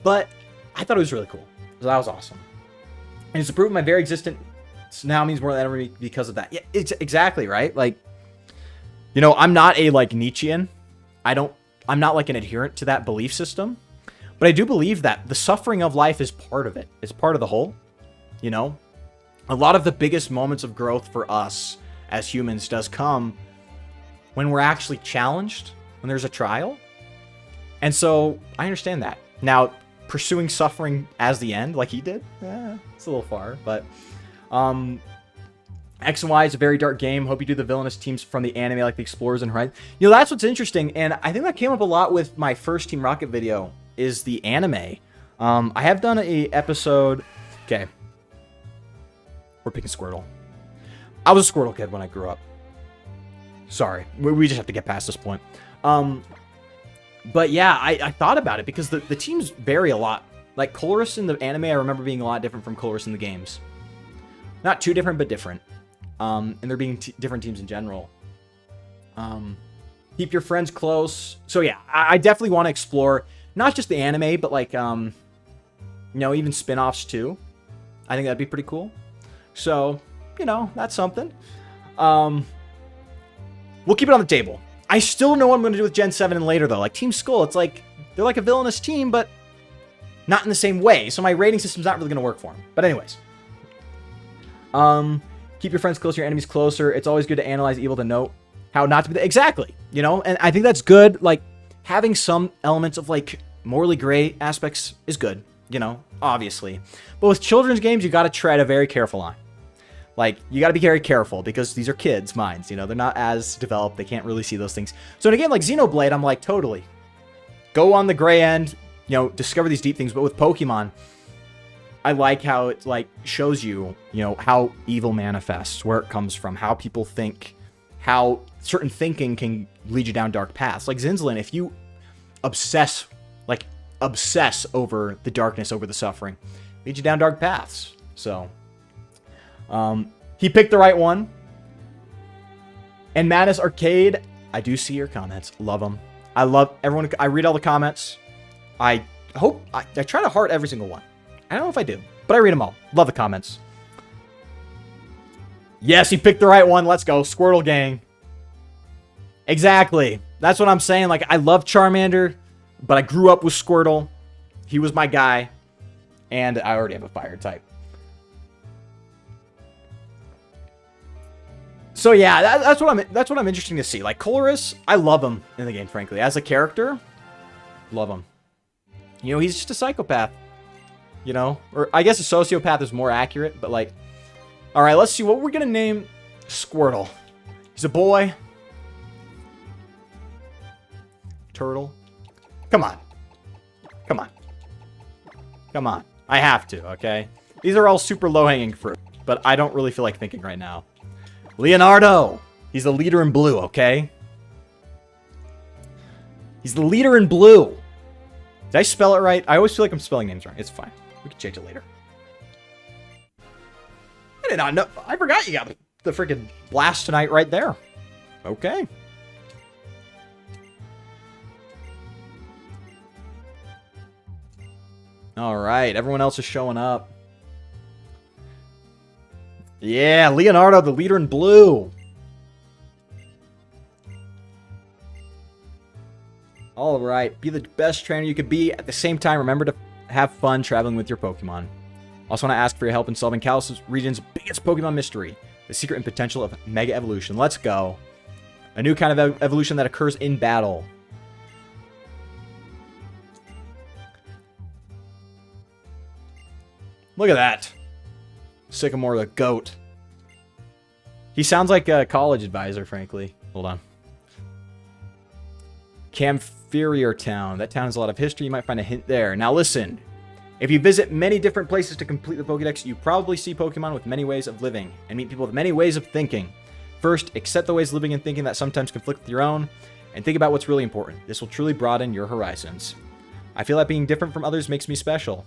but I thought it was really cool. So that was awesome. And it's approved my very existence now means more than ever because of that. Yeah, it's exactly right. Like, you know, I'm not a like Nietzschean. I'm not like an adherent to that belief system, but I do believe that the suffering of life is part of it. It's part of the whole, you know, a lot of the biggest moments of growth for us as humans does come when we're actually challenged, when there's a trial. And so I understand that. Now, pursuing suffering as the end, like he did, it's a little far, but X and Y is a very dark game. Hope you do the villainous teams from the anime like the Explorers and Horizon. You know, that's what's interesting, and I think that came up a lot with my first Team Rocket video, is the anime. I have done a episode... Okay. We're picking Squirtle. I was a Squirtle kid when I grew up. Sorry. We just have to get past this point. But yeah, I thought about it because the teams vary a lot. Like Colress in the anime, I remember being a lot different from Colress in the games. Not too different, but different. And there being different teams in general. Keep your friends close. So yeah, I definitely want to explore not just the anime, but like, you know, even spin-offs too. I think that'd be pretty cool. So, you know, that's something. We'll keep it on the table. I still know what I'm going to do with Gen 7 and later, though. Like, Team Skull, it's like, they're like a villainous team, but not in the same way. So my rating system's not really going to work for them. But anyways. Keep your friends closer, your enemies closer. It's always good to analyze evil to know how not to be... Exactly. You know, and I think that's good. Like, having some elements of, like, morally gray aspects is good. You know, obviously. But with children's games, you got to tread a very careful line. Like, you got to be very careful because these are kids' minds, you know, they're not as developed. They can't really see those things. So in a game like Xenoblade, I'm like, totally. Go on the gray end, you know, discover these deep things. But with Pokemon, I like how it, like, shows you, you know, how evil manifests, where it comes from, how people think, how certain thinking can lead you down dark paths. Like Zinzlin, if you obsess over the darkness, over the suffering, lead you down dark paths. So... he picked the right one. And Madness Arcade, I do see your comments. Love them. I love everyone. I read all the comments. I try to heart every single one. I don't know if I do, but I read them all. Love the comments. Yes, he picked the right one. Let's go. Squirtle gang. Exactly. That's what I'm saying. Like, I love Charmander, but I grew up with Squirtle. He was my guy. And I already have a fire type. So yeah, that's what I'm interested to see. Like Colress, I love him in the game, frankly. As a character, love him. You know, he's just a psychopath. You know? Or I guess a sociopath is more accurate, but like... Alright, let's see what we're gonna name Squirtle. He's a boy. Turtle. Come on. Come on. Come on. I have to, okay? These are all super low-hanging fruit, but I don't really feel like thinking right now. Leonardo! He's the leader in blue, okay? He's the leader in blue. Did I spell it right? I always feel like I'm spelling names wrong. It's fine. We can change it later. I did not know. I forgot you got the freaking blast tonight right there. Okay. Alright, everyone else is showing up. Yeah, Leonardo, the leader in blue. Alright, be the best trainer you could be. At the same time, remember to have fun traveling with your Pokemon. Also want to ask for your help in solving Kalos region's biggest Pokemon mystery, the secret and potential of Mega Evolution. Let's go. A new kind of evolution that occurs in battle. Look at that. Sycamore the goat. He sounds like a college advisor, frankly. Hold on. Camphirier Town. That town has a lot of history. You might find a hint there. Now listen. If you visit many different places to complete the Pokédex, you probably see Pokemon with many ways of living and meet people with many ways of thinking. First, accept the ways of living and thinking that sometimes conflict with your own, and think about what's really important. This will truly broaden your horizons. I feel that being different from others makes me special.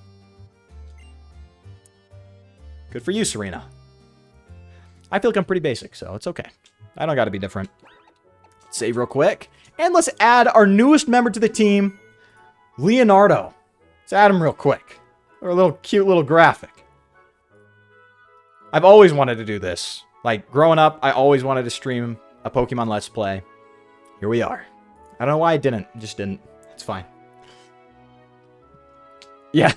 Good for you, Serena. I feel like I'm pretty basic, so it's okay. I don't gotta be different. Save real quick. And let's add our newest member to the team, Leonardo. Let's add him real quick. Or a little cute little graphic. I've always wanted to do this. Like, growing up, I always wanted to stream a Pokemon Let's Play. Here we are. I don't know why I didn't. Just didn't. It's fine. Yeah,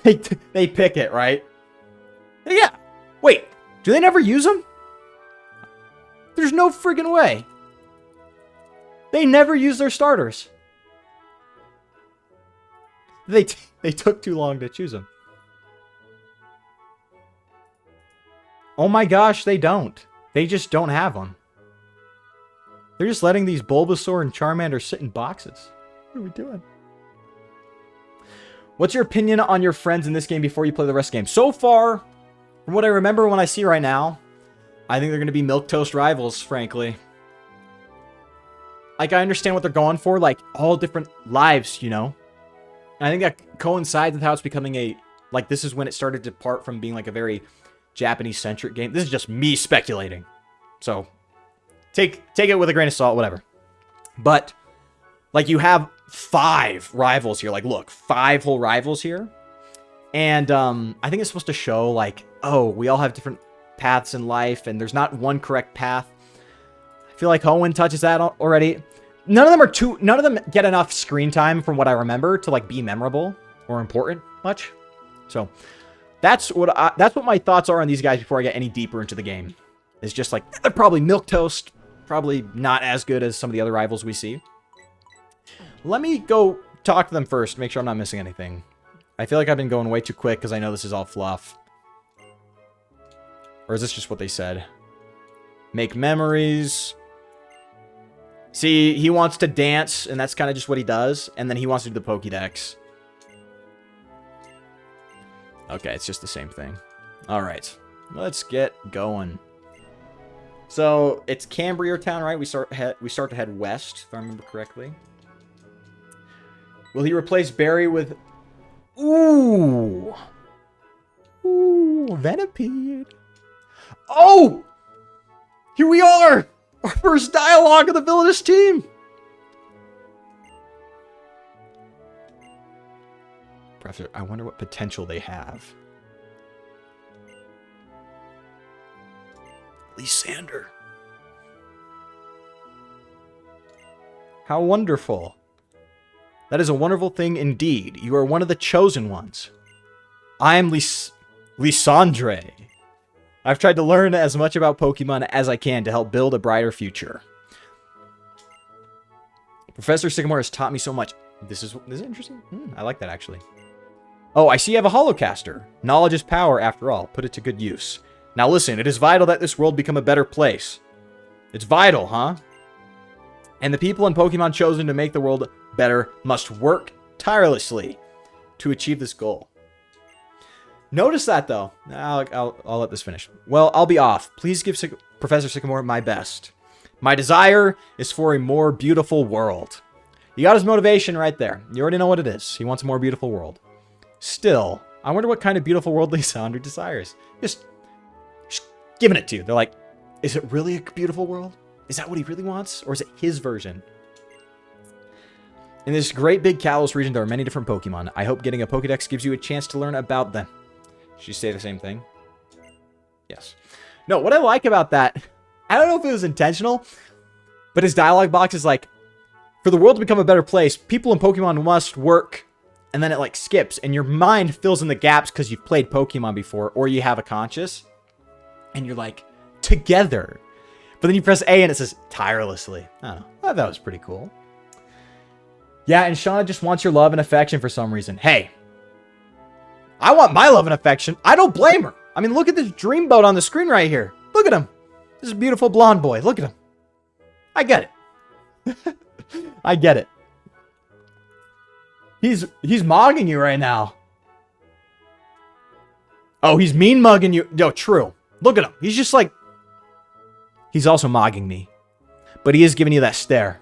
they pick it, right? Yeah. Wait, do they never use them? There's no friggin' way. They never use their starters. They took too long to choose them. Oh my gosh, they don't. They just don't have them. They're just letting these Bulbasaur and Charmander sit in boxes. What are we doing? What's your opinion on your friends in this game before you play the rest of the game? So far, from what I remember when I see right now, I think they're going to be milquetoast rivals, frankly. Like, I understand what they're going for, like, all different lives, you know? And I think that coincides with how it's becoming a, like, this is when it started to part from being, like, a very Japanese-centric game. This is just me speculating. So, take it with a grain of salt, whatever. But, like, you have 5 rivals here. Like, look, 5 whole rivals here. And, I think it's supposed to show, like, oh, we all have different paths in life, and there's not one correct path. I feel like Hoenn touches that already. None of them get enough screen time from what I remember to, like, be memorable or important much. So, that's what my thoughts are on these guys before I get any deeper into the game. It's just like, they're probably milquetoast, probably not as good as some of the other rivals we see. Let me go talk to them first, make sure I'm not missing anything. I feel like I've been going way too quick because I know this is all fluff. Or is this just what they said? Make memories. See, he wants to dance, and that's kind of just what he does. And then he wants to do the Pokédex. Okay, it's just the same thing. Alright, let's get going. So, it's Cambrier Town, right? We start to head west, if I remember correctly. Will he replace Barry with... Ooh! Ooh, Venipede. Oh! Here we are! Our first dialogue of the villainous team! Professor, I wonder what potential they have. Lysander. How wonderful. That is a wonderful thing indeed. You are one of the chosen ones. I am Lysandre. I've tried to learn as much about Pokemon as I can to help build a brighter future. Professor Sycamore has taught me so much. This is interesting. I like that, actually. Oh, I see you have a Holocaster. Knowledge is power, after all. Put it to good use. Now listen, it is vital that this world become a better place. It's vital, huh? And the people and Pokemon chosen to make the world better must work tirelessly to achieve this goal. Notice that, though. I'll let this finish. Well, I'll be off. Please give Professor Sycamore my best. My desire is for a more beautiful world. You got his motivation right there. You already know what it is. He wants a more beautiful world. Still, I wonder what kind of beautiful world Lysander desires. Just giving it to you. They're like, is it really a beautiful world? Is that what he really wants? Or is it his version? In this great big Kalos region, there are many different Pokemon. I hope getting a Pokédex gives you a chance to learn about them. Should you say the same thing? Yes. No, what I like about that, I don't know if it was intentional, but his dialogue box is like, for the world to become a better place, people in Pokemon must work and then it like skips, and your mind fills in the gaps because you've played Pokemon before, or you have a conscious, and you're like, together. But then you press A and it says tirelessly. I don't know. I thought that was pretty cool. Yeah, and Shauna just wants your love and affection for some reason. Hey, I want my love and affection. I don't blame her. I mean, look at this dreamboat on the screen right here. Look at him. This is a beautiful blonde boy. Look at him. I get it. I get it. He's mogging you right now. Oh, he's mean mugging you. No, true. Look at him. He's just like... He's also mogging me. But he is giving you that stare.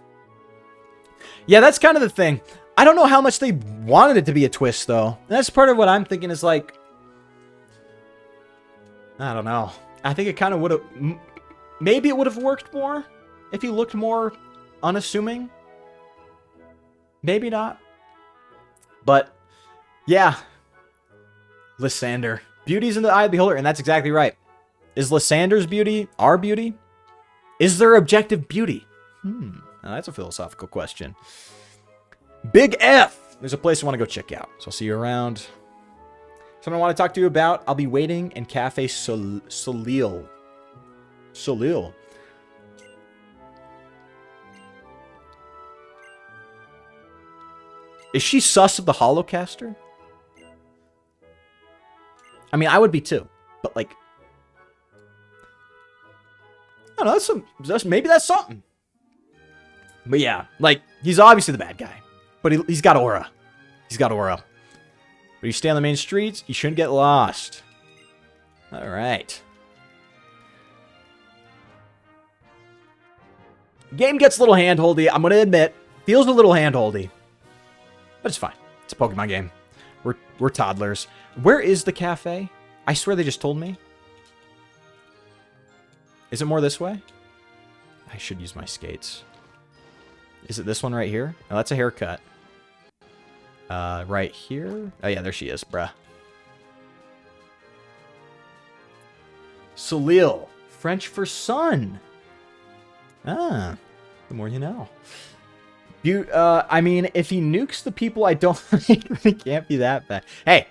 Yeah, that's kind of the thing. I don't know how much they wanted it to be a twist, though. And that's part of what I'm thinking is like... I don't know. I think it kind of would have... Maybe it would have worked more if he looked more unassuming. Maybe not. But, yeah. Lysander. Beauty's in the eye of the beholder, and that's exactly right. Is Lysander's beauty our beauty? Is there objective beauty? Now that's a philosophical question. Big F! There's a place I want to go check out, so I'll see you around. Something I want to talk to you about. I'll be waiting in Cafe Soleil. Soleil. Is she sus of the Holocaster? I mean, I would be too, but like... I don't know, maybe that's something. But yeah, like, he's obviously the bad guy. But he's got aura. He's got aura. But you stay on the main streets, you shouldn't get lost. Alright. Game gets a little hand-holdy, I'm going to admit. Feels a little hand-holdy. But it's fine. It's a Pokemon game. We're toddlers. Where is the cafe? I swear they just told me. Is it more this way? I should use my skates. Is it this one right here? Oh, that's a haircut. Right here? Oh, yeah, there she is, bruh. Soleil. French for sun. Ah, the more you know. I mean, if he nukes the people I don't like, it can't be that bad. Hey,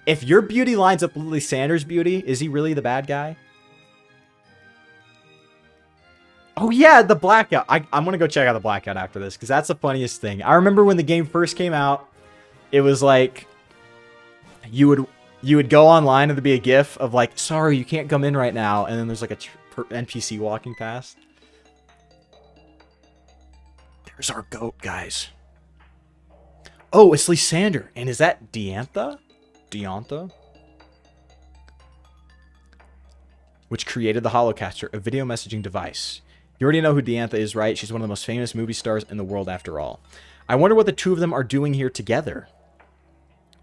if your beauty lines up with Lysander's beauty, is he really the bad guy? Oh yeah, the blackout. I'm gonna go check out the blackout after this, because that's the funniest thing. I remember when the game first came out, it was like you would go online and there'd be a GIF of like, sorry, you can't come in right now, and then there's like a NPC walking past. There's our goat, guys. Oh, it's Lysander, and is that Diantha? Diantha? Which created the Holocaster, a video messaging device. You already know who Diantha is, right? She's one of the most famous movie stars in the world, after all. I wonder what the two of them are doing here together.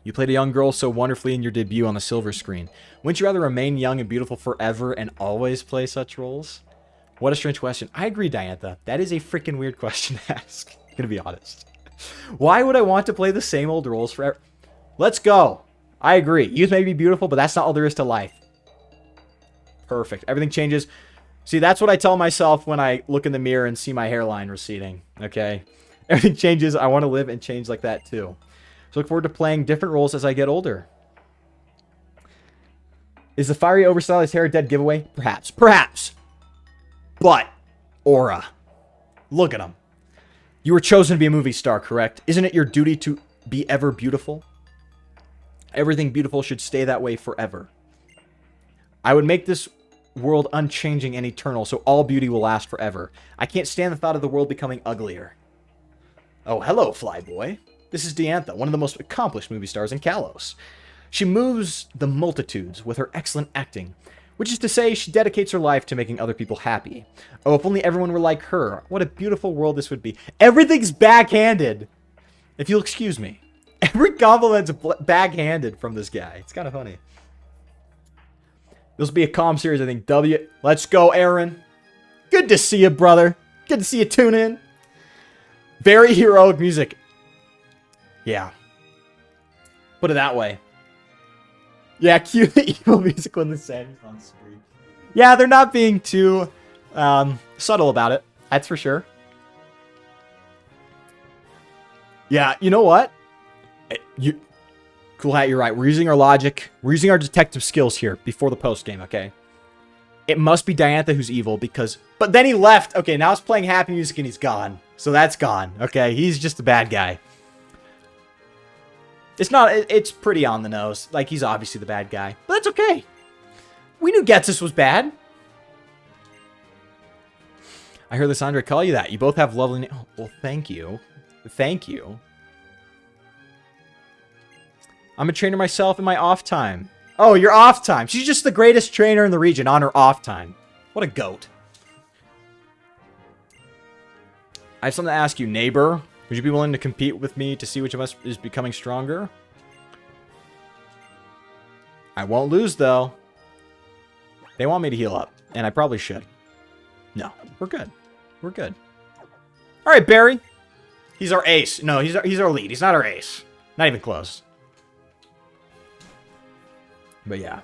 You played a young girl so wonderfully in your debut on the silver screen. Wouldn't you rather remain young and beautiful forever and always play such roles? What a strange question. I agree, Diantha. That is a freaking weird question to ask. I'm gonna be honest. Why would I want to play the same old roles forever? Let's go. I agree. Youth may be beautiful, but that's not all there is to life. Perfect. Everything changes. See, that's what I tell myself when I look in the mirror and see my hairline receding, okay? Everything changes. I want to live and change like that, too. So look forward to playing different roles as I get older. Is the fiery, overstylized hair a dead giveaway? Perhaps. Perhaps. But, aura. Look at him. You were chosen to be a movie star, correct? Isn't it your duty to be ever beautiful? Everything beautiful should stay that way forever. I would make this world unchanging and eternal, so all beauty will last forever. I can't stand the thought of the world becoming uglier. Oh, hello, Flyboy. This is Diantha, one of the most accomplished movie stars in Kalos. She moves the multitudes with her excellent acting, which is to say, she dedicates her life to making other people happy. Oh, if only everyone were like her. What a beautiful world this would be. Everything's backhanded, if you'll excuse me. Every compliment's backhanded from this guy. It's kind of funny. This will be a calm series, I think. Let's go, Aaron. Good to see you, brother. Good to see you tune in. Very heroic music. Yeah. Put it that way. Yeah, cue the evil music when the sand is on screen. Yeah, they're not being too subtle about it. That's for sure. Yeah, you know what? You, Cool Hat, you're right. We're using our logic. We're using our detective skills here before the post game, okay? It must be Diantha who's evil because... But then he left. Okay, now it's playing happy music and he's gone. So that's gone. Okay, he's just a bad guy. It's not... It's pretty on the nose. Like, he's obviously the bad guy. But that's okay. We knew Getsus was bad. I heard Lysandra call you that. You both have lovely names. Oh, well, thank you. Thank you. I'm a trainer myself in my off time. Oh, your off time. She's just the greatest trainer in the region on her off time. What a goat. I have something to ask you, neighbor. Would you be willing to compete with me to see which of us is becoming stronger? I won't lose, though. They want me to heal up, and I probably should. No, we're good. We're good. All right, Barry. He's our ace. No, he's our lead. He's not our ace. Not even close. But yeah.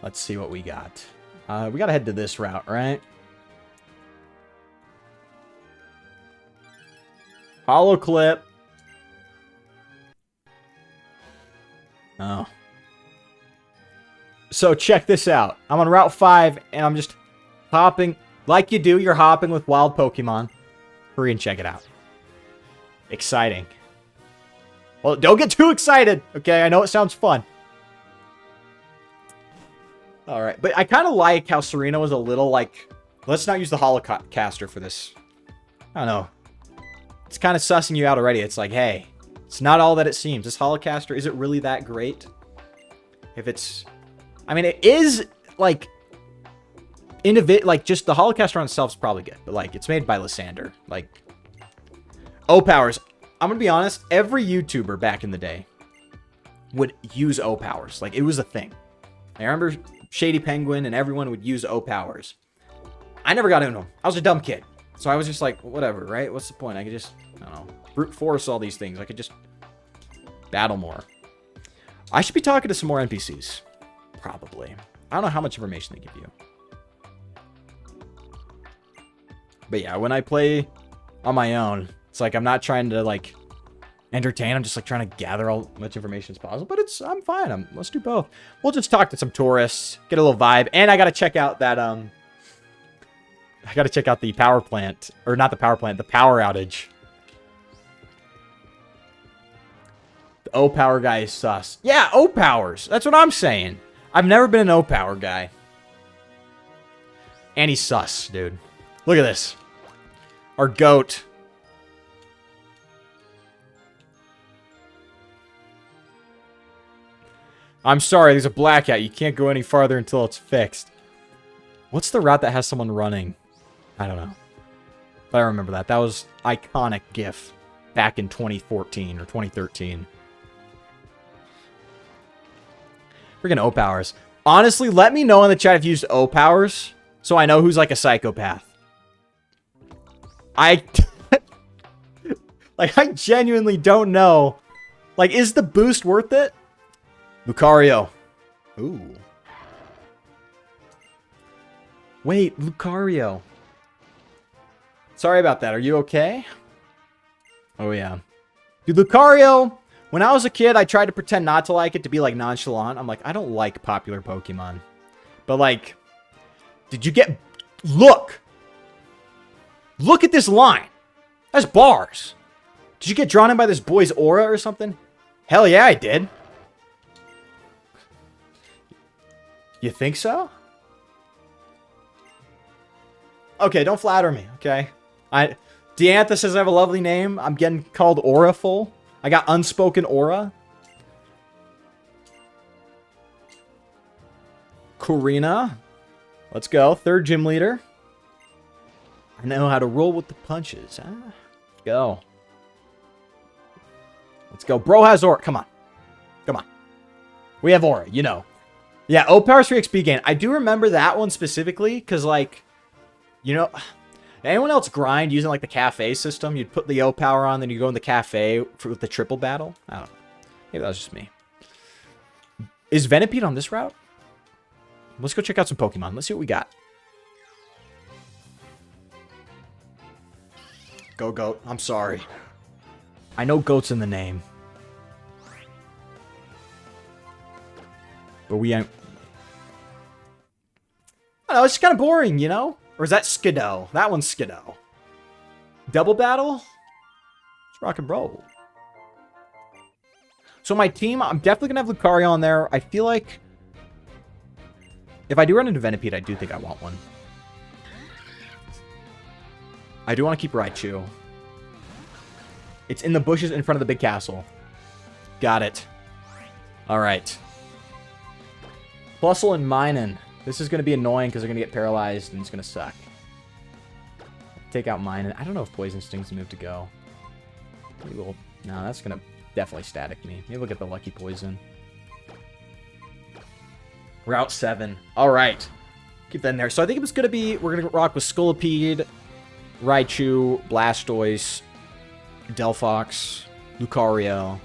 Let's see what we got. We gotta head to this route, right? Hollow clip. Oh. So check this out. I'm on Route 5, and I'm just hopping. Like you do, you're hopping with wild Pokemon. Hurry and check it out. Exciting. Well, don't get too excited, okay? I know it sounds fun. Alright, but I kind of like how Serena was a little, like... Let's not use the Holocaster for this. I don't know. It's kind of sussing you out already. It's like, hey, it's not all that it seems. This Holocaster, is it really that great? If it's... I mean, it is, like... Like, just the Holocaster on itself is probably good. But, like, it's made by Lysander. Like... O-Powers... I'm gonna be honest, every YouTuber back in the day would use O-Powers. Like, it was a thing. I remember Shady Penguin and everyone would use O-Powers. I never got into them. I was a dumb kid. So I was just like, whatever, right? What's the point? I could just, I don't know, brute force all these things. I could just battle more. I should be talking to some more NPCs. Probably. I don't know how much information they give you. But yeah, when I play on my own... It's like, I'm not trying to, like, entertain. I'm just, like, trying to gather all much information as possible. But I'm fine. Let's do both. We'll just talk to some tourists, get a little vibe. And I got to check out that, I got to check out the power plant. Or not the power plant, the power outage. The O-Power guy is sus. Yeah, O-Powers. That's what I'm saying. I've never been an O-Power guy. And he's sus, dude. Look at this. Our goat. I'm sorry, there's a blackout. You can't go any farther until it's fixed. What's the route that has someone running? I don't know. But I remember that. That was iconic GIF back in 2014 or 2013. Freaking O-Powers. Honestly, let me know in the chat if you used O-Powers so I know who's like a psychopath. Like, I genuinely don't know. Like, is the boost worth it? Lucario. Ooh. Wait, Lucario. Sorry about that. Are you okay? Oh, yeah. Dude, Lucario, when I was a kid, I tried to pretend not to like it, to be, like, nonchalant. I'm like, I don't like popular Pokemon. But, like, did you get... Look! Look at this line. That's bars. Did you get drawn in by this boy's aura or something? Hell yeah, I did. You think so? Okay, don't flatter me, okay? Diantha says I have a lovely name. I'm getting called Auraful. I got unspoken aura. Karina. Let's go. Third gym leader. I know how to roll with the punches. Huh? Let's go. Let's go. Bro has aura. Come on. Come on. We have aura, you know. Yeah, O-Power's for XP gain. I do remember that one specifically, because, like, you know, anyone else grind using, like, the cafe system? You'd put the O-Power on, then you go in the cafe with the triple battle? I don't know. Maybe that was just me. Is Venipede on this route? Let's go check out some Pokemon. Let's see what we got. Go, goat. I'm sorry. I know goat's in the name. But we ain't... I don't know, it's just kind of boring, you know? Or is that Skiddo? That one's Skiddo. Double battle? Let's rock and roll. So my team, I'm definitely going to have Lucario on there. I feel like... if I do run into Venipede, I do think I want one. I do want to keep Raichu. It's in the bushes in front of the big castle. Got it. Alright. Plusle and Minun. This is going to be annoying because they're going to get paralyzed and it's going to suck. Take out Minun. I don't know if Poison Sting's the move to go. Maybe we'll... no, that's going to definitely static me. Maybe we'll get the Lucky Poison. Route 7. Alright. Keep that in there. So I think it was going to be... we're going to rock with Scolipede, Raichu, Blastoise, Delphox, Lucario,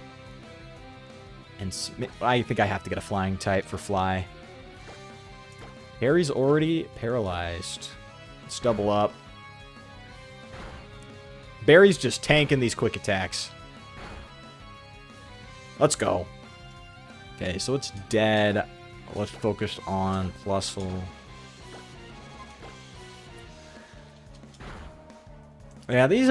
and I think I have to get a flying type for Fly. Harry's already paralyzed. Let's double up. Barry's just tanking these quick attacks. Let's go. Okay, so it's dead. Let's focus on Plusle. Yeah, these,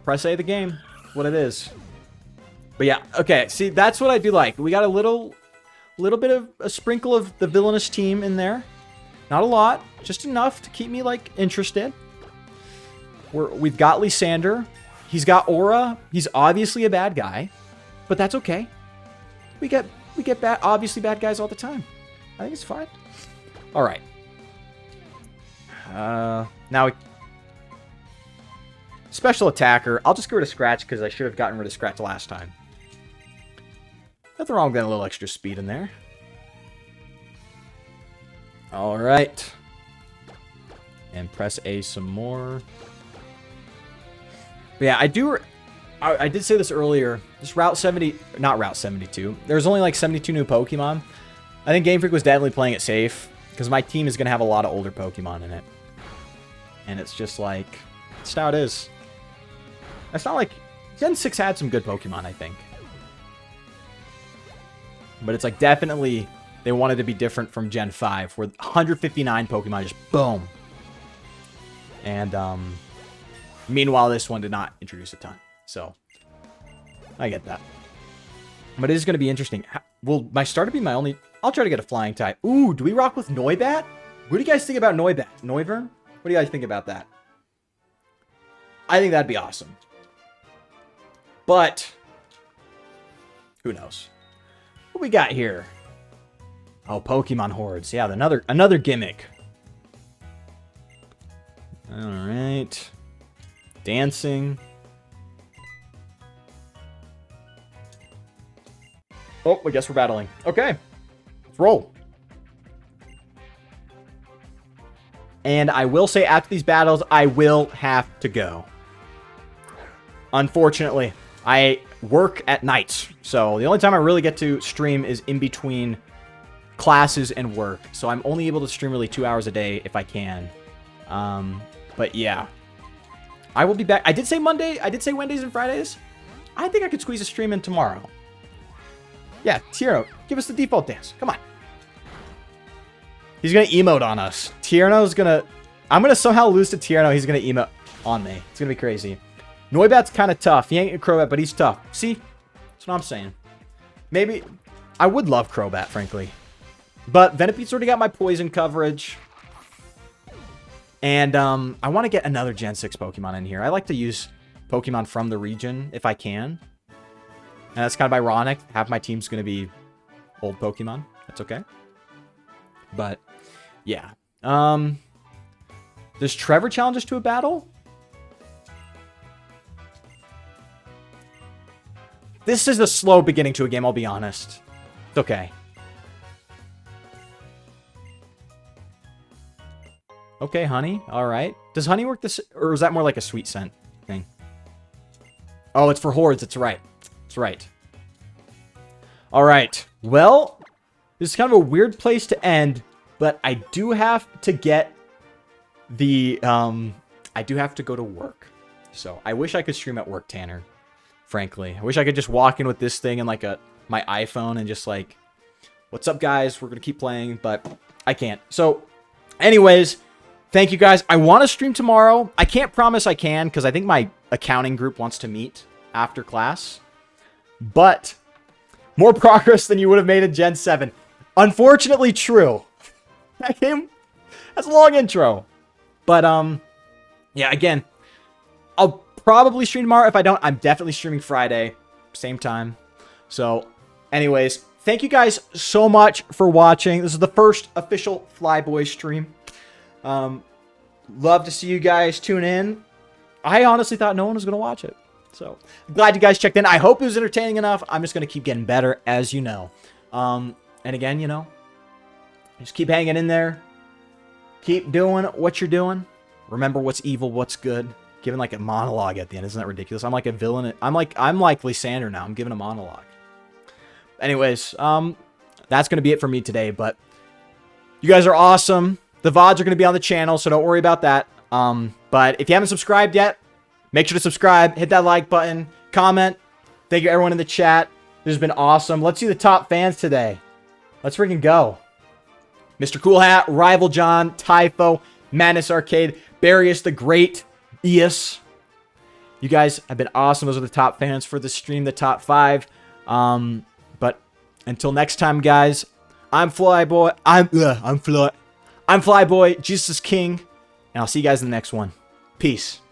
press A the game. What it is. But yeah, okay, see, that's what I do like. We got a little bit of a sprinkle of the villainous team in there. Not a lot, just enough to keep me, like, interested. We've got Lysander. He's got Aura. He's obviously a bad guy, but that's okay. We get obviously bad guys all the time. I think it's fine. All right. Now, special attacker. I'll just get rid of Scratch because I should have gotten rid of Scratch last time. Nothing wrong with getting a little extra speed in there. All right. And press A some more. But yeah, I did say this earlier. This Route 70, not Route 72. There's only like 72 new Pokemon. I think Game Freak was definitely playing it safe because my team is going to have a lot of older Pokemon in it. And it's just like, that's how it is. It's not like, Gen 6 had some good Pokemon, I think. But it's like definitely, they wanted to be different from Gen 5, where 159 Pokemon just boom. And, meanwhile, this one did not introduce a ton. So, I get that. But it is going to be interesting. Will my starter be my only... I'll try to get a flying type. Ooh, do we rock with Noibat? What do you guys think about Noibat? Noivern? What do you guys think about that? I think that'd be awesome. But, who knows? What we got here? Oh, Pokemon Hordes. Yeah, another gimmick. Alright. Dancing. Oh, I guess we're battling. Okay. Let's roll. And I will say after these battles, I will have to go. Unfortunately, I work at nights. So the only time I really get to stream is in between classes and work. So I'm only able to stream really 2 hours a day if I can. But yeah. I will be back. I did say Monday. I did say Wednesdays and Fridays. I think I could squeeze a stream in tomorrow. Yeah, Tierno, give us the default dance. Come on. He's going to emote on us. Tierno's going to... I'm going to somehow lose to Tierno. He's going to emote on me. It's going to be crazy. Noibat's kind of tough. He ain't a Crobat, but he's tough. See? That's what I'm saying. Maybe... I would love Crobat, frankly. But Venipede's already got my poison coverage. And I want to get another Gen 6 Pokemon in here. I like to use Pokemon from the region if I can. And that's kind of ironic. Half my team's going to be old Pokemon. That's okay. But, yeah. Does Trevor challenge us to a battle? This is a slow beginning to a game, I'll be honest. It's okay. Okay, honey. All right. Does honey work this... or is that more like a sweet scent thing? Oh, it's for hordes. It's right. It's right. All right. Well, this is kind of a weird place to end, but I do have to get I do have to go to work. So I wish I could stream at work, Tanner. Frankly, I wish I could just walk in with this thing and like my iPhone and just like, what's up, guys? We're gonna keep playing, but I can't. So, anyways, thank you guys. I want to stream tomorrow. I can't promise I can because I think my accounting group wants to meet after class. But more progress than you would have made in Gen 7. Unfortunately, true. That game, that's a long intro. But yeah, again, I'll probably stream tomorrow. If I don't, I'm definitely streaming Friday, same time. So, anyways, thank you guys so much for watching. This is the first official FLYBOY stream. Love to see you guys tune in. I honestly thought no one was going to watch it. So, I'm glad you guys checked in. I hope it was entertaining enough. I'm just going to keep getting better, as you know. And again, you know, just keep hanging in there. Keep doing what you're doing. Remember what's evil, what's good. Giving like a monologue at the end. Isn't that ridiculous? I'm like a villain. I'm like Lysander now. I'm giving a monologue. Anyways, that's going to be it for me today. But you guys are awesome. The VODs are going to be on the channel, so don't worry about that. But if you haven't subscribed yet, make sure to subscribe. Hit that like button. Comment. Thank you everyone in the chat. This has been awesome. Let's see the top fans today. Let's freaking go. Mr. Cool Hat, Rival John, Typho, Madness Arcade, Barius the Great, Eus. You guys have been awesome. Those are the top fans for the stream, the top 5. But until next time, guys, I'm FLYBOY. I'm FLYBOY. Jesus is King. And I'll see you guys in the next one. Peace.